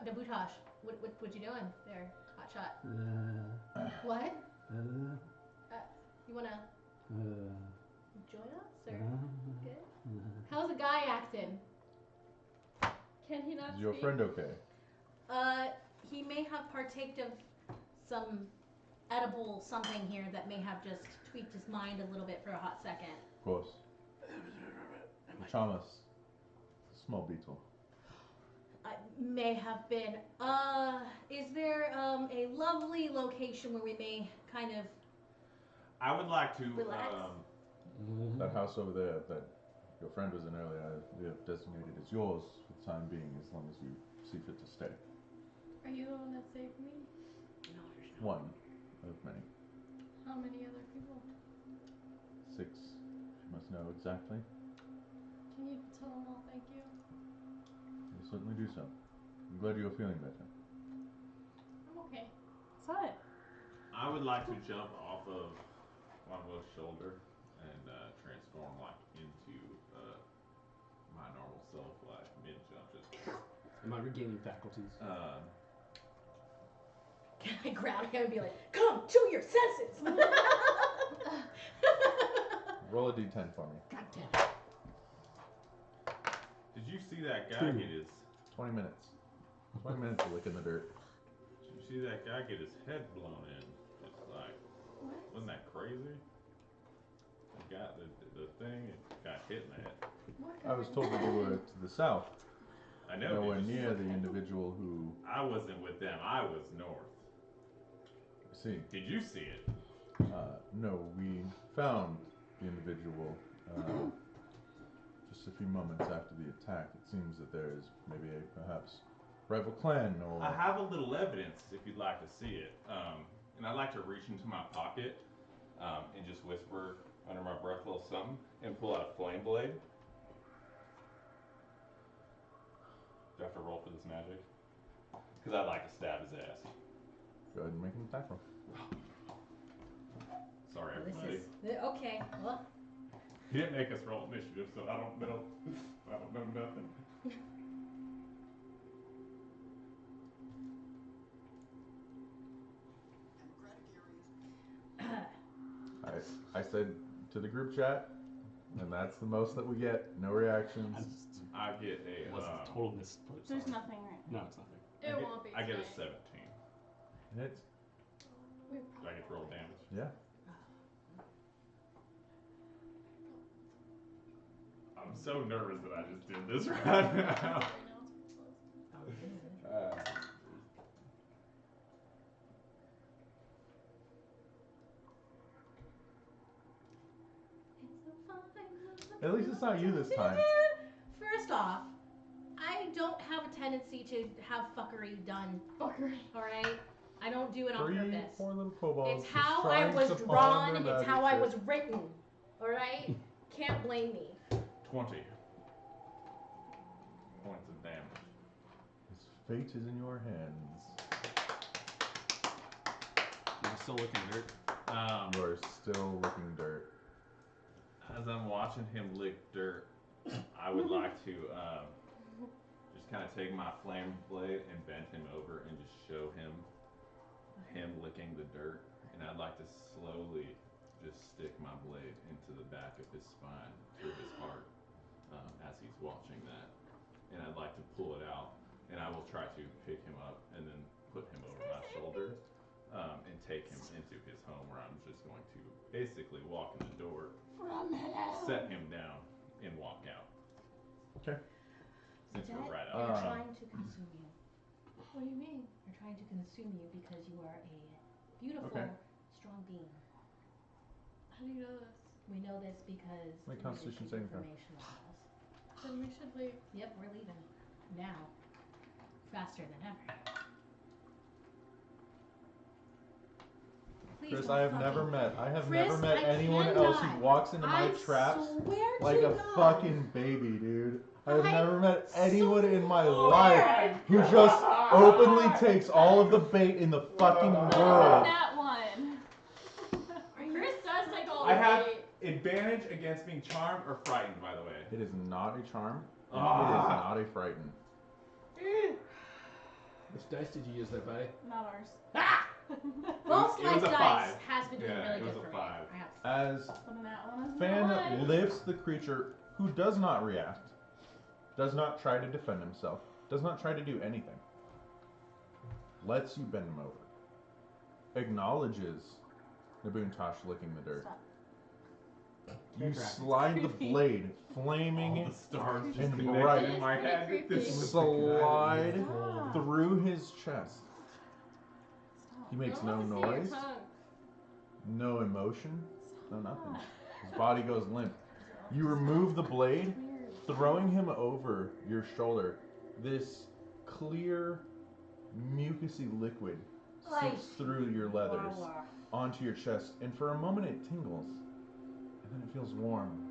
Nabutosh, what you doing there, hotshot? What? You wanna join us or good? How's the guy acting? Can he not Is your speak? friend okay? He may have partaked of some edible something here that may have just tweaked his mind a little bit for a hot second. Of course. Chamas. Small beetle. May have been. Is there a lovely location where we may kind of I would like to relax? That house over there that your friend was in earlier, we have designated as yours for the time being, as long as you see fit to stay. Are you the one that saved me? No, there's no. One of many. How many other people? 6. You must know exactly. Can you tell them all thank you? We'll certainly do so. I'm glad you're feeling better. I'm okay. Saw it. I would like to jump off of Wonwo's shoulder and transform like into my normal self, like mid jump. Just Am I regaining faculties? Can I grab him and be like, come to your senses? Roll a d10 for me. God damn it. did you see that guy get his? 20 minutes. 20 minutes of licking the dirt. Did you see that guy get his head blown in? Just like, What? wasn't that crazy? He got the thing and got hit in the head. What I was told that you were to the south, I know. nowhere did you near see- the individual who. I wasn't with them. I was north. I see. Did you see it? No, we found the individual just a few moments after the attack. It seems that there is maybe a perhaps rival clan or. I have a little evidence if you'd like to see it. And I'd like to reach into my pocket and just whisper under my breath a little something and pull out a flame blade. Do I have to roll for this magic? Because I'd like to stab his ass. Go ahead and make an attack roll. Sorry, This everybody. is okay. Well, He didn't make us roll initiative, so I don't know. I don't know nothing. I said to the group chat, and that's the most that we get. No reactions. I get It a. was a total miss. There's nothing right No, it's nothing. It won't be. I get a today. 17. Hits. We Do I get to roll damage? Yeah. I'm so nervous that I just did this right now. right now. At least it's not you this time. First off, I don't have a tendency to have fuckery done. Fuckery. Alright? I don't do it on 3 purpose. poor little kobolds. It's just how I trying was to pawn drawn, their it's magic how I trick. was written. Alright? Can't blame me. 20 points of damage. His fate is in your hands. Am I still looking dirt? You are still licking dirt. As I'm watching him lick dirt, I would like to just kind of take my flame blade and bend him over and just show him licking the dirt. And I'd like to slowly just stick my blade into the back of his spine through his heart as he's watching that. And I'd like to pull it out, and I will try to pick him up and then put him over my shoulder and take him into his home, where I'm just going to basically walk in the door, set him down, and walk out. Okay. Dad, Since we're right they're out. trying to consume you. What do you mean? They're trying to consume you because you are a beautiful, Okay. strong being. How do you know this? We know this because Make you Constitution received saving throw. information about us. Then we should leave. Yep, we're leaving. Now. Faster than ever. Please Chris, don't I have fucking- never Chris, met I anyone else cannot. who walks into my I traps swear like to a God. fucking baby, dude. I have I never met anyone in my swear. life who just openly takes all of the bait in the fucking world. That one. Chris does take all I the have bait. advantage against being charmed or frightened, by the way. It is not a charm. And Ah. It is not a frighten. Which dice did you use there, buddy? Not ours. Most It was life a dice 5. has been doing Yeah, really it was good a for 5. me. I have to say. As Put an that one as a Fan one. lifts the creature, who does not react, does not try to defend himself, does not try to do anything, lets you bend him over, acknowledges Nabuntosh licking the dirt. Stop. You Creepy. slide the blade, flaming, All the stars just and connected bright. in my It's head. pretty This creepy. was slide Stop. through his chest. Stop. He makes I no wanna see your noise, tongue. no emotion, no Stop. nothing. His body goes limp. You remove the blade, Weird. throwing him over your shoulder. This clear, mucousy liquid seeps through your leathers onto your chest, and for a moment it tingles, and then it feels warm.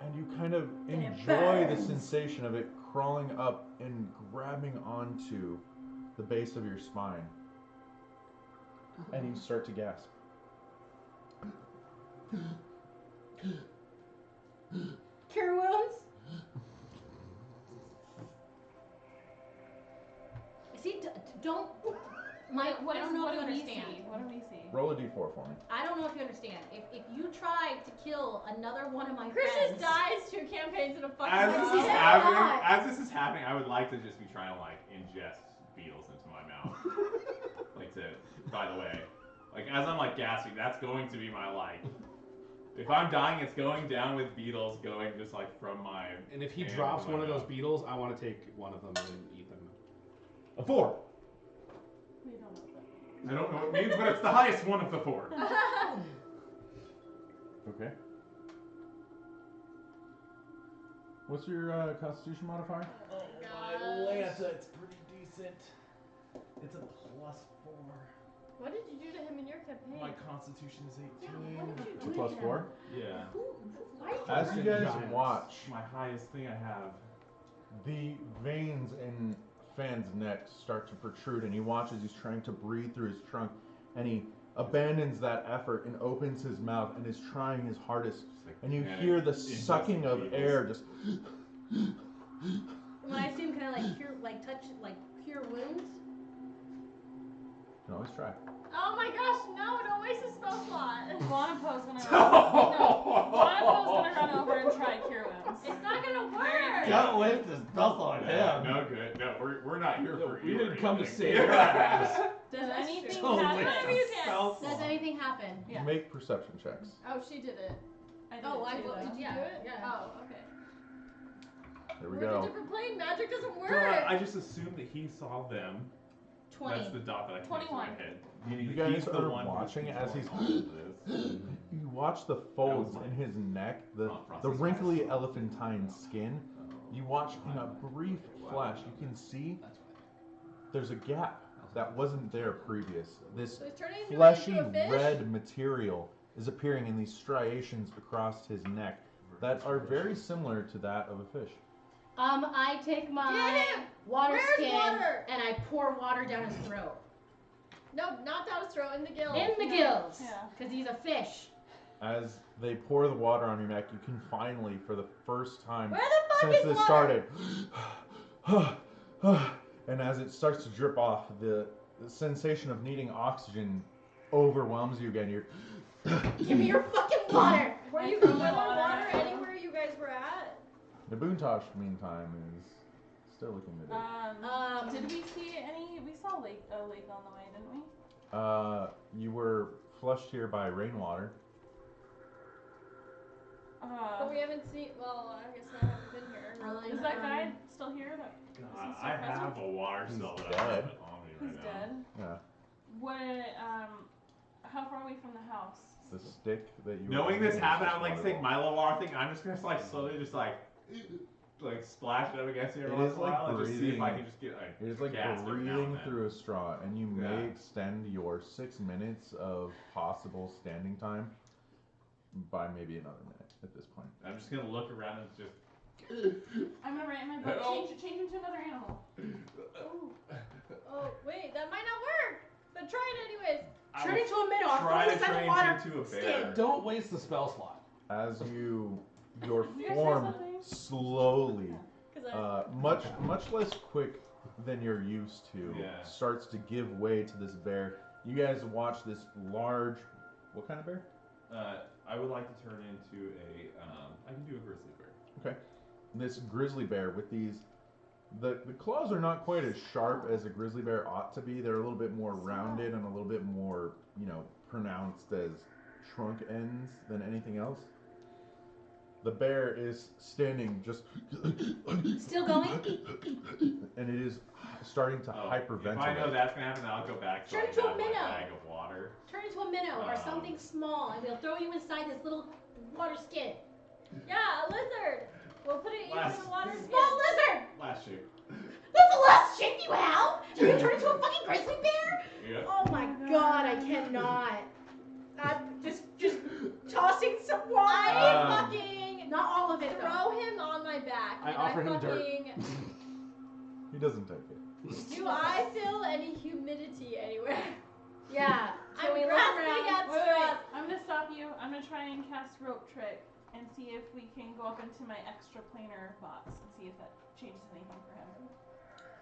And you kind of And it enjoy the burns. sensation of it crawling up and grabbing onto the base of your spine. And you start to gasp. Cure wounds? See, don't. Mike, What I is don't know what if you do we understand. see? What do we see? Roll a d4 for me. I don't know if you understand. If you tried to kill another one of my Chris friends, just dies 2 campaigns in a fucking As row. this is Yeah. happening, I would like to just be trying to like ingest beetles into my mouth. By the way, like as I'm like gasping, that's going to be my like. If I'm dying, it's going down with beetles going just like from my. And if he hand drops to my one of those mouth. beetles, I want to take one of them and eat them. A 4. We don't know that. I don't know what it means, but it's the highest one of the 4. Okay. What's your Constitution modifier? Gosh. it's pretty decent. It's a +4. What did you do to him in your campaign? My Constitution is 18. what did you do? Two plus to 4. him? Yeah. Why did As you guys Giants. watch, My highest thing I have. the veins in Fan's neck start to protrude, and he watches he's trying to breathe through his trunk, and he abandons that effort and opens his mouth and is trying his hardest, and you hear the sucking of air just. When I assume, can I like cure, like touch, like cure wounds? You can always try. Oh my gosh, no, don't waste a spell slot. Wanapo's gonna Wanapo's gonna run over and try cure wounds. It's not gonna work. Don't waste the spell on Yeah, no good. No, we're not here for We you. didn't or come to anything. save your ass. Does That's anything true. Don't happen? waste You the can. spell Does slot. anything happen? Yeah. Make perception checks. Oh, she did it. I did Oh, it I too, did though. you Yeah, do it? yeah. Oh, okay. There we We're in a go. different plane. Magic doesn't work. Duh, I just assumed that he saw them. 20. That's the dot that I connected in 21. my head. You guys He's the are one who's watching as he's. controlling all of this. You watch the folds mine. in his neck, the Process wrinkly guys. elephantine skin. You watch in a brief flash, you can see there's a gap that wasn't there previous. This So he's turning into fleshy a fish? red material is appearing in these striations across his neck that are very similar to that of a fish. I take my Get him! water Where's skin water? and I pour water down his throat. No, not down his throat, in the gills. In the gills. Yeah. Because he's a fish. As they pour the water on your neck, you can finally, for the first time Where the fuck since is this water? started, and as it starts to drip off, the sensation of needing oxygen overwhelms you again. You're Give me your fucking water. Were you throw was my there water water at you. anywhere you guys were at? The Boontosh, meantime, is still looking at it. Did we see any? We saw a lake on the way, didn't we? You were flushed here by rainwater. But we haven't seen. Well, I guess I haven't been here. Really. Is that guy still here? I have a water cell that I dead. have on me He's right now. dead. Yeah. What? How far away from the house? The stick that you. Knowing were this holding happened, is I'm like just take water. my little water thing. I'm just gonna like slowly just like splash it up against me every It once is in a like while and just see if I breathing- can just get like It is like gasp every now and breathing then. through a straw, and you may Yeah. extend your 6 minutes of possible standing time by maybe another minute at this point. I'm just gonna look around and just. I'm gonna write in my book. Help. Change into another animal. Oh wait, that might not work. But try it anyways. I Turn will into a minnow. I'll try throw to you inside the change water. into a bear. Skin. Don't waste the spell slot. As your Did you say form something? slowly, Cause I. much less quick than you're used to, Yeah. starts to give way to this bear. You guys watch this large. What kind of bear? I would like to turn into a. I can do a grizzly bear. Okay. This grizzly bear with these. The claws are not quite as sharp as a grizzly bear ought to be. They're a little bit more rounded and a little bit more, pronounced as trunk ends than anything else. The bear is standing just, Still going? and it is starting to hyperventilate. If I know that's gonna happen, I'll go back to Turn I into a have my minnow. bag of water. Turn into a minnow or something small, and we'll throw you inside this little water skin. Yeah, a lizard. We'll put it Last- into the water skin. Small lizard. Last year. That's the last shape you have. You can turn into a fucking grizzly bear. Yep. Oh my god, I cannot. I'm just tossing some water. I fucking Not all of it. though. throw him on my back. I and offer him dirt. fucking. He doesn't take it. Do I feel any humidity anywhere? Yeah. So I'm we look grasping around. at Wait, straws. I'm gonna stop you. I'm gonna try and cast rope trick and see if we can go up into my extra planar box and see if that changes anything for him.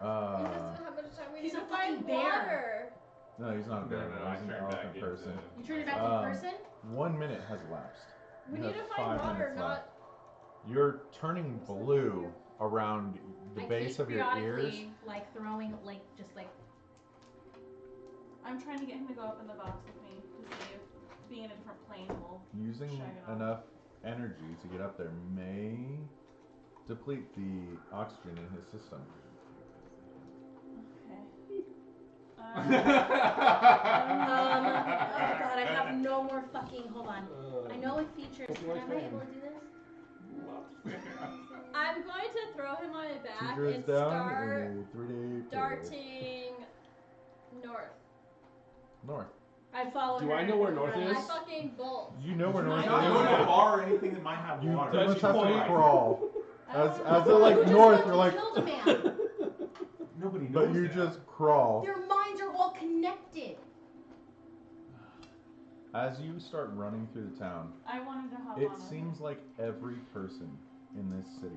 He doesn't have much time. We He's need a to find fucking bear. water. No, he's not a bear. No, I He's an turned elephant back person. You turn it back to Um, the person? 1 minute has elapsed. We You need to have find 5 water, minutes not. left. You're turning blue around the I base keep of your ears. periodically, like throwing, just like. I'm trying to get him to go up in the box with me to see if being in a different plane will. Using Shag it off. enough energy to get up there may deplete the oxygen in his system. Okay. Oh god, I have no more fucking. Hold on. I know it features. Am I able to do this? I'm going to throw him on my back Teacher is and down start in a 3-day period. darting north. North. I follow Do her. I know where north Right. is? I fucking bolt. You know where north I'm not going to a is. bar or anything that might have You water. pretty much have to Alright. crawl. As You they're like just north, went you're and like, killed a man. Nobody knows but you that. just crawl. Their minds are all connected. As you start running through the town, I wanted to hop it on seems like every person in this city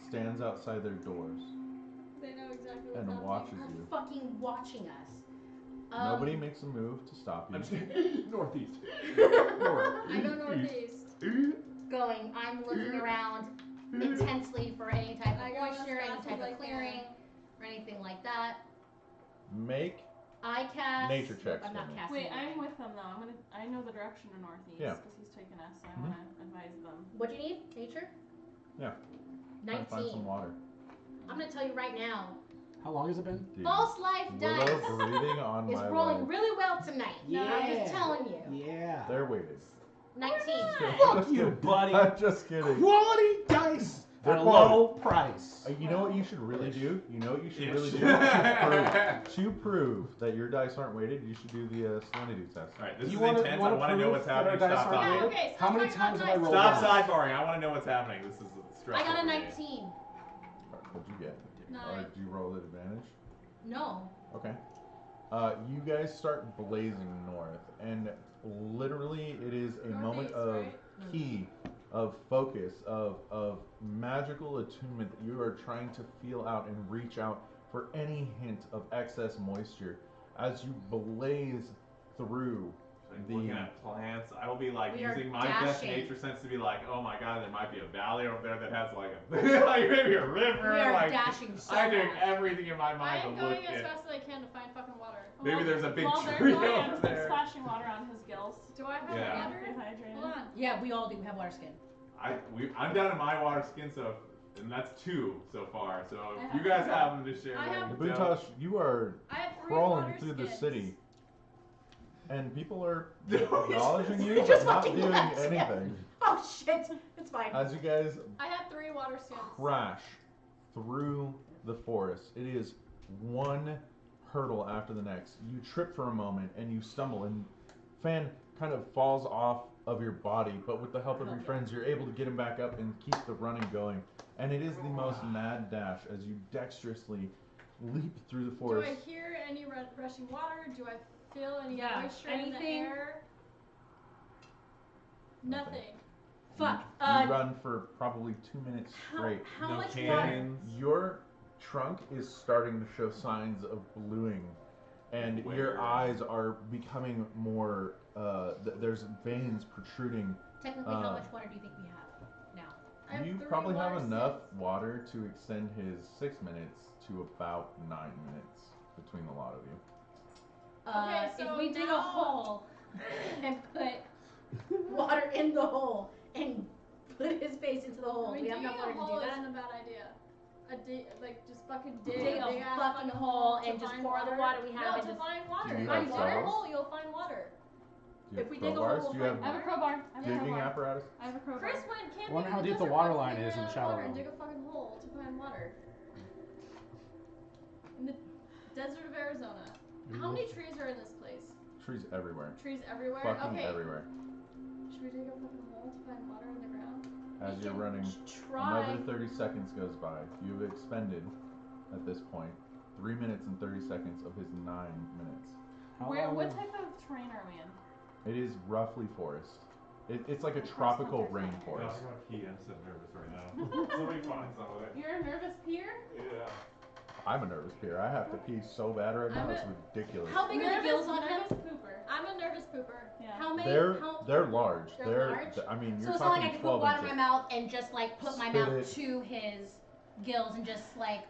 stands outside their doors They know exactly what's and happening. watches Are you. fucking watching us. Nobody makes a move to stop you. I'm just Northeast. I go northeast. Going. I'm looking around intensely for any type I of go as moisture, any fast type as I of clearing, or anything like that. Make I cast. Nature checks I'm for not me. casting. Wait, I'm anything. with them though. I know the direction to northeast Yeah. because he's taken us, so I Mhm. want to advise them. What do you need? Nature? Yeah. Try and find 19. some water. I'm gonna tell you right now. How long has it been? Dude, False life Willow dice breathing on is my rolling life. really well tonight. I'm just telling you. Yeah. They're weighted. 19. Fuck you, buddy. I'm just kidding. Quality dice They're at a quality. low price. You know what you should really do? You know what you should Ish. really do? To prove that your dice aren't weighted, you should do the salinity test. Alright, this You is wanna- intense. I wanna want to know prove what's that our happening. dice Stop aren't Yeah, talking. weighted? okay, How stop many talking times about have I dice. rolled Stop that? sidebarring. I want to know what's happening. This is stressful. I got a for me. 19. What'd you get? Or Nine. did you roll at advantage? No. Okay. You guys start blazing north, and literally it is a moment Northeast, of right? key, of focus, of magical attunement that you are trying to feel out and reach out for any hint of excess moisture as you blaze through Like the. looking at plants, I will be like We are using my best dashing. nature sense to be like, oh my god, there might be a valley over there that has like a like maybe a river. We are like dashing so I'm doing fast. everything in my I mind am to look going as at. fast as I can to find fucking water. Maybe there's a big While they're tree going, over I'm there. splashing water on his gills. Do I have Yeah. water? Dehydrated. Hold on. Yeah, we all do have water skin. I'm down to my water skin, so and that's 2 so far. So I if have you guys two. have them to share, I let have- me know. Buntosh, you are I have 3 crawling water through the skins. city, and people are No, he's acknowledging you, Just but not fucking doing nuts. anything. Oh shit! It's fine. As you guys I have 3 water skins. crash through the forest, it is one hurdle after the next. You trip for a moment and you stumble, and Fan kind of falls off of your body, but with the help of your friends, you're able to get him back up and keep the running going. And it is the most mad dash as you dexterously leap through the Do forest. I hear any rushing water? Do I feel any Yeah, moisture in the anything? air? Nothing. Fuck. You run for probably 2 minutes straight. How No much water? cannons. Your trunk is starting to show signs of bluing, and Where? your eyes are becoming more. There's veins protruding. Technically, how much water do you think we have now? I have You 3 probably have water enough skins. water to extend his 6 minutes to about 9 minutes between the lot of you. Okay, so if we dig a now- hole and put water in the hole and put his face into the hole, I mean, we have digging enough water a to hole do that. isn't a bad idea. Like just fucking dig Dig a a big ass fucking hole and to just find pour all the water we have No, and to just- find water. Do you Find have water shovels? hole, you'll find water. Do you If have we dig a crowbars? hole, Do you we'll have I have a crowbar. I have a digging crowbar. apparatus? I have a crowbar. Chris went camping. Wonder how in the deep the desert water once line and they is in ran the out of shadow water and realm. dig a fucking hole to find water. In the desert of Arizona. How many trees are in this place? Trees everywhere. Trees everywhere? Fucking okay. everywhere. Should we dig a fucking hole to find water in the ground? As We you're can running, try. another 30 seconds goes by. You've expended, at this point, 3 minutes and 30 seconds of his 9 minutes. What type of terrain are we in? It is roughly forest. It's like a Forest tropical hunter. God, rainforest. I gotta pee. I'm so nervous right now. Somebody find some of it. You're a nervous peer? Yeah. I'm a nervous peer. I have to pee so bad right now, I'm it's a- ridiculous. How big are the Nervous- gills on him? Nervous pooper. I'm a nervous pooper. Yeah. How many? They're how, they're large. They're large? I mean, so you're it's not like talking I could put 12 water in inches. my mouth and just like put my Spit mouth it. to his gills and just like.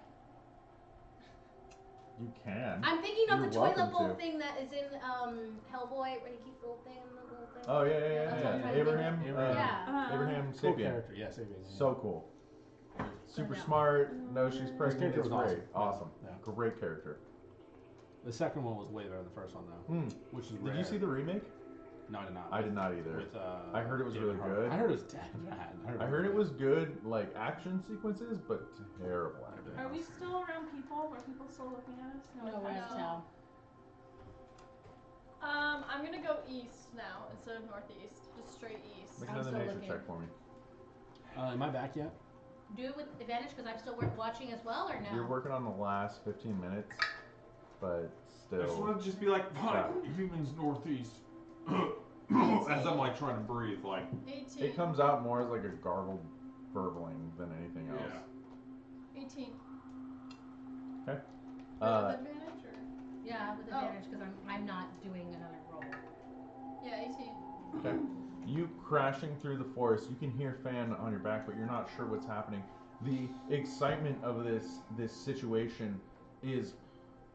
You can. I'm thinking of You're the toilet welcome bowl to. thing that is in Hellboy when he keeps the little thing in the little thing. Oh yeah, That's what I'm yeah. trying to think Abraham. of. Abraham. Yeah. Abraham Cool Sapien. character, yes, Sapien. So cool. Super yeah. smart. Knows she's pregnant. character It's was great. awesome. Awesome. Yeah. Great character. The second one was way better than the first one, though. Hmm. Which is Did rare. you see the remake? No, I did not. I did not either. With, I heard it was David really Harbour. good. I heard it was dead bad. I heard it was good, like action sequences, but terrible acting. Are we still around people? Are people still looking at us? No, we're out of town. I'm gonna go east now instead of northeast. Just straight east. Make I'm another still nature looking. check for me. Am I back yet? Do it with advantage because I'm still watching as well, or no? You're working on the last 15 minutes, but I just still. want to just be like, Yeah. humans northeast. As I'm like trying to breathe, like. 18. It comes out more as like a gargled burbling than anything else. Yeah. 18. Okay. With Uh, advantage or? Yeah, with advantage because I'm not doing another roll. Yeah, 18. Okay. You crashing through the forest, you can hear Fan on your back, but you're not sure what's happening. The excitement of this situation is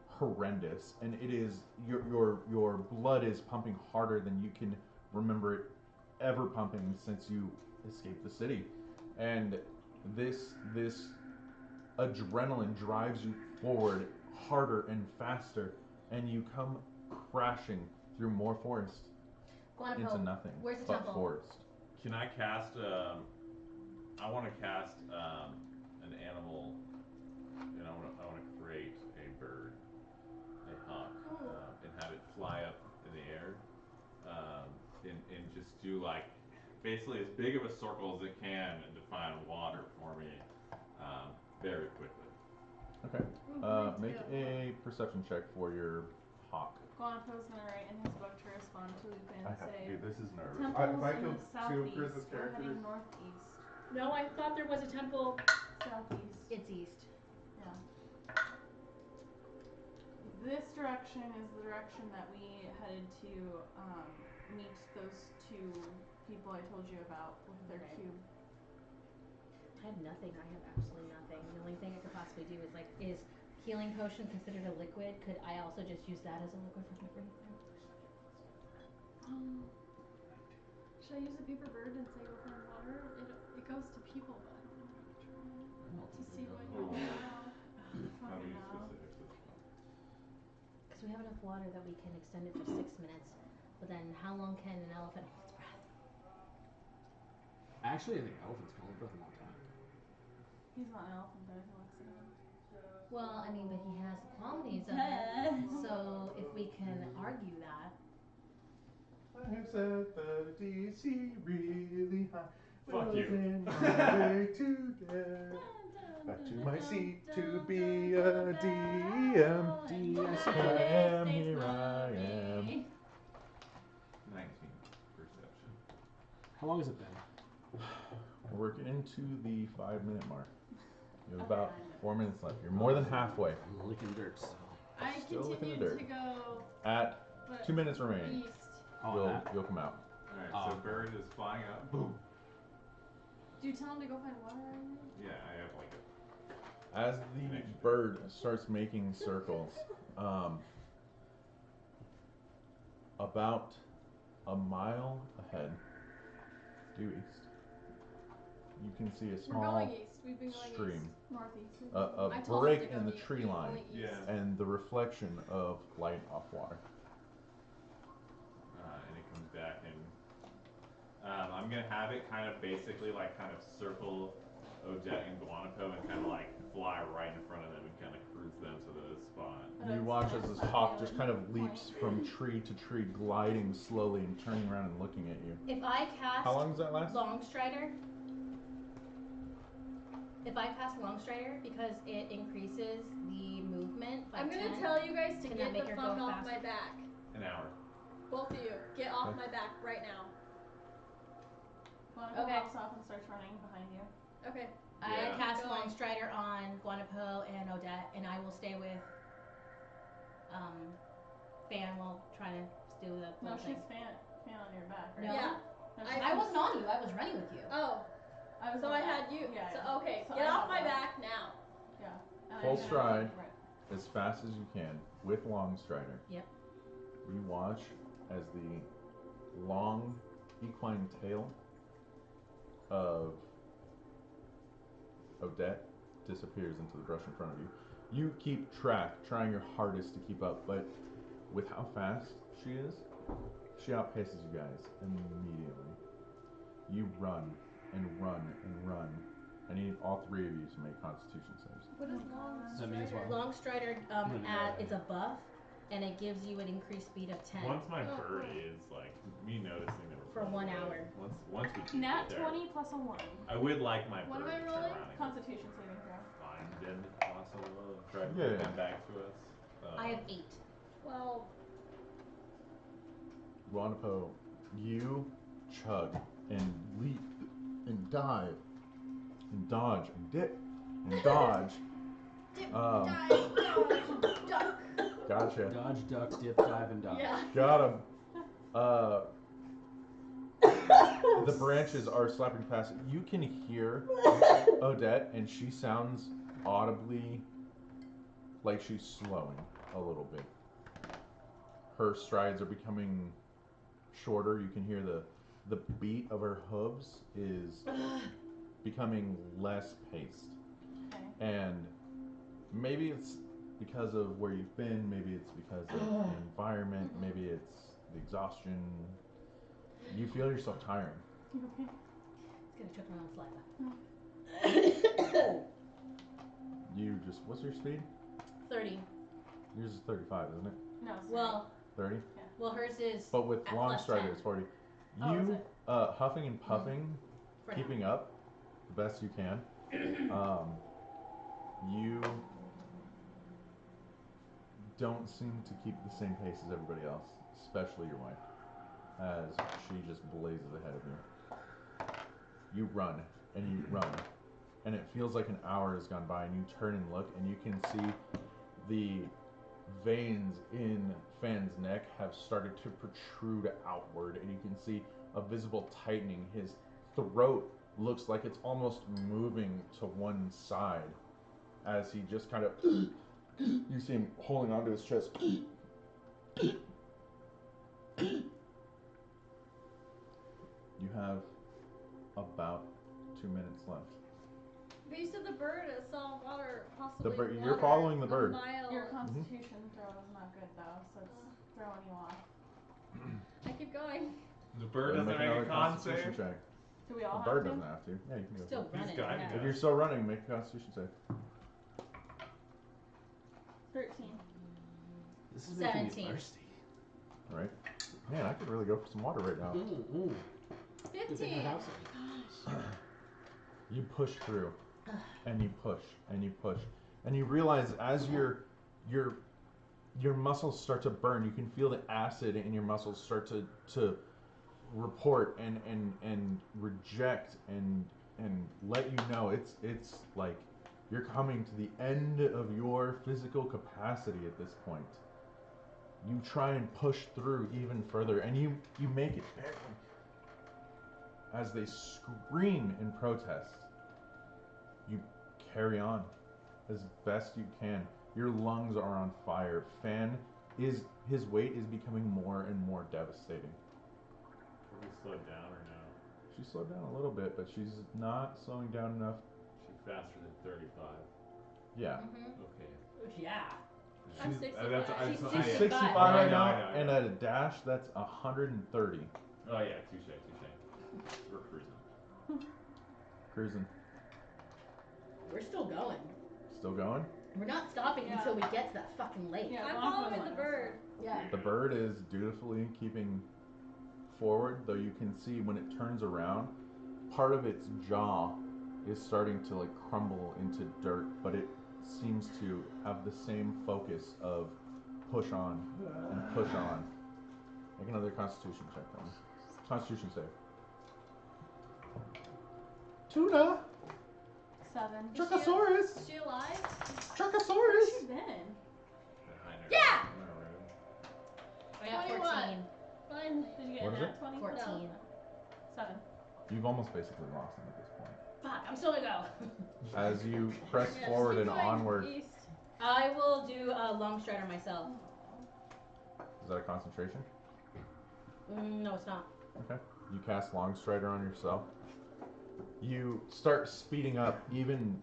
horrendous, and it is your blood is pumping harder than you can remember it ever pumping since you escaped the city. And this adrenaline drives you forward harder and faster, and you come crashing through more forest into Guanapo, nothing where's the but temple? forest. Can I cast? I want to cast an animal, and I want to create a bird, a hawk, and have it fly up in the air, and just do like basically as big of a circle as it can and to find water for me, very quickly. Okay. Make a perception check for your hawk. Guanapo's gonna write in his book to respond to Lupin and say, Dude, this is nervous. temples If I in killed the two of southeast, Chris's we're heading characters, northeast. No, I thought there was a temple. Southeast. It's east. Yeah. This direction is the direction that we headed to meet those two people I told you about with their Okay. cube. I have nothing. I have absolutely nothing. The only thing I could possibly do is is healing potion considered a liquid? Could I also just use that as a liquid for my brain? Should I use a paper bird and say go find water? It goes to people, but I don't know how to see what you allow. How do Fucking you hell. specifics this one? Because we have enough water that we can extend it for 6 minutes. But then how long can an elephant hold its breath? Actually, I think elephants can hold their breath a long time. He's not an elephant, but he looks at him. Well, I mean, but he has the qualities of it. So if we can argue that. I have set the DC really high. Fuck you. In my way to get back to my seat to be a DM. I am, here I am. 19 perception. How long has it been? We're into the 5-minute mark. You have about 4 minutes left. You're more than halfway. I'm licking dirt, so. I Still looking continue at to dirt. go At but 2 minutes remaining, east. you'll come out. Alright, Oh. so bird is flying up. Boom. Do you tell him to go find water or anything? Yeah, I have like a As the bird starts making circles, about a mile ahead, due east, you can see a We're small going east. We've been going stream, east. Northeast. a I told break him to in go the east. tree He's line, going east. Yeah. and the reflection of light off water. and it comes back and I'm gonna have it kind of basically like kind of circle Odette and Guanapo and kind of like fly right in front of them and kind of cruise them to the spot. You watch as this hawk just kind of leaps from tree to tree, gliding slowly and turning around and looking at you. If I cast How long does that last? Longstrider, because it increases the movement by I'm gonna 10, tell you guys to Can get that make the her phone go off faster? my back. An hour. Both of you, get off Okay. my back right now. Guanapo Okay. hops off and starts running behind you. Okay. Yeah. I cast Go. Longstrider on Guanapo and Odette, and I will stay with Fan while trying to do the No, whole thing. she's fan on your back, right? No. Yeah. No, I wasn't on you. I was running with you. Oh, I was so on I that. had you. Yeah, So yeah. okay, So get I off hopped my off. back now. Yeah. And Full I stride. Right. As fast as you can with Longstrider. Yep. You watch as the long equine tail of Odette disappears into the brush in front of you. You keep track, trying your hardest to keep up, but with how fast she is, she outpaces you guys immediately. You run and run and run. I need all three of you to make Constitution saves. What is Oh, long That means strider? what? Longstrider it's a buff, and it gives you an increased speed of 10 Once my Oh, bird cool. is like me noticing that we're for 1 flying away, hour. Once we do Nat get there, 20 plus a 1. I would like my What bird am I to turn rolling? around and Constitution saving throw. find them if possible. Try to Yeah. bring them back to us. I have 8. 12. Guanapo, you chug and leap and dive and dodge and dip and dodge. Dip, Um, dive, dodge, duck. Gotcha. Dodge, duck, dip, dive, and dodge. Yeah. Got him. The branches are slapping past. You can hear Odette, and she sounds audibly like she's slowing a little bit. Her strides are becoming shorter. You can hear the beat of her hooves is becoming less paced. Okay. And maybe it's because of where you've been, maybe it's because of the environment, maybe it's the exhaustion. You feel yourself tiring. You okay? It's gonna choke my own saliva. You just, what's your speed? 30. Yours is 35, isn't it? No, sorry. Well, 30? hers is But with at long plus strider 10. it's 40. Oh, is You it? huffing and puffing, for now. keeping up the best you can. You don't seem to keep the same pace as everybody else, especially your wife, as she just blazes ahead of you. You run, and you run, and it feels like an hour has gone by, and you turn and look, and you can see the veins in Fan's neck have started to protrude outward, and you can see a visible tightening. His throat looks like it's almost moving to one side as he just kind of you see him holding onto his chest. You have about 2 minutes left. But you said the bird saw water, possibly The bird, water you're following the a bird. mile. Your constitution throw is not good though, so it's throwing you off. I keep going. The bird Go ahead and doesn't make another a con constitution save. check. Do we The all bird have doesn't to? have to. Yeah, you can go. Still for it. running. guiding Yeah. If you're still running, make a constitution save. 13. This is making me 17. thirsty. All right. Man, I could really go for some water right now. Good thing I 15. have some. You push through, and you push, and you push, and you realize as your muscles start to burn, you can feel the acid in your muscles start to report and reject and let you know it's like you're coming to the end of your physical capacity at this point. You try and push through even further, and you make it barely. As they scream in protest, you carry on as best you can. Your lungs are on fire. His weight is becoming more and more devastating. Are we slowed down or no? She slowed down a little bit, but she's not slowing down enough. She's faster than 35. Yeah. Okay. Yeah. I'm She's- 65. that's- I She's just- She's I- 65 I right know, now, I know. and at a dash, that's 130. Oh yeah, touche. We're cruising. Cruising. We're still going. Still going? We're not stopping Yeah. until we get to that fucking lake. Yeah. I'm Blanco following went the us. bird. Yeah. The bird is dutifully keeping forward, though you can see when it turns around, part of its jaw is starting to like crumble into dirt, but it seems to have the same focus of push on and push on. Make another constitution check for me. Constitution save. Tuna! 7. Truckosaurus! Is she alive? Where's Truckosaurus! she been? Behind her. Yeah! On the road. I got 21. 14. Finally. Did you get What a is nat 20? 14. 7. You've almost basically lost him at this point. Fuck, I'm still gonna go. As you press Yeah, forward she's and going onward, East. I will do a long strider myself. is that a concentration? No, it's not. Okay. You cast Long Strider on yourself. You start speeding up, even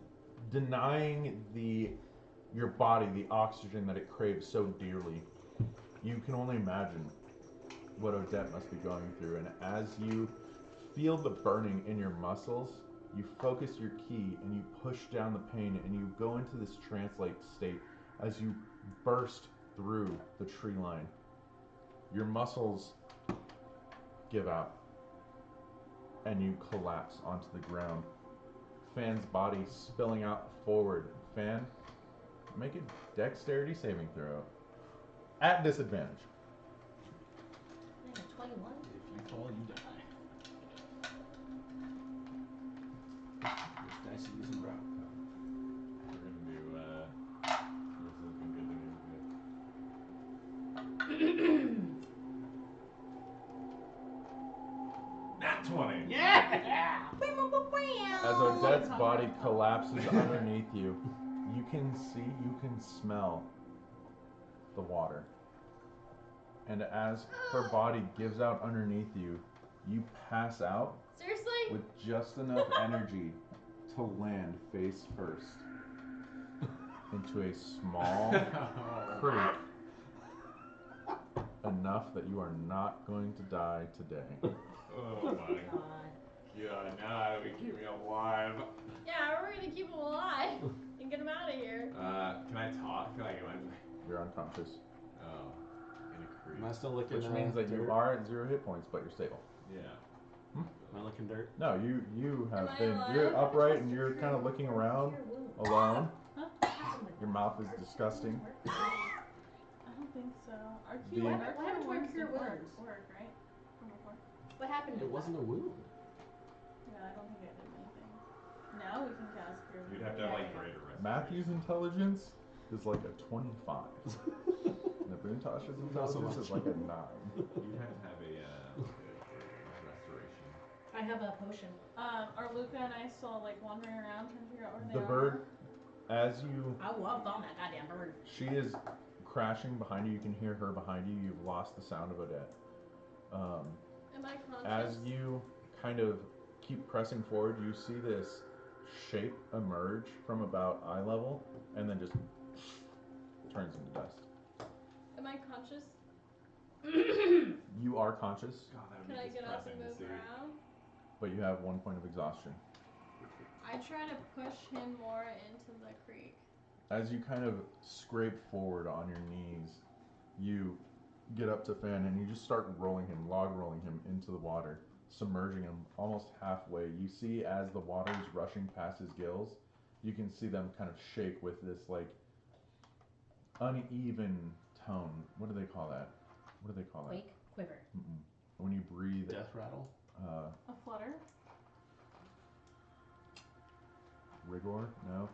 denying your body the oxygen that it craves so dearly. You can only imagine what Odette must be going through, and as you feel the burning in your muscles, you focus your key and you push down the pain and you go into this trance-like state as you burst through the tree line. Your muscles give out and you collapse onto the ground. Fan's body spilling out forward. Fan, make a dexterity saving throw. At disadvantage. I got 21. If you fall, you die. This dice is using route. We're gonna do. This has been good Nat 20. Yeah! As Odette's body collapses underneath you, you can smell the water. And as her body gives out underneath you, you pass out Seriously? with just enough energy to land face first into a small creek, enough that you are not going to die today. Oh my god, now we keep me alive. Yeah, we're gonna keep him alive and get him out of here. Can I talk? Can I go in? You're unconscious, Oh, in a creek. Am I still looking which means that dirt? you are at 0 hit points, but you're stable. Yeah. Am I looking dirt? No, you Am have I been. alive? You're upright and you're kind of looking around alone. Huh? Your mouth is disgusting. don't think so. Our The- cure, What happened- what happened to our wounds cure didn't wounds? work, right? From before. What happened to It wasn't a wound. Yeah, I don't think it did anything. Now we can cast cure wounds. You'd have to have like greater restoration. Matthew's intelligence is like a 25. And Boontosh's Not so intelligence is much. like a 9. You'd have to have a restoration. I have a potion. Are Luca and I still like wandering around trying to figure out where they The are? bird, as you, I found that goddamn bird. she is crashing behind you. You can hear her behind you. You've lost the sound of Odette. Am I conscious? As you kind of keep pressing forward, you see this shape emerge from about eye level and then just turns into dust. Am I conscious? You are conscious, God, that would Can be I get up depressing and to move see. around? but you have 1 point of exhaustion. I try to push him more into the creek. As you kind of scrape forward on your knees, you get up to Fan and you just start rolling him, log rolling him into the water, submerging him almost halfway. You see as the water is rushing past his gills, you can see them kind of shake with this like uneven tone. What do they call that? What do they call Quake, quiver. that? Mm-mm. When you breathe, Death rattle. A flutter? rigor? No,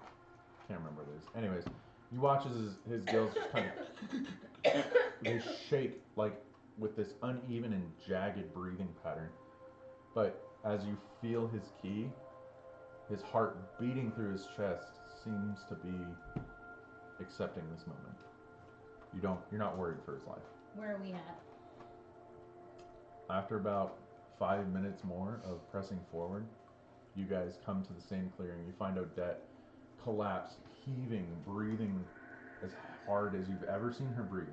can't remember what it is. Anyways, you watch as his gills just kind of they shake like with this uneven and jagged breathing pattern. But as you feel his ki, his heart beating through his chest seems to be accepting this moment. You're not worried for his life. Where are we at? After about 5 minutes more of pressing forward, you guys come to the same clearing. You find Odette collapsed, heaving, breathing as hard as you've ever seen her breathe,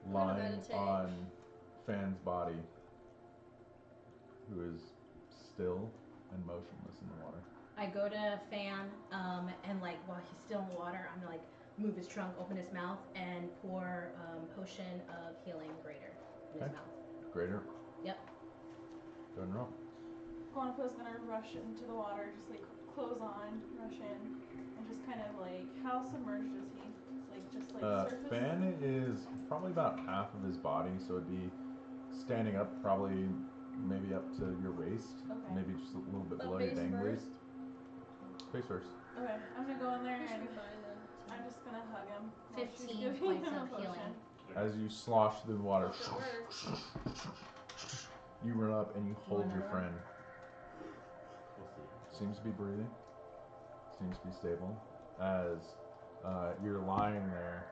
I'm gonna lying meditate. on Fan's body, who is still and motionless in the water. I go to Fan, and like while he's still in the water, I'm gonna like move his trunk, open his mouth, and pour potion of healing greater in his Okay. mouth. Greater. Yep. Go ahead and roll. Guanapo's gonna rush into the water, just like clothes on, rush in, and just kind of like, how submerged is he? Like just like surface? Fan is probably about half of his body, so it'd be standing up probably maybe up to your waist, Okay. maybe just a little bit But below your face danglies. first? Face first. Okay, I'm gonna go in there He should and be fine then. I'm just gonna hug him. while she's 15 giving points him a of potion. healing. As you slosh through the water, Hope it works. you run up and you hold your another friend. We'll see. Seems to be breathing. Seems to be stable. As you're lying there,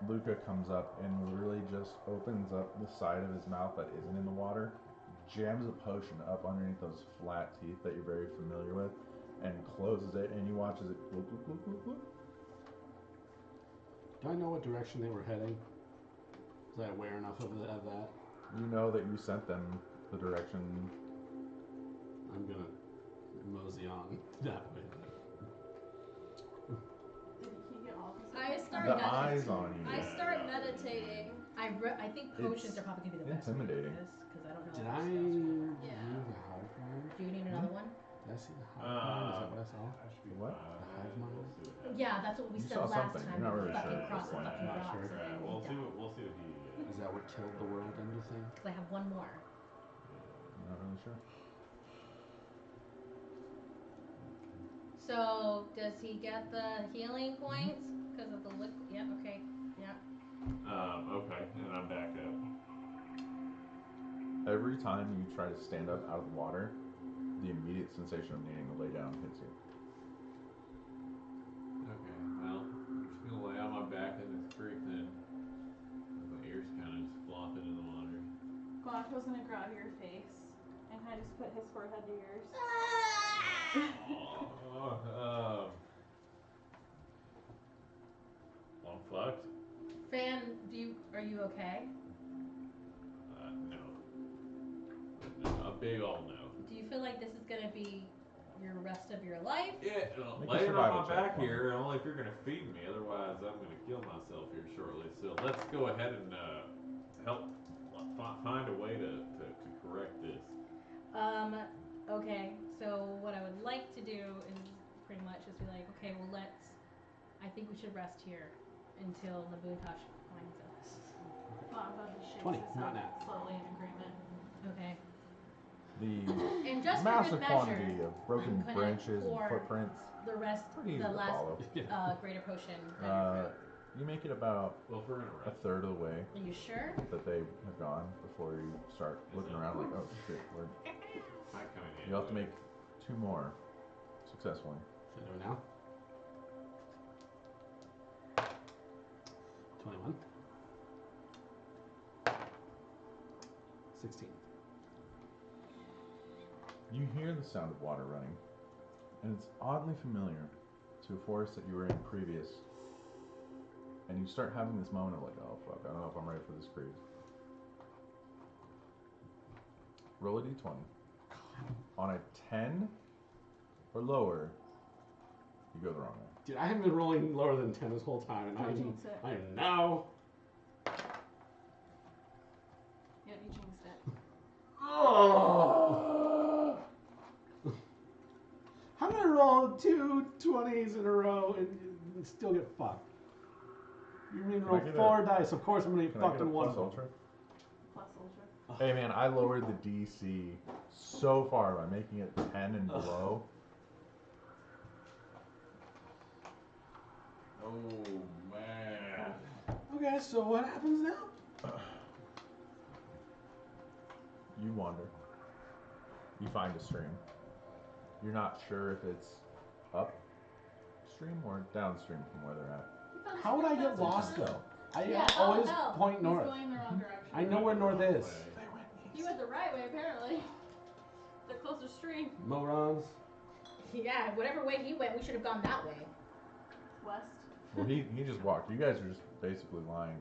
Luca comes up and literally just opens up the side of his mouth that isn't in the water, jams a potion up underneath those flat teeth that you're very familiar with, and closes it, and you watch as it gloop, gloop, gloop, gloop, gloop. Do I know what direction they were heading? Was I aware enough of that? You know that you sent them the direction. I'm gonna mosey on that way. Did he get all of his I hit start The meditating. eyes on you. I start meditating. I think potions It's are probably gonna be the best way to do intimidating. this because I don't know. Did what I spells view for. Yeah. the hive mind? Do you need another one? Did I see the hive mind? Is that what I saw? That should be What? fine. The hive mind? We'll see what happens. Yeah, that's what we You said saw last something. time. You're not we really fucking sure. crossed the Not fucking sure. rocks. Sure. and Yeah, we we'll see died. what he. Is that what killed the world, then, you think? 'Cause I have one more. I'm not really sure. So does he get the healing points because of the liquid? Yeah. Okay. Yeah. Okay, and I'm back up. Every time you try to stand up out of the water, the immediate sensation of needing to lay down hits you. Okay, well, I'm just gonna lay on my back in this creek then. My ears kind of just flopping in the water. Guanapo's gonna grab your face and kind of just put his forehead to yours. Well, I'm fucked. Fan, are you okay? No. A big ol' no. Do you feel like this is gonna be your rest of your life? Yeah, Make a laying survival on my check back for me. here, only if you're gonna feed me, otherwise I'm gonna kill myself here shortly. So let's go ahead and help find a way to correct this. Okay. So what I would like to do is pretty much just be like, okay, well I think we should rest here until Nabuntosh finds us. Bonfa just shakes 20, his not head nat. slowly in agreement. Okay. The And just for massive good measure, quantity of broken I'm gonna branches and pour footprints. the rest, Pretty easy the to last follow. greater potion down your throat. You make it about Well, if we're gonna a rest, third of the way Are you sure? that they have gone before you start looking around like, oh shit, where might come in you have to handy make 2 more successfully. Should I do it now? 21. 16. You hear the sound of water running, and it's oddly familiar to a forest that you were in previous. And you start having this moment of like, oh fuck, I don't know if I'm ready for this creep. Roll a d20. On a 10 or lower, you go the wrong way. Dude, I haven't been rolling lower than 10 this whole time, and Don't jinx it. I am now. Yeah, you jinxed it. Oh! How did I roll 2 20s in a row and still get fucked? You mean roll Can I get 4 dice? Of course I'm gonna get Can I get a fucking one plus of them. ultra? Plus ultra. Hey man, I lowered the DC so far by making it 10 and below. Oh man. Okay, so what happens now? You wander. You find a stream. You're not sure if it's upstream or downstream from where they're at. How would I get lost though? I Yeah, always hell. point He's north. going the wrong direction. I know where north is. You went the right way, apparently. The closest stream. Morons. Yeah, whatever way he went, we should have gone that way. West. Well, he just walked. You guys are just basically lying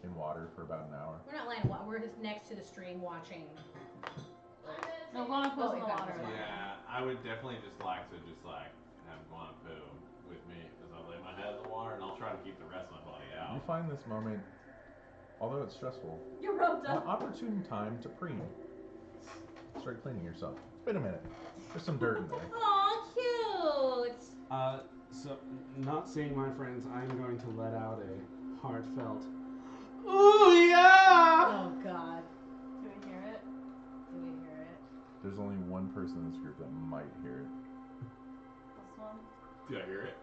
in water for about an hour. We're not lying. We're just next to the stream watching. No, going close in the okay. water. Yeah, I would definitely just like to have Guanapo with me as I lay my head in the water, and I'll try to keep the rest of my body You out. find this moment, although it's stressful, You're roped an up. opportune time to preen. Start cleaning yourself. It's been a minute. There's some dirt in there. Aw, cute. So not seeing my friends, I'm going to let out a heartfelt. Ooh yeah! Oh God. Do we hear it? Do we hear it? There's only one person in this group that might hear it. Plus one. Did I hear it?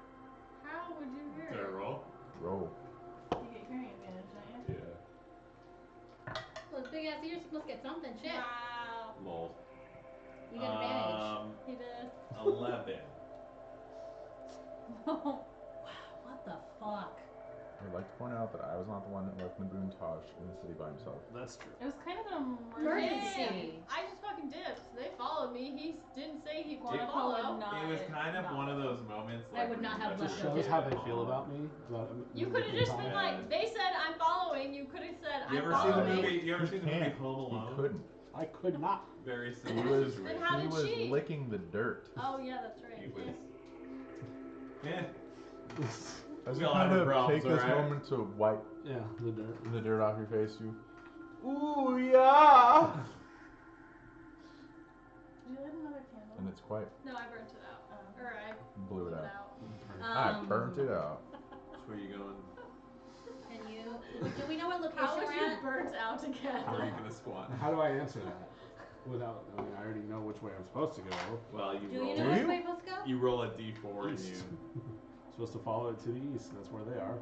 How would you hear Did I it? roll? Roll. You get hearing advantage, don't you? Yeah. Those big ass ears must get something. Shit. Wow. Lol. You get advantage. He did. 11. Wow, what the fuck? I would like to point out that I was not the one that left Nabuntosh in the city by himself. That's true. It was kind of an Emergency. I just fucking dipped. They followed me. He didn't say he'd want to Guanapo follow. would not. It was kind of not one of listen. those moments I like would when not you have let left Just your them. shows how kid they feel on. about me. You could have just been like, they said I'm following. You could have said You I'm ever seen the following. movie? You ever seen the movie can't. Home He Alone? couldn't. I could not. Very He similar was, situation. Then how he did was she? licking the dirt. Oh yeah, that's right. He was. Yeah. Yeah. As We you all have kind our of problems, take this alright? moment to wipe Yeah, the dirt. the dirt off your face, you. Ooh yeah! Did you light another candle? And it's quiet. No, I burnt it out. Oh. Or I Blew blew it it out. out. I burnt it out. Where you going? Can you? Do we know what location How was we're you at? burnt out again? Where are you gonna squat? How do I answer that? Without, I mean, I already know which way I'm supposed to go. Well, you Do roll. you Do know which you? way we're supposed to go? You roll a d4 and East. you. Supposed to follow it to the east. That's where they are.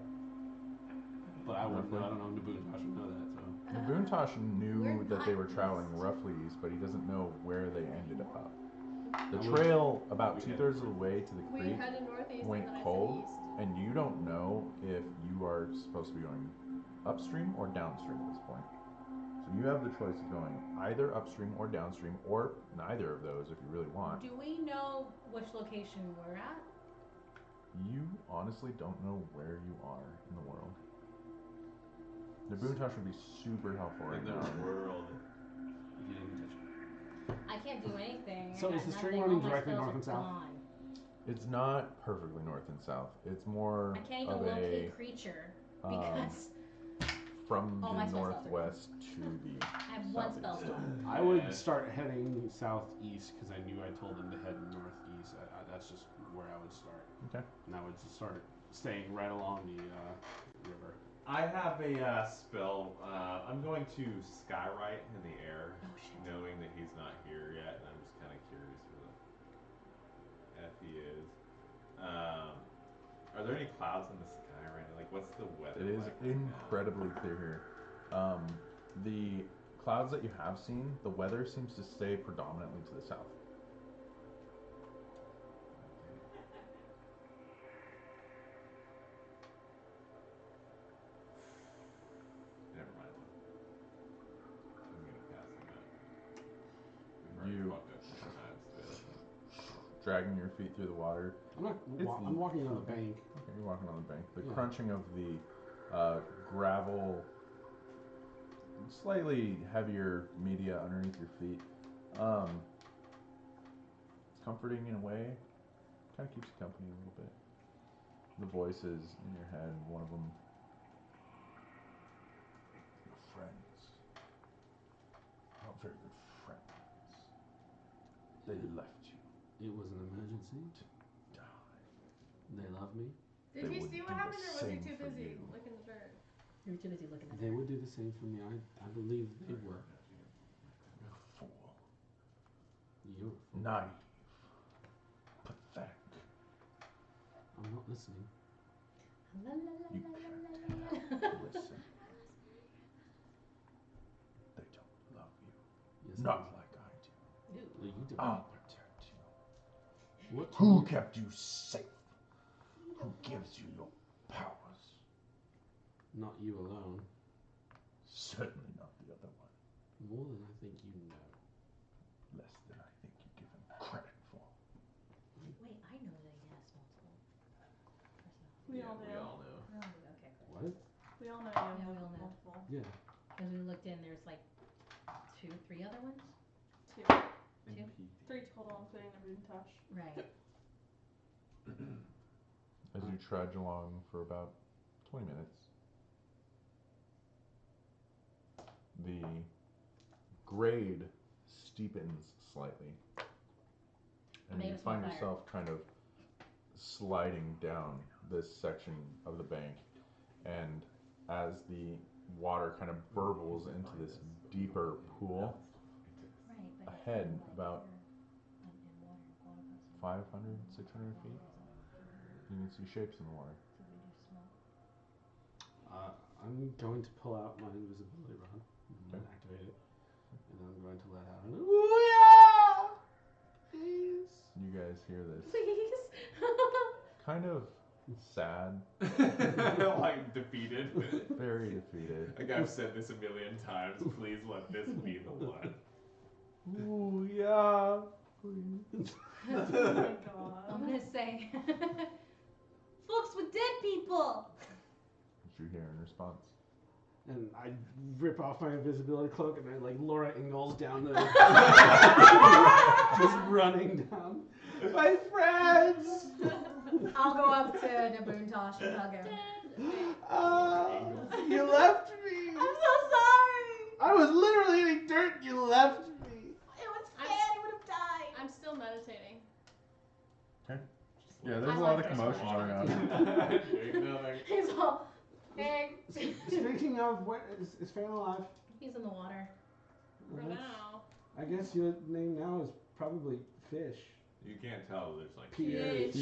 But I wouldn't know. I don't know. Nabuntosh would know that. So Nabuntosh knew We're that they not were traveling east. roughly east, but he doesn't know where they ended up. The I would- trail about We 2/3 of the way to the We creek headed northeast went and then cold, I said east. and you don't know if you are supposed to be going upstream or downstream at this point. So you have the choice of going either upstream or downstream, or neither of those if you really want. Do we know which location we're at? You honestly don't know where you are in the world. Nabuntosh would be super helpful right In now. the world. he didn't touch it. I can't do anything. So I is got the stream nothing. running All my directly spells north are and south? gone. It's not perfectly north and south. It's more I can't even of locate a creature um, because from all my the spell slots are gone. northwest to the I have one spell southeast. slot. I would start heading southeast because I knew I told them to head northeast. That's just where I would start. Okay. And I would just start staying right along the river. I have a spell. I'm going to skywrite in the air, Oh shit. knowing that he's not here yet, and I'm just kind of curious for the if he is. Are there any clouds in the sky right now? Like, what's the weather? It is like right incredibly clear here. The clouds that you have seen, the weather seems to stay predominantly to the south. Never mind. I'm gonna pass on that. We've already You fucked up 10 times today. dragging your feet through the water. I'm walking on the bank. Okay, you're walking on the bank. The Yeah. crunching of the gravel, slightly heavier media underneath your feet. It's comforting in a way. Kind of keeps you company a little bit. The voices in your head, one of them. Your friends. Not very good friends. They left you It was an emergency. to die. They love me. Did They he would see do what happened, the or was he same too for busy you. licking the dirt? You're too busy looking at They her. would do the same for me. I believe they would. You're a fool. You're. Naive. Pathetic. I'm not listening. La, la, la, You la, la, can't la, listen. They don't love you. Yes, Not like I do. Ew. Well, you do. I'll protect you. What? Who kept you safe? Who gives you your powers? Not you alone. Certainly not the other one. More than I think you know. Less than I think you give him credit for. Wait, I know that he has multiple personalities. We all We know. all know. Oh, okay, cool. What? We all know you Yeah, have we all know. multiple. Yeah. Because we looked in, there's like 2, 3 other ones. 2. Two? 3 total, including the rune touch. Right. As you trudge along for about 20 minutes, the grade steepens slightly. And Maybe you it's my find fire. yourself kind of sliding down this section of the bank. And as the water kind of burbles into this deeper pool, Right, but it's Ahead, still, like, about you're in water. Water goes in. 500, 600 feet, you can see shapes in the water. So we do smoke. I'm going to pull out my invisibility rod and Okay. activate it, and then I'm going to let out an ooh-yah! Please. You guys hear this Please. kind of sad, Like, defeated. very defeated. Like, I've said this a million times. Please let this be the one. Ooh, yeah, please. Oh my god. I'm gonna say, folks with dead people. What you hear in response? And I rip off my invisibility cloak and I like Laura Ingalls down the just running down. My friends! I'll go up to Nabuntosh and hug him. You left me! I'm so sorry. I was literally eating dirt and you left me! It was sad. He would have died. I'm still meditating. Okay. Yeah, there's I a lot like of this commotion one. going on. Doing nothing. He's all, hey. Speaking of, where is Fan alive? He's in the water. For Well, now. I guess your name now is probably Phish. You can't tell. There's like PH.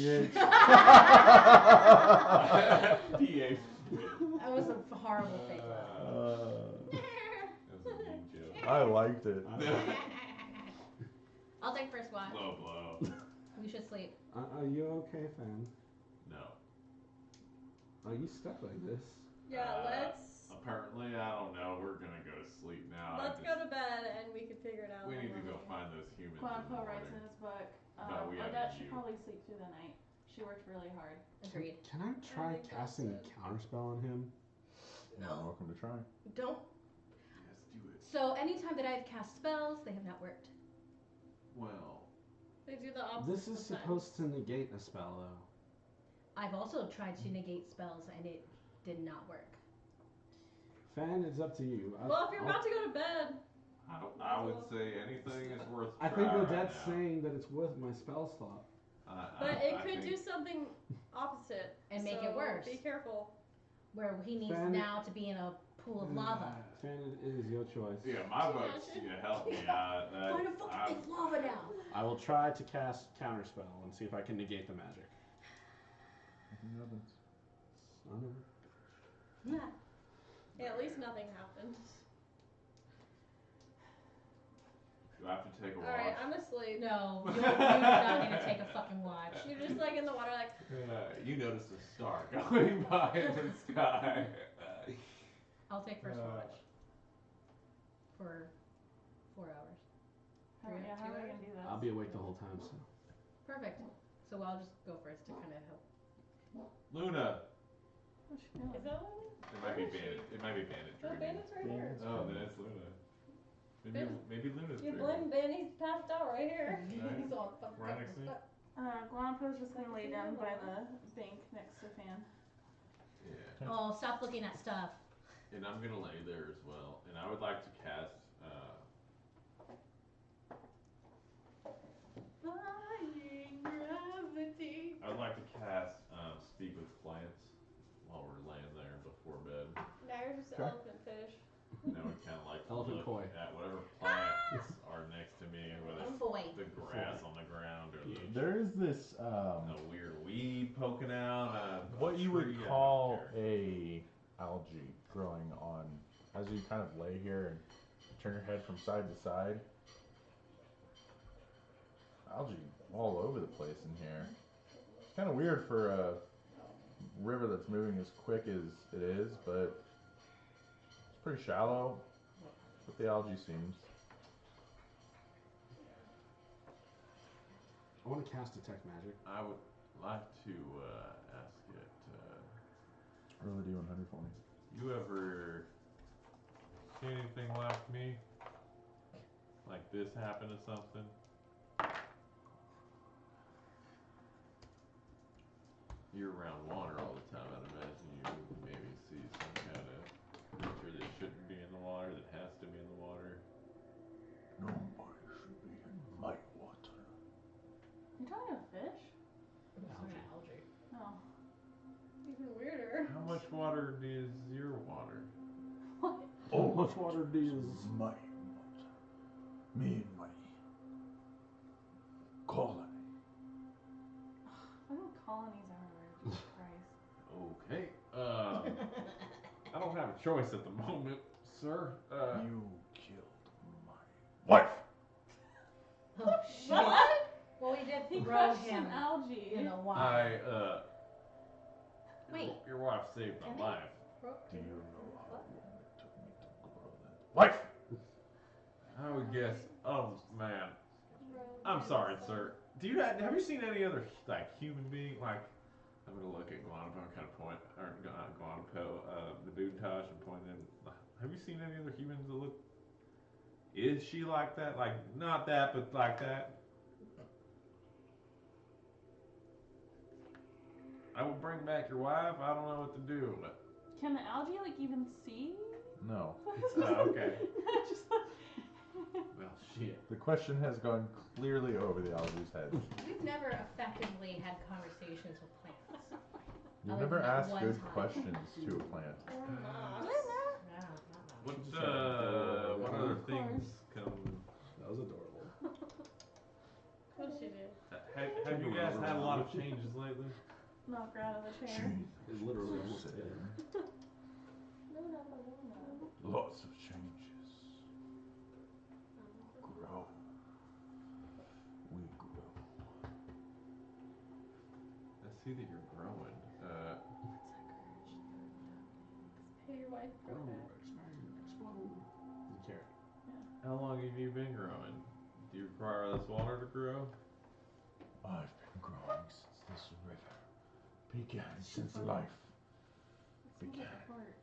PH. That was a horrible fake laugh. That was a mean joke. I liked it. I'll take first watch. Low blow. We should sleep. Are you okay, Fan? No. Are you stuck like this? Yeah, let's Apparently, I don't know. We're gonna go to sleep now. let's go to bed and we can figure it out. We in need the to go morning. find those humans. in the Quantico writes in morning. his book, No, we have Odette you. should probably sleep through the night. She worked really hard. Agreed. Can I try think that's casting a it. counterspell on him? You're welcome to try. Don't. Yes, do it. So anytime that I've cast spells, they have not worked. Well, They do the opposite. This is sometimes. supposed to negate a spell, though. I've also tried to negate spells and it did not work. Fan, it's up to you. Well, if you're about to go to bed, I would say anything is worth. I think trying Odette's right now. saying that it's worth my spell slot. but it I could think do something opposite. and make so it worse. Be careful. Where he needs Fan- now to be in a pool of lava. Fan, it is your choice. Yeah, my vote's to help me out. Find a fucking big lava now. I will try to cast Counterspell and see if I can negate the magic. Son of a- Yeah, at least nothing happened. Do I have to take a watch? Alright, I'm asleep. No, you do not need to take a fucking watch. You're just like in the water, like. You notice a star going by in the sky. I'll take first watch. For 4 hours. How, yeah, how are we gonna do this? I'll be awake the whole time, so. Perfect. So I'll just go first to kind of help. Luna. What's she doing? Is that Luna? It might be Bandit. It might be Bandit Oh, dreaming. Bandit's right here. Oh, then it's Luna. Maybe Luna's You dreaming. blame Bandit's passed out right here. Right. He's all fucked Right up next to and me. stuff. Guanapo's just gonna lay down by the bank next to Fan. Yeah. Oh, stop looking at stuff. And I'm gonna lay there as well. And I would like to cast. Defying gravity. I'd like to cast Speak with Plants while we're laying there before bed. Now you're just Okay. elephant fish. And I would kind of like to Elephant look koi. at whatever plants are next to me, whether it's Foy. the grass on the ground or the There is this a weird weed poking out. what you would tree, I don't call care. a algae growing on as you kind of lay here and turn your head from side to side. Algae all over the place in here. It's kind of weird for a river that's moving as quick as it is, but it's pretty shallow. What the algae seems. I want to cast Detect Magic. I would like to ask it. Roll a D100 for me. You ever see anything like me? Like this happen to something? You're around water all the time. I'd imagine you would maybe see some kind of creature that shouldn't be in the water that has to be in the water. Nobody should be in my water. You talking about fish? Algae. No. Even weirder. How much water is your water? What? How much water do you My water. Me and my colony. Fucking colonies everywhere. Jesus Christ. Okay. I don't have a choice at the moment, sir. You killed my wife. Oh shit. What? Well, we did He throw crushed him some algae. in the water. Wait. Your wife saved my Can I- life. Do you know how long it took me to grow that wife? I would guess. Oh man, I'm sorry, sir. Do you have you seen any other like human being? Like, I'm gonna look at Guanapo and kind of point, or not Guanapo, the Boontosh and point in. Have you seen any other humans that look? Is she like that? Like not that, but like that? I would bring back your wife. I don't know what to do, but Can the algae like even see? No. okay. Just Well, shit. The question has gone clearly over the algae's head. We've never effectively had conversations with plants. You've Other never than that asked one good time. questions to a plant. Yeah, What other Of things come? That was adorable. Of course you did. Have you guys had a lot of changes lately? knock her out of the chair. She It literally almost said did. Luna, Luna. lots of changes. Grow. We grow. I see that you're growing. Hey, your wife Grow, broke back. expand, explode. The carrot. How long have you been growing? Do you require less water to grow? I've been growing since this river began, since life It smells like began. a fart.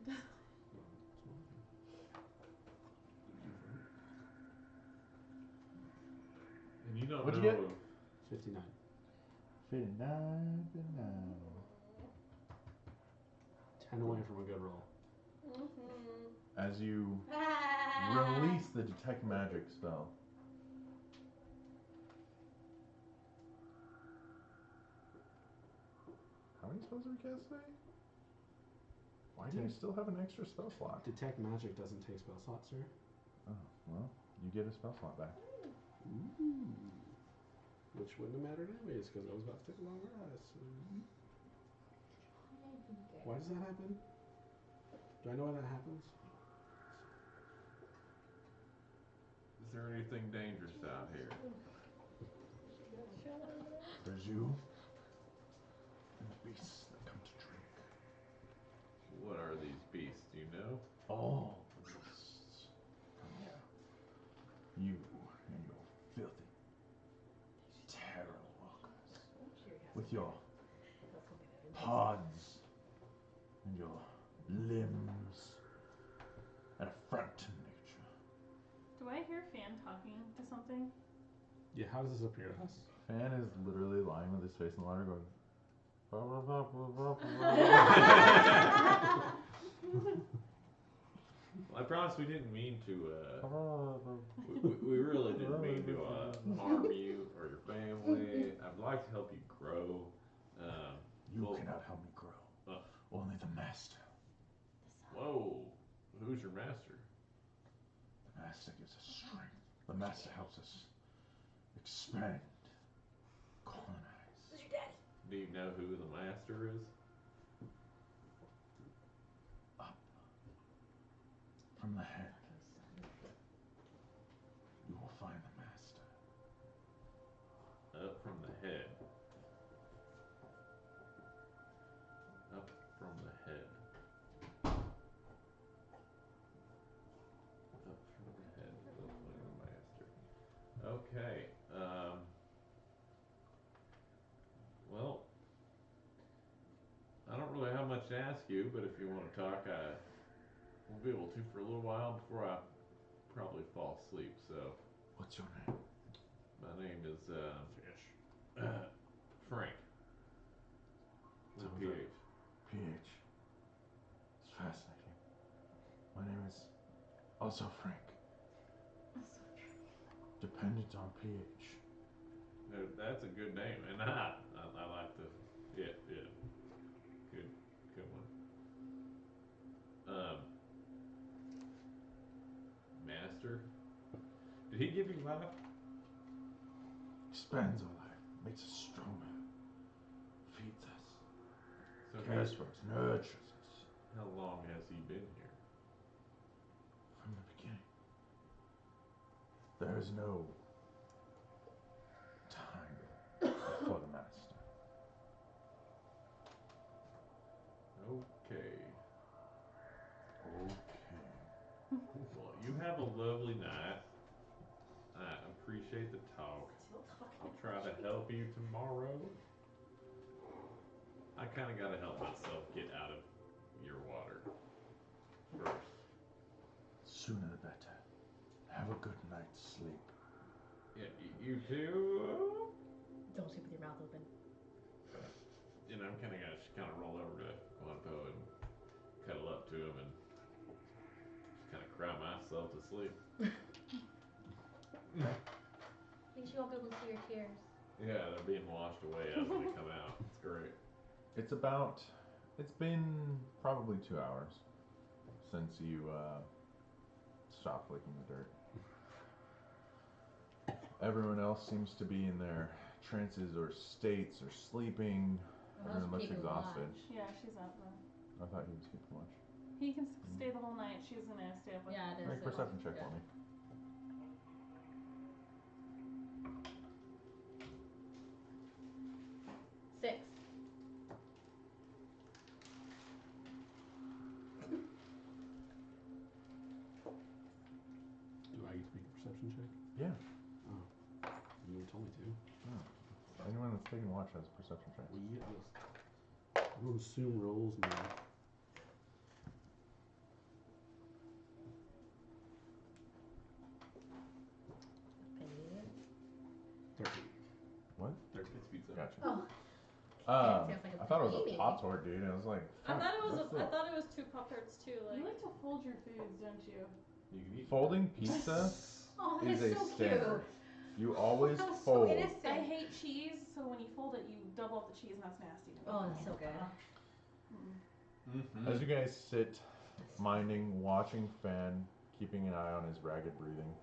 And you don't What'd know. you get? 59. 59. 10 away from a good roll. As you Ah. release the detect magic spell, how many spells did we cast today? Why do you still have an extra spell slot? Detect magic doesn't take spell slots, sir. Oh, well, you get a spell slot back. Ooh. Which wouldn't have mattered anyways, because I was about to take a long rest. So. Why does that happen? Do I know why that happens? Is there anything dangerous out here? There's you and the beasts that come to drink. What are these beasts? Do you know? All the beasts come here. You and your filthy, terrible walkers. With your pods and your limbs an affront to nature. Do I hear Fan talking to something? Yeah, how does this appear to us? Fan is literally lying with his face in the water going. Well, I promise we didn't mean to, we really didn't mean to harm you or your family. I'd like to help you grow. You well, cannot help me grow. Only the master. Whoa, who's your master? The master gives us strength. The master helps us expand, colonize. Who's your daddy? Do you know who the master is? Up from the head, you will find the master. Up from the head. Up from the head. Up from the head. We'll find the master. Okay. Well, I don't really have much to ask you, but if you want to talk, I will be able to for a little while before I probably fall asleep. So, What's your name? my name is Phish. Frank. With Sounds PH. like PH. It's fascinating. My name is also Frank. Dependent on PH. That's a good name, and I like the yeah good one. Master, did he give you life? Expands our life, makes us stronger, feeds us, So cares for us, nurtures us how long has he been here? from the beginning. There is no time for the master. Okay. Okay. Well, you have a lovely night. I appreciate the talk. I'll try to help you tomorrow. I kind of got to help myself get out of your water first. Sooner the better. Have a good night's sleep. Yeah, you too. Don't sleep with your mouth open. And I'm kind of gonna just kind of roll over to Quanto and cuddle up to him and just kind of cry myself to sleep. At least you won't be able to see your tears. Yeah, they're being washed away as they come out. It's great. It's been probably 2 hours since you stopped licking the dirt. Everyone else seems to be in their trances or states or sleeping. Everyone looks exhausted. Yeah, she's up though. I thought he was keeping watch. He can stay the whole night. She's gonna stay up with Yeah, it is. Make a perception check for me. Six. Do I get to make a perception check? Yeah. Oh. You told me to. Anyone that's taking watch has a perception check. Well, yeah, I'm gonna assume rolls now. Opinion. 13. What? 13. It's pizza. Gotcha. Oh. I thought it was a baby. Pop Tart, dude. I was like, I thought it was. what's I this? thought it was 2 Pop-Tarts too. You like to fold your foods, don't you? You can eat. Folding pizza Oh, is that's a so standard. You always So fold. innocent. I hate cheese, so when you fold it, you double up the cheese, and that's nasty to me. Oh, that's so good. Mm-hmm. As you guys sit, minding, watching Fan, keeping an eye on his ragged breathing,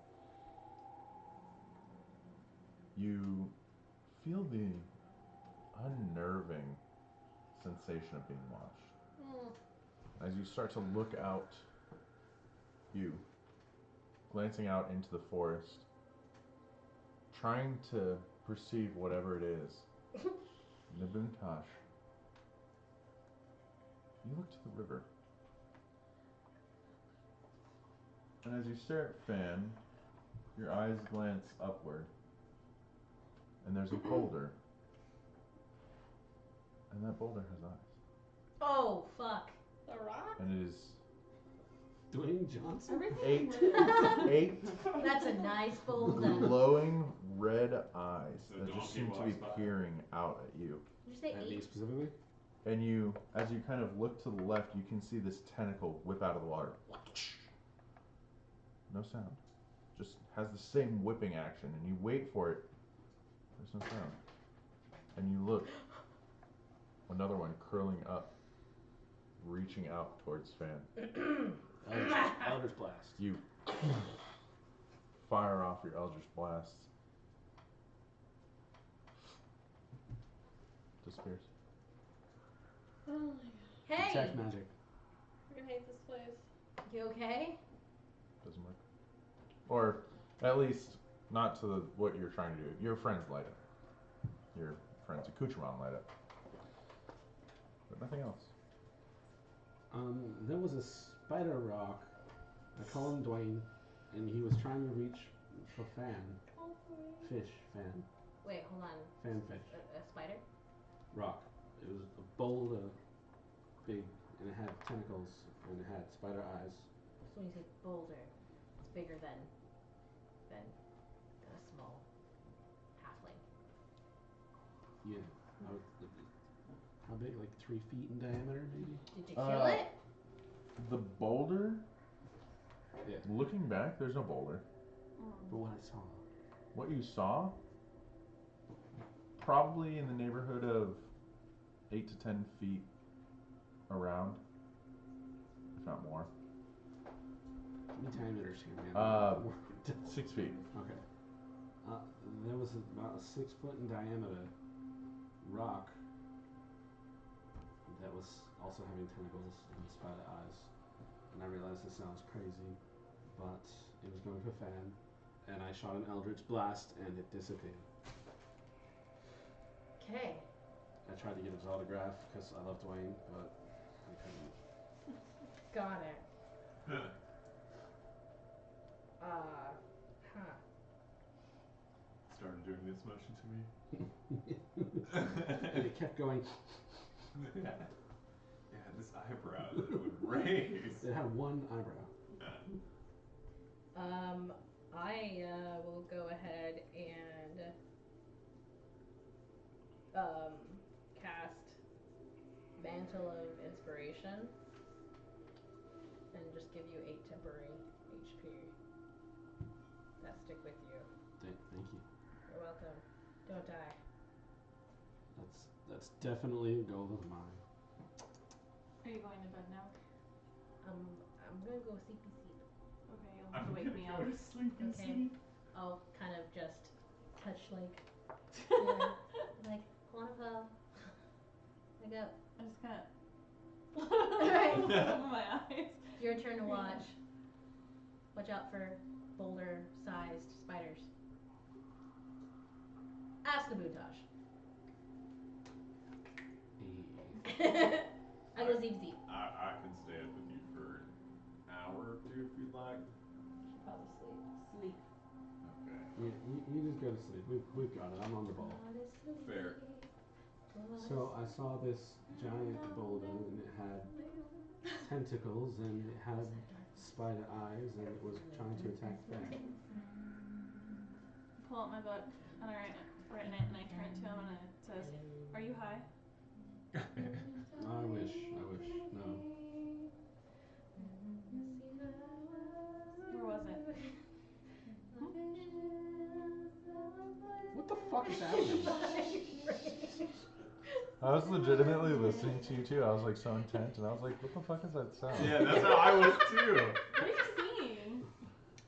you feel the unnerving sensation of being watched. As you start to look out, glancing out into the forest, trying to perceive whatever it is. Nabuntash, you look to the river. And as you stare at Fan, your eyes glance upward. And there's a boulder. And that boulder has eyes. Oh, fuck. The rock? And it is Dwayne Johnson? Everything. eight That's a nice boulder. glowing red eyes So that just donkey seem to be walks by. peering out at you. Did you say At me 8? specifically? And you, as you kind of look to the left, you can see this tentacle whip out of the water. No sound. Just has the same whipping action, and you wait for it. There's no sound. And you look. Another one curling up, reaching out towards Fan. Eldritch Blast. You fire off your Eldritch Blasts. Disappears. Oh my god. Hey! Detect magic. I freaking hate this place. You okay? Doesn't work. Or at least not to what you're trying to do. Your friends light up. Your friends accoutrement light up. But nothing else. There was a spider rock. I call him Dwayne, and he was trying to reach for Fan. Fish. Fan. Wait, hold on. Fanfish. A spider? Rock. It was a boulder, big, and it had tentacles, and it had spider eyes. So when you say boulder, it's bigger than a small halfling. Yeah. How big? Like 3 feet in diameter, maybe? Did you kill it? The boulder, Yeah. looking back, there's no boulder. But what I saw. What you saw, probably in the neighborhood of 8 to 10 feet around, if not more. How many diameters here, man? 6 feet. Okay. There was about a 6 foot in diameter rock that was also having tentacles and spider eyes. And I realized this sounds crazy, but it was going for Fan, and I shot an Eldritch Blast and it disappeared. Okay. I tried to get his autograph because I love Dwayne, but I couldn't. Got it. Started doing this motion to me. And it kept going. Yeah, this eyebrow that it would raise. It had one eyebrow. I will go ahead and cast Mantle of Inspiration and just give you 8 temporary HP that stick with you. Thank you. You're welcome. Don't die. That's definitely a goal of mine. Are you going to bed now? I'm gonna go sleepy sleep. Okay, you'll have to wake me up. Go to sleepy Okay. sleep. I'll kind of just touch like wanna go. Wake up. I just kind Right. of open my eyes. Your turn to watch. Watch out for boulder-sized spiders. Ask the Bootosh. I go zeep zeep. I can stay up with you for an hour or two if you'd like. Probably sleep. Sleep. Okay. You just go to sleep. We've got it. I'm on the ball. Fair. So I saw this giant boulder and it had tentacles and it had spider eyes and it was trying to attack Fan. Pull out my book and I write in it and I turn it to him and it says, "Are you high?" I wish. No. Where was it? I was legitimately listening to you too. I was like so intent, and I was like, "What the fuck is that sound?" Yeah, that's how I was too. What are you singing?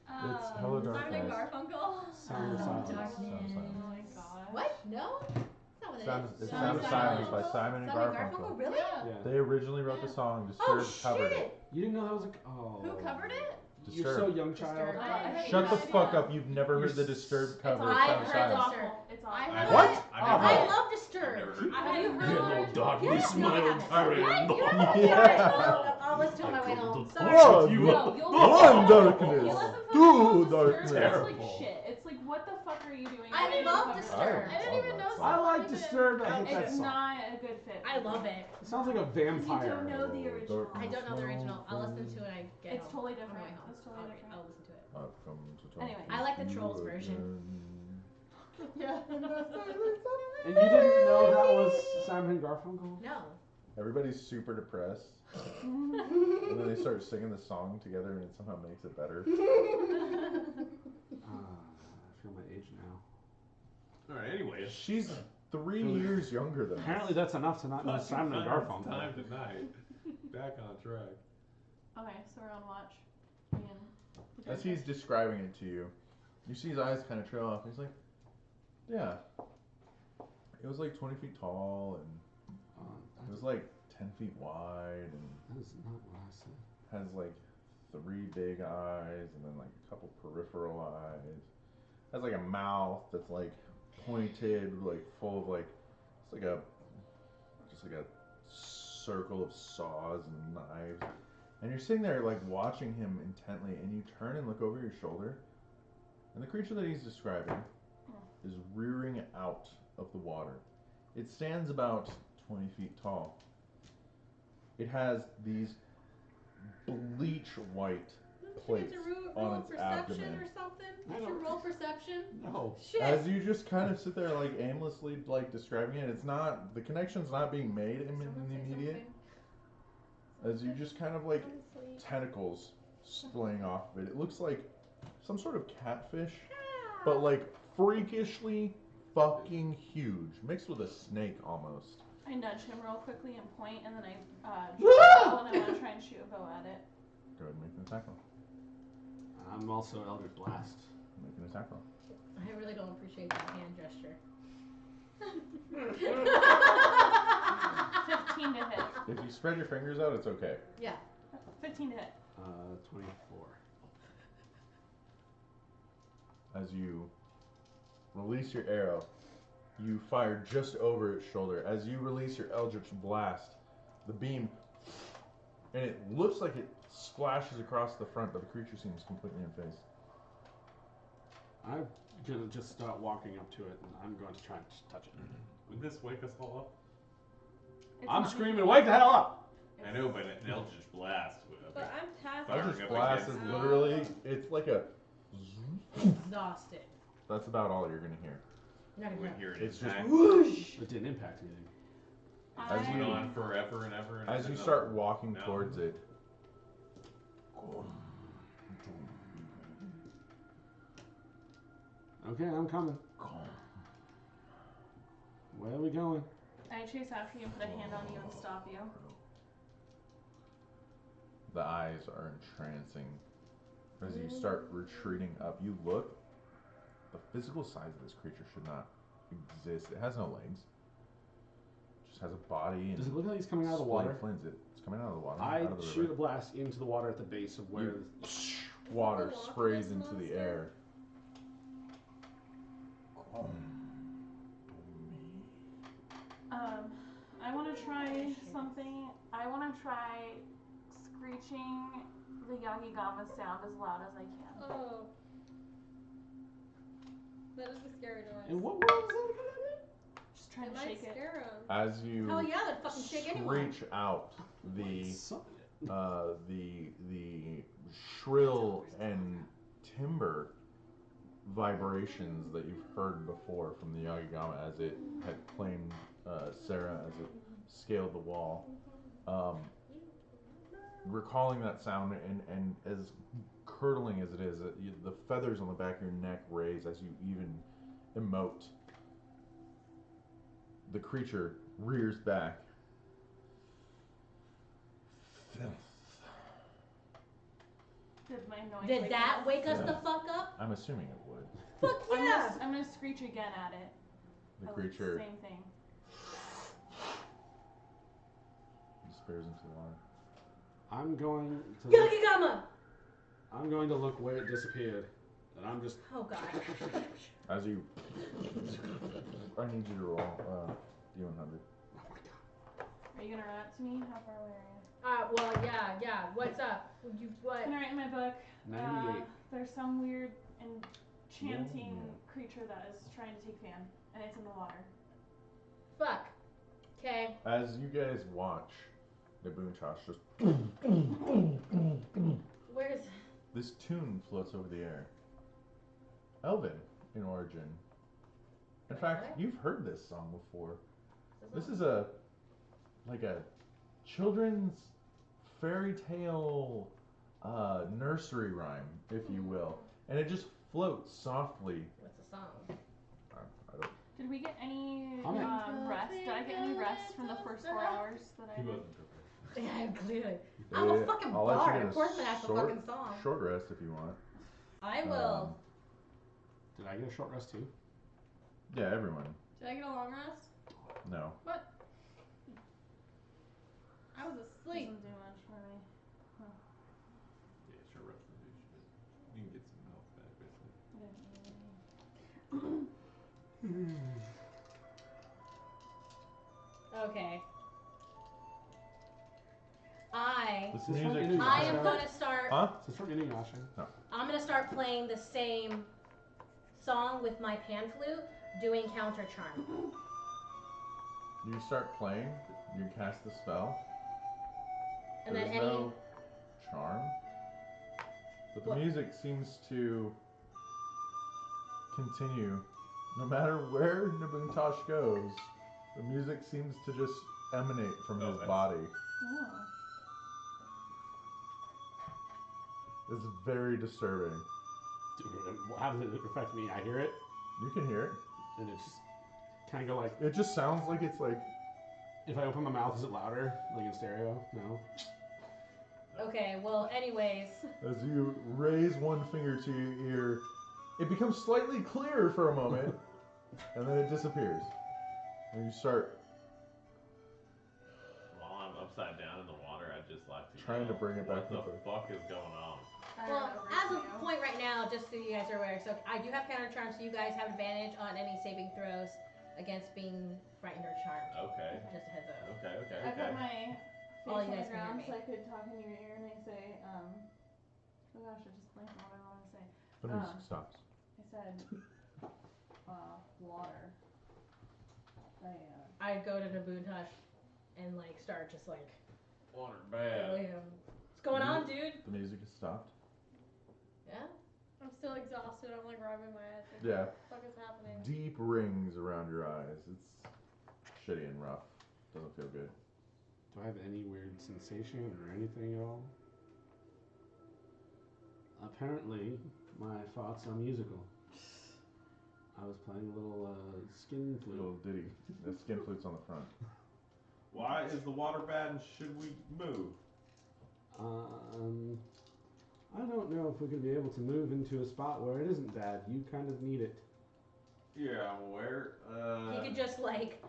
It's Hello Simon and Darkness. Garfunkel. Sound of Silence. Darkness. Sound of Silence. Oh my gosh. What? No? That's not what it Sound, is. it's Sound Sound of of Silence Silence. by Simon and Simon Garfunkel. Really? Yeah. Yeah. They originally wrote the song. Oh Disturbed covered it. shit! You didn't know that was a. Oh. Who covered it? You're so young, child. Disturbed. Shut the Yeah. fuck up! You've never heard the Disturbed cover of I Sound of heard Silence. Disturbed. It's I awful. heard What? it. I've Oh, never I heard it. love I've Disturbed. never heard it. Have you heard Hello, it? darkness, No, my I old haven't. friend. What? Yeah. I'll listen to it on my way home. Sorry. Whoa, You no. up. you'll One You darkness. listen to Two Disturbed, darkness. It's like Terrible. shit. It's like, what the fuck are you doing? I Why did you love cover it? Disturbed. I didn't even know that I someone like even- Disturbed. I hate that It's song. not a good fit. I love it. It sounds like a vampire. You don't know the original. I don't know the original. I'll listen to it when I get It's home. totally On my way different. home. It's totally different. I'll listen to it. I've come to talk Anyway. I like the with you Trolls version. again. Yeah. And you didn't know that was Simon and Garfunkel? No. Everybody's super depressed, and then they start singing the song together, and it somehow makes it better. I feel my age now. Alright, anyways. She's 3 years younger than Apparently us. that's enough to not know Fucking Simon and time Garfunkel. tonight. Back on track. Okay, so we're on watch. Ian. As he's describing it to you, you see his eyes kind of trail off. And he's like, "Yeah, it was like 20 feet tall, and it was like 10 feet wide, and That is not what I said. has like 3 big eyes, and then like a couple peripheral eyes. Has like a mouth that's like pointed, like full of like it's like a just like a circle of saws and knives." And you're sitting there like watching him intently, and you turn and look over your shoulder, and the creature that he's describing is rearing out of the water. It stands about 20 feet tall. It has these bleach white plates roll on its perception abdomen. or something? I You should don't- roll perception. No. Shit. As you just kind of sit there like aimlessly like describing it, it's not, the connection's not being made in the immediate. As you just kind of like tentacles splaying off of it. It looks like some sort of catfish, but like freakishly fucking huge, mixed with a snake almost. I nudge him real quickly and point, and then I draw a bow, and I want to try and shoot a bow at it. Go ahead and make an attack roll. I'm also Eldritch Blast. Make an attack roll. I really don't appreciate that hand gesture. 15 to hit. If you spread your fingers out, it's okay. Yeah. 15 to hit. 24. As you release your arrow, you fire just over its shoulder. As you release your Eldritch Blast, the beam, and it looks like it splashes across the front, but the creature seems completely unfazed. I'm gonna just start walking up to it, and I'm going to try and touch it. Would this wake us all up? It's I'm not screaming, making- wake the hell up! I know, but an Eldritch Blast would have But I'm past Firing Eldritch up Blast is against- literally, it's like a, Exhausted. that's about all you're gonna hear. You're not would gonna hear it It's just impact. whoosh. It didn't impact anything. As Went you- on forever and ever and As you ever. start walking No. towards it, Okay, I'm coming. Where are we going? I chase after you and put a hand on you and stop you. the eyes are entrancing. As you start retreating up, you look. The physical size of this creature should not exist. It has no legs. It just has a body. And Does it look like he's coming out of the water? Fins. It's coming out of the water. I out of the shoot river. a blast into the water at the base of where. Water Loch sprays Ness into the monster? air. I want to try something. I want to try screeching the Yagigama sound as loud as I can. Oh. That is a scary noise. In what world is that again? Just trying It to might shake it. scare him. As you Hell yeah, that'd fucking shake anyone. screech out the Suck it. the shrill and timber vibrations that you've heard before from the Yagigama as it had claimed Sarah as it scaled the wall. Recalling that sound and as curdling as it is, the feathers on the back of your neck raise as you even emote. The creature rears back. Filth. Did my noise Did wake that us? wake us Yeah. the fuck up? I'm assuming it would. Fuck yeah! I'm gonna screech again at it. The Oh, creature Same thing. disappears into the water. I'm going to. Yokigama! I'm going to look where it disappeared, and I'm just. Oh god. As you, I need you to roll D100. Oh my god. Are you gonna run up to me? How far away are you? Well, yeah. What's up? What? I'm gonna write in my book. 98. There's some weird enchanting Yeah. creature that is trying to take Fan, and it's in the water. Fuck. Okay. As you guys watch, Nabuntosh just Where's? this tune floats over the air. Elven in origin. In fact, What? you've heard this song before. This is a children's fairy tale nursery rhyme, if you will, and it just floats softly. What's the song? I don't. Did we get any How many- rest? Did I get any rest from the first 4 hours that I He did? wasn't prepared. Yeah, clearly. I'm a fucking I'll let you bard. get Of course I'm gonna have a short, fucking song. short rest if you want. I will. Did I get a short rest too? Yeah, everyone. Did I get a long rest? No. What? I was asleep. Doesn't do much for me. Yeah, sure, rest and do shit. You can get some health back, basically. I didn't eat any. Okay. This Is this from music. Inuyasha? I am gonna start. Huh? Is this from Inuyasha? I'm gonna start playing the same song with my pan flute, doing counter charm. You start playing. You cast the spell. And There's then any. no charm, but the What? music seems to continue. No matter where Nabuntosh goes, the music seems to just emanate from Oh, his that's- body. Oh. It's very disturbing. How does it affect me? I hear it, You can hear it. and it's kind of go like. It just sounds like it's like If I open my mouth, is it louder? Like in stereo? No. Okay, well, anyways. as you raise one finger to your ear, it becomes slightly clearer for a moment, and then it disappears. And you start While I'm upside down in the water, I'd just like to Trying to yell, bring it back What up. the fuck is going on? I Well, run over as to of you. point right now, just so you guys are aware, so I do have counter charm, so you guys have advantage on any saving throws against being frightened or charmed. Okay. Just a heads up. Okay. I put my All face you on guys the can hear ground me. so I could talk in your ear, and I say, oh gosh, I just blanked on what I wanted to say. the music stops. I said, water. I go to Nabuntosh and like start just like Water telling bad. him, what's going on, dude? The music has stopped. Yeah. I'm still exhausted. I'm like rubbing my head. Like, Yeah. What the fuck is happening? Deep rings around your eyes. It's shitty and rough. Doesn't feel good. Do I have any weird sensation or anything at all? Apparently, my thoughts are musical. I was playing a little skin flute. Little ditty. The skin flute's on the front. Why is the water bad and should we move? I don't know if we're going to be able to move into a spot where it isn't bad. You kind of need it. Yeah, I'm aware. He could just like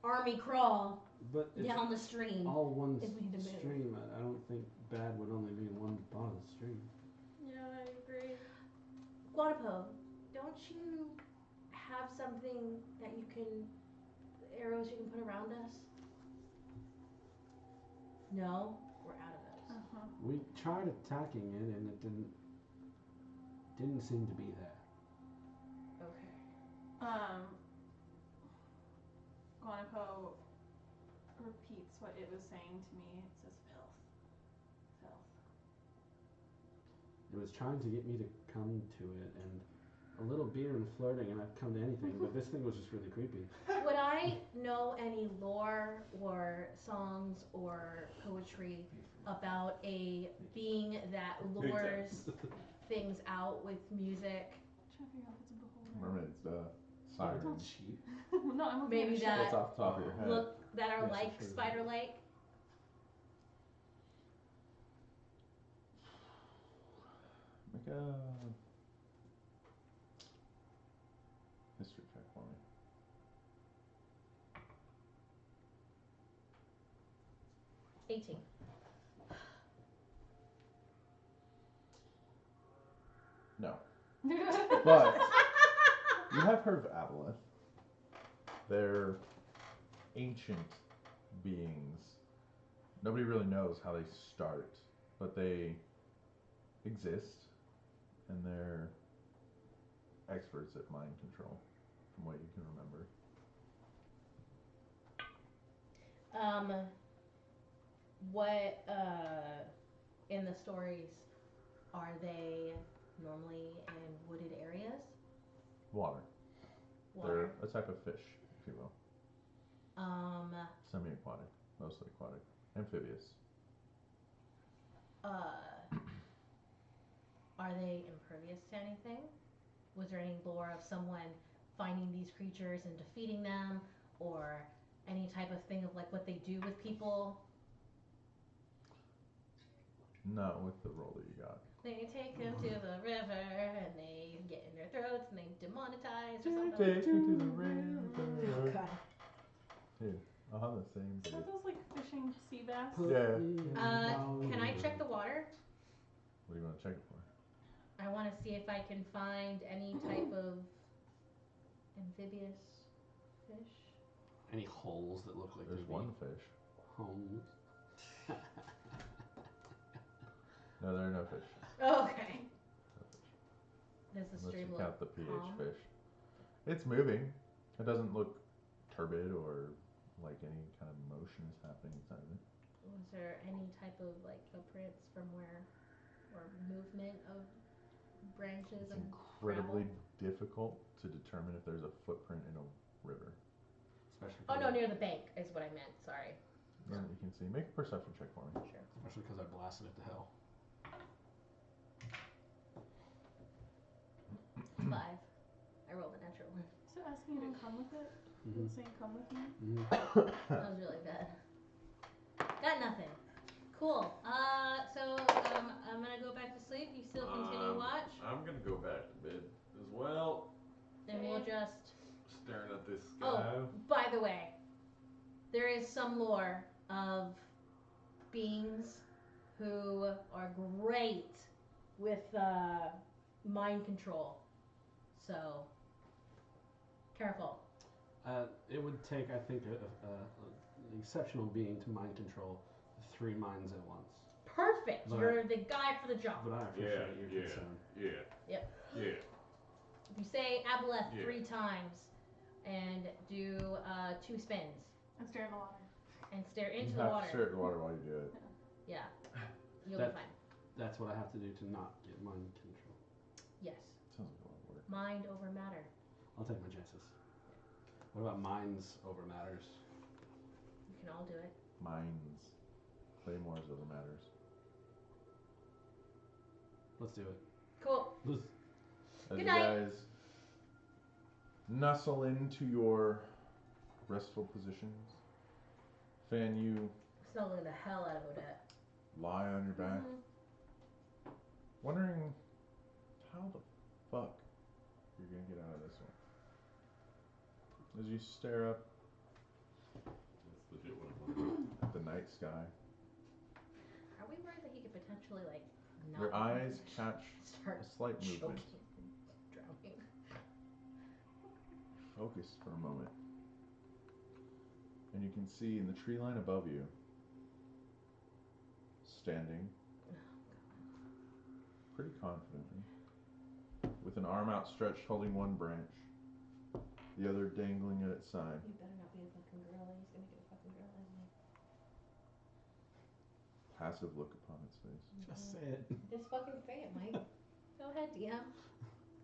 army crawl But it's down the stream. all one if we need to move. stream. I don't think bad would only be in one part of the stream. Yeah, I agree. Guadapo, don't you have something that you can, arrows you can put around us? No? We're out of those. Uh-huh. We tried attacking it and it didn't seem to be there. Okay. Guanapo repeats what it was saying to me. It says filth. Filth. It was trying to get me to come to it, and a little beer and flirting, and I've come to anything. But this thing was just really creepy. Would I know any lore or songs or poetry about a being that lures things out with music? Trying to figure out if it's a beholder. Mermaids, Sirens. Don't cheat. No, I'm looking Maybe at that- shit. That's off the top of your head. Look, that are Yes, like it sure is. spider-like. Make a history check for me. 18. No. But you have heard of Aboleth. They're ancient beings. Nobody really knows how they start, but they exist, and they're experts at mind control, from what you can remember. What in the stories are they normally in wooded areas? Water. Water. They're a type of fish, if you will. Semi-aquatic, mostly aquatic, amphibious. Are they impervious to anything? Was there any lore of someone finding these creatures and defeating them, or any type of thing of like what they do with people? Not with the roll that you got. They take them to the river and they get in their throats and they demonetize or something. Take me to the river. God. Dude, I'll have the same So thing. those like fishing sea bass? Yeah. Can I check the water? What do you want to check it for? I want to see if I can find any type of amphibious fish. Any holes that look like There's there'd one be fish. holes. No, there are no fish. Oh, okay. There's a Unless stream you look count the pH calm. fish. It's moving. It doesn't look turbid or like any kind of motion is happening inside of it. Was there any type of like footprints from where, or movement of branches It's of incredibly gravel? difficult to determine if there's a footprint in a river. Especially Oh no, near the bank is what I meant. Sorry. Then you can see. Make a perception check for me. Sure. Especially because I blasted it to hell. 5. I rolled a natural one. So asking you to come with it? Mhm. Saying come with me? That was really bad. Got nothing. Cool. So I'm gonna go back to sleep. You still continue watch, I'm gonna go back to bed as well. and we'll just. Staring at this sky. Oh, by the way, there is some lore of beings who are great with mind control. So, careful. It would take, I think, an exceptional being to mind control 3 minds at once. Perfect. But- You're the guy for the job. But I appreciate your concern. Yeah. Yep. Yeah. If you say Aboleth Yeah. 3 times and do 2 spins And stare in the water. and stare into You the have water. to stare at the water while you do it. Yeah. You'll That- be fine. That's what I have to do to not get mind control. Yes. Sounds like a lot of work. Mind over matter. I'll take my chances. What about minds over matters? You can all do it. Minds. Claymores over matters. Let's do it. Cool. As Good you night. guys nestle into your restful positions, Fan, you Snuggling the hell out of Odette. lie on your back, wondering how the fuck you're gonna get out of this one. As you stare up That's legit what I'm wondering. at the night sky, Are we worried that he could potentially like not your eyes finish? catch Start a slight choking movement. and drowning. Focus for a moment. And you can see in the tree line above you, standing pretty confidently, with an arm outstretched holding one branch, the other dangling at its side. You better not be a fucking gorilla. He's gonna get a fucking gorilla, isn't he? Passive look upon its face. Just say it. Just fucking say it, Mike. Go ahead, DM.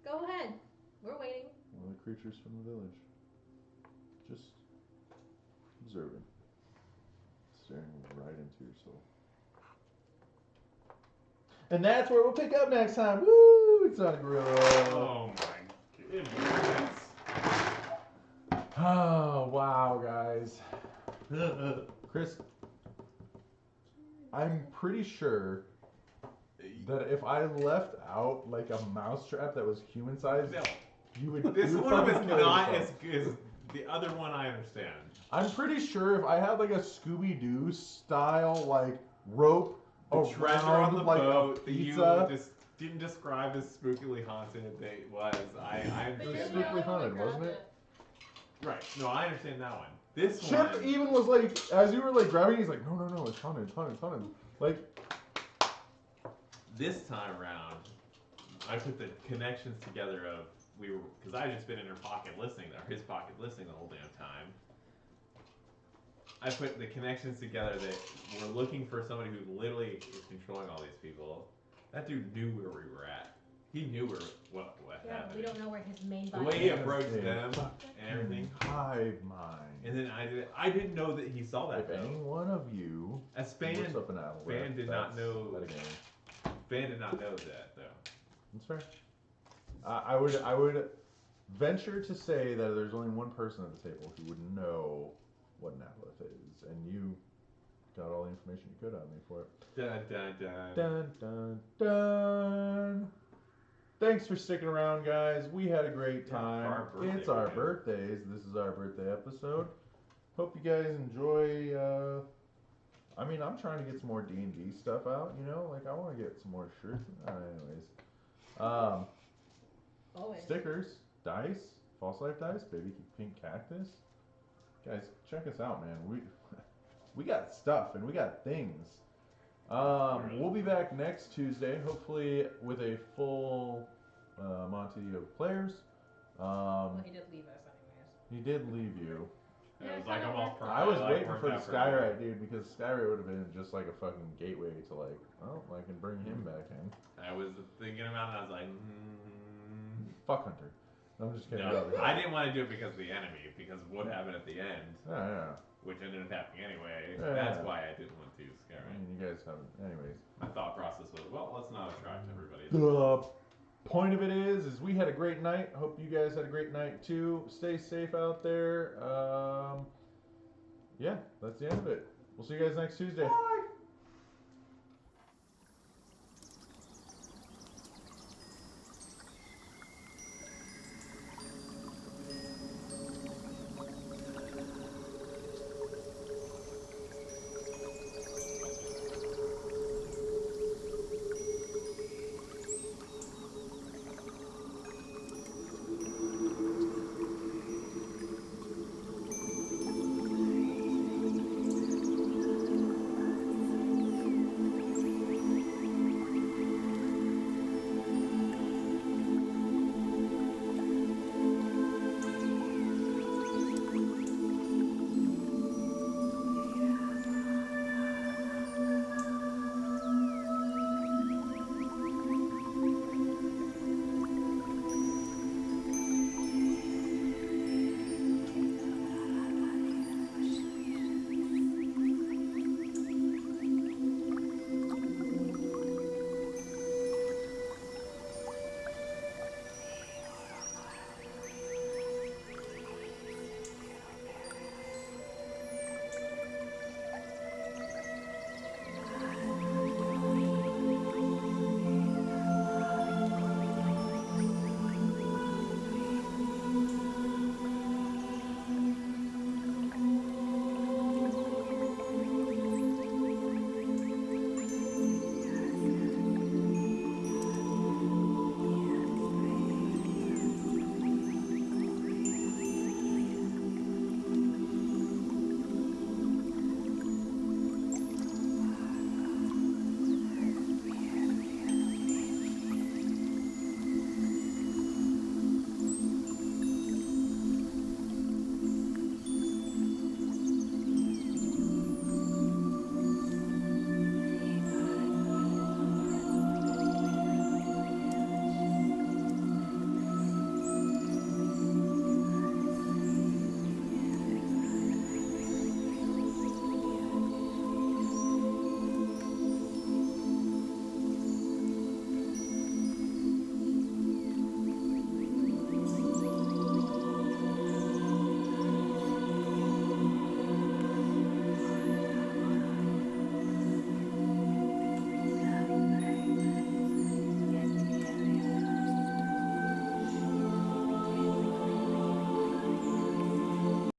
Go ahead. We're waiting. One of the creatures from the village. Just observing. Staring right into your soul. And that's where we'll pick up next time. Woo! It's not a gorilla. Oh my goodness. Oh, wow, guys. Chris, I'm pretty sure that if I left out like a mousetrap that was human sized, No, you would. this you would one was fucking kill not yourself. as good as the other one. I understand. I'm pretty sure if I had like a Scooby Doo style like rope The treasure on the like boat a that you pizza. just didn't describe as spookily haunted. It was. I But was you're understand the spookily only one haunted, that grabbed wasn't it? Right. No, I understand that one. This Chip one. even was like, as you were like grabbing, he's like, no, it's haunted, it's haunted, it's haunted. Like, This time around, I put the connections together of because I had just been in her pocket listening, or his pocket listening the whole damn time. I put the connections together that we're looking for somebody who literally is controlling all these people. That dude knew where we were at. He knew what Yeah, happened. but we don't know where his main The body way he is. approached Yeah. them and everything. hive mind. And then I didn't know that he saw that If though. any one of you As looks Fan up an owl, Fan did not know. Metagame. Fan did not know that though. That's fair. I would venture to say that there's only one person at the table who would know what an aboleth is, and you got all the information you could out of me for it. Dun dun dun. Dun dun dun. Thanks for sticking around, guys. We had a great Yeah, time. for our birthday It's our weekend. birthdays. This is our birthday episode. Hope you guys enjoy. I mean, I'm trying to get some more D&D stuff out. You know, like I want to get some more shirts. Anyways, Always. stickers, dice, false life dice, baby pink cactus. Guys, check us out, man. We got stuff and we got things. We'll be back next Tuesday, hopefully with a full Monty of players. Well, he did leave us anyways. He did leave you. It was like almost I was like, waiting worked for the out for Skyrite dude because Skyrite would have been just like a fucking gateway to like, oh, I can bring him back in. I was thinking about it and I was like, Fuck Hunter. I'm just kidding. no. I didn't want to do it because of the enemy, because of what happened at the end, Yeah. which ended up happening anyway. Yeah. That's why I didn't want to I Skyrim. mean, you guys haven't. Anyways. My thought process was, well, let's not attract everybody. The point of it is we had a great night. Hope you guys had a great night too. Stay safe out there. Yeah, that's the end of it. We'll see you guys next Tuesday.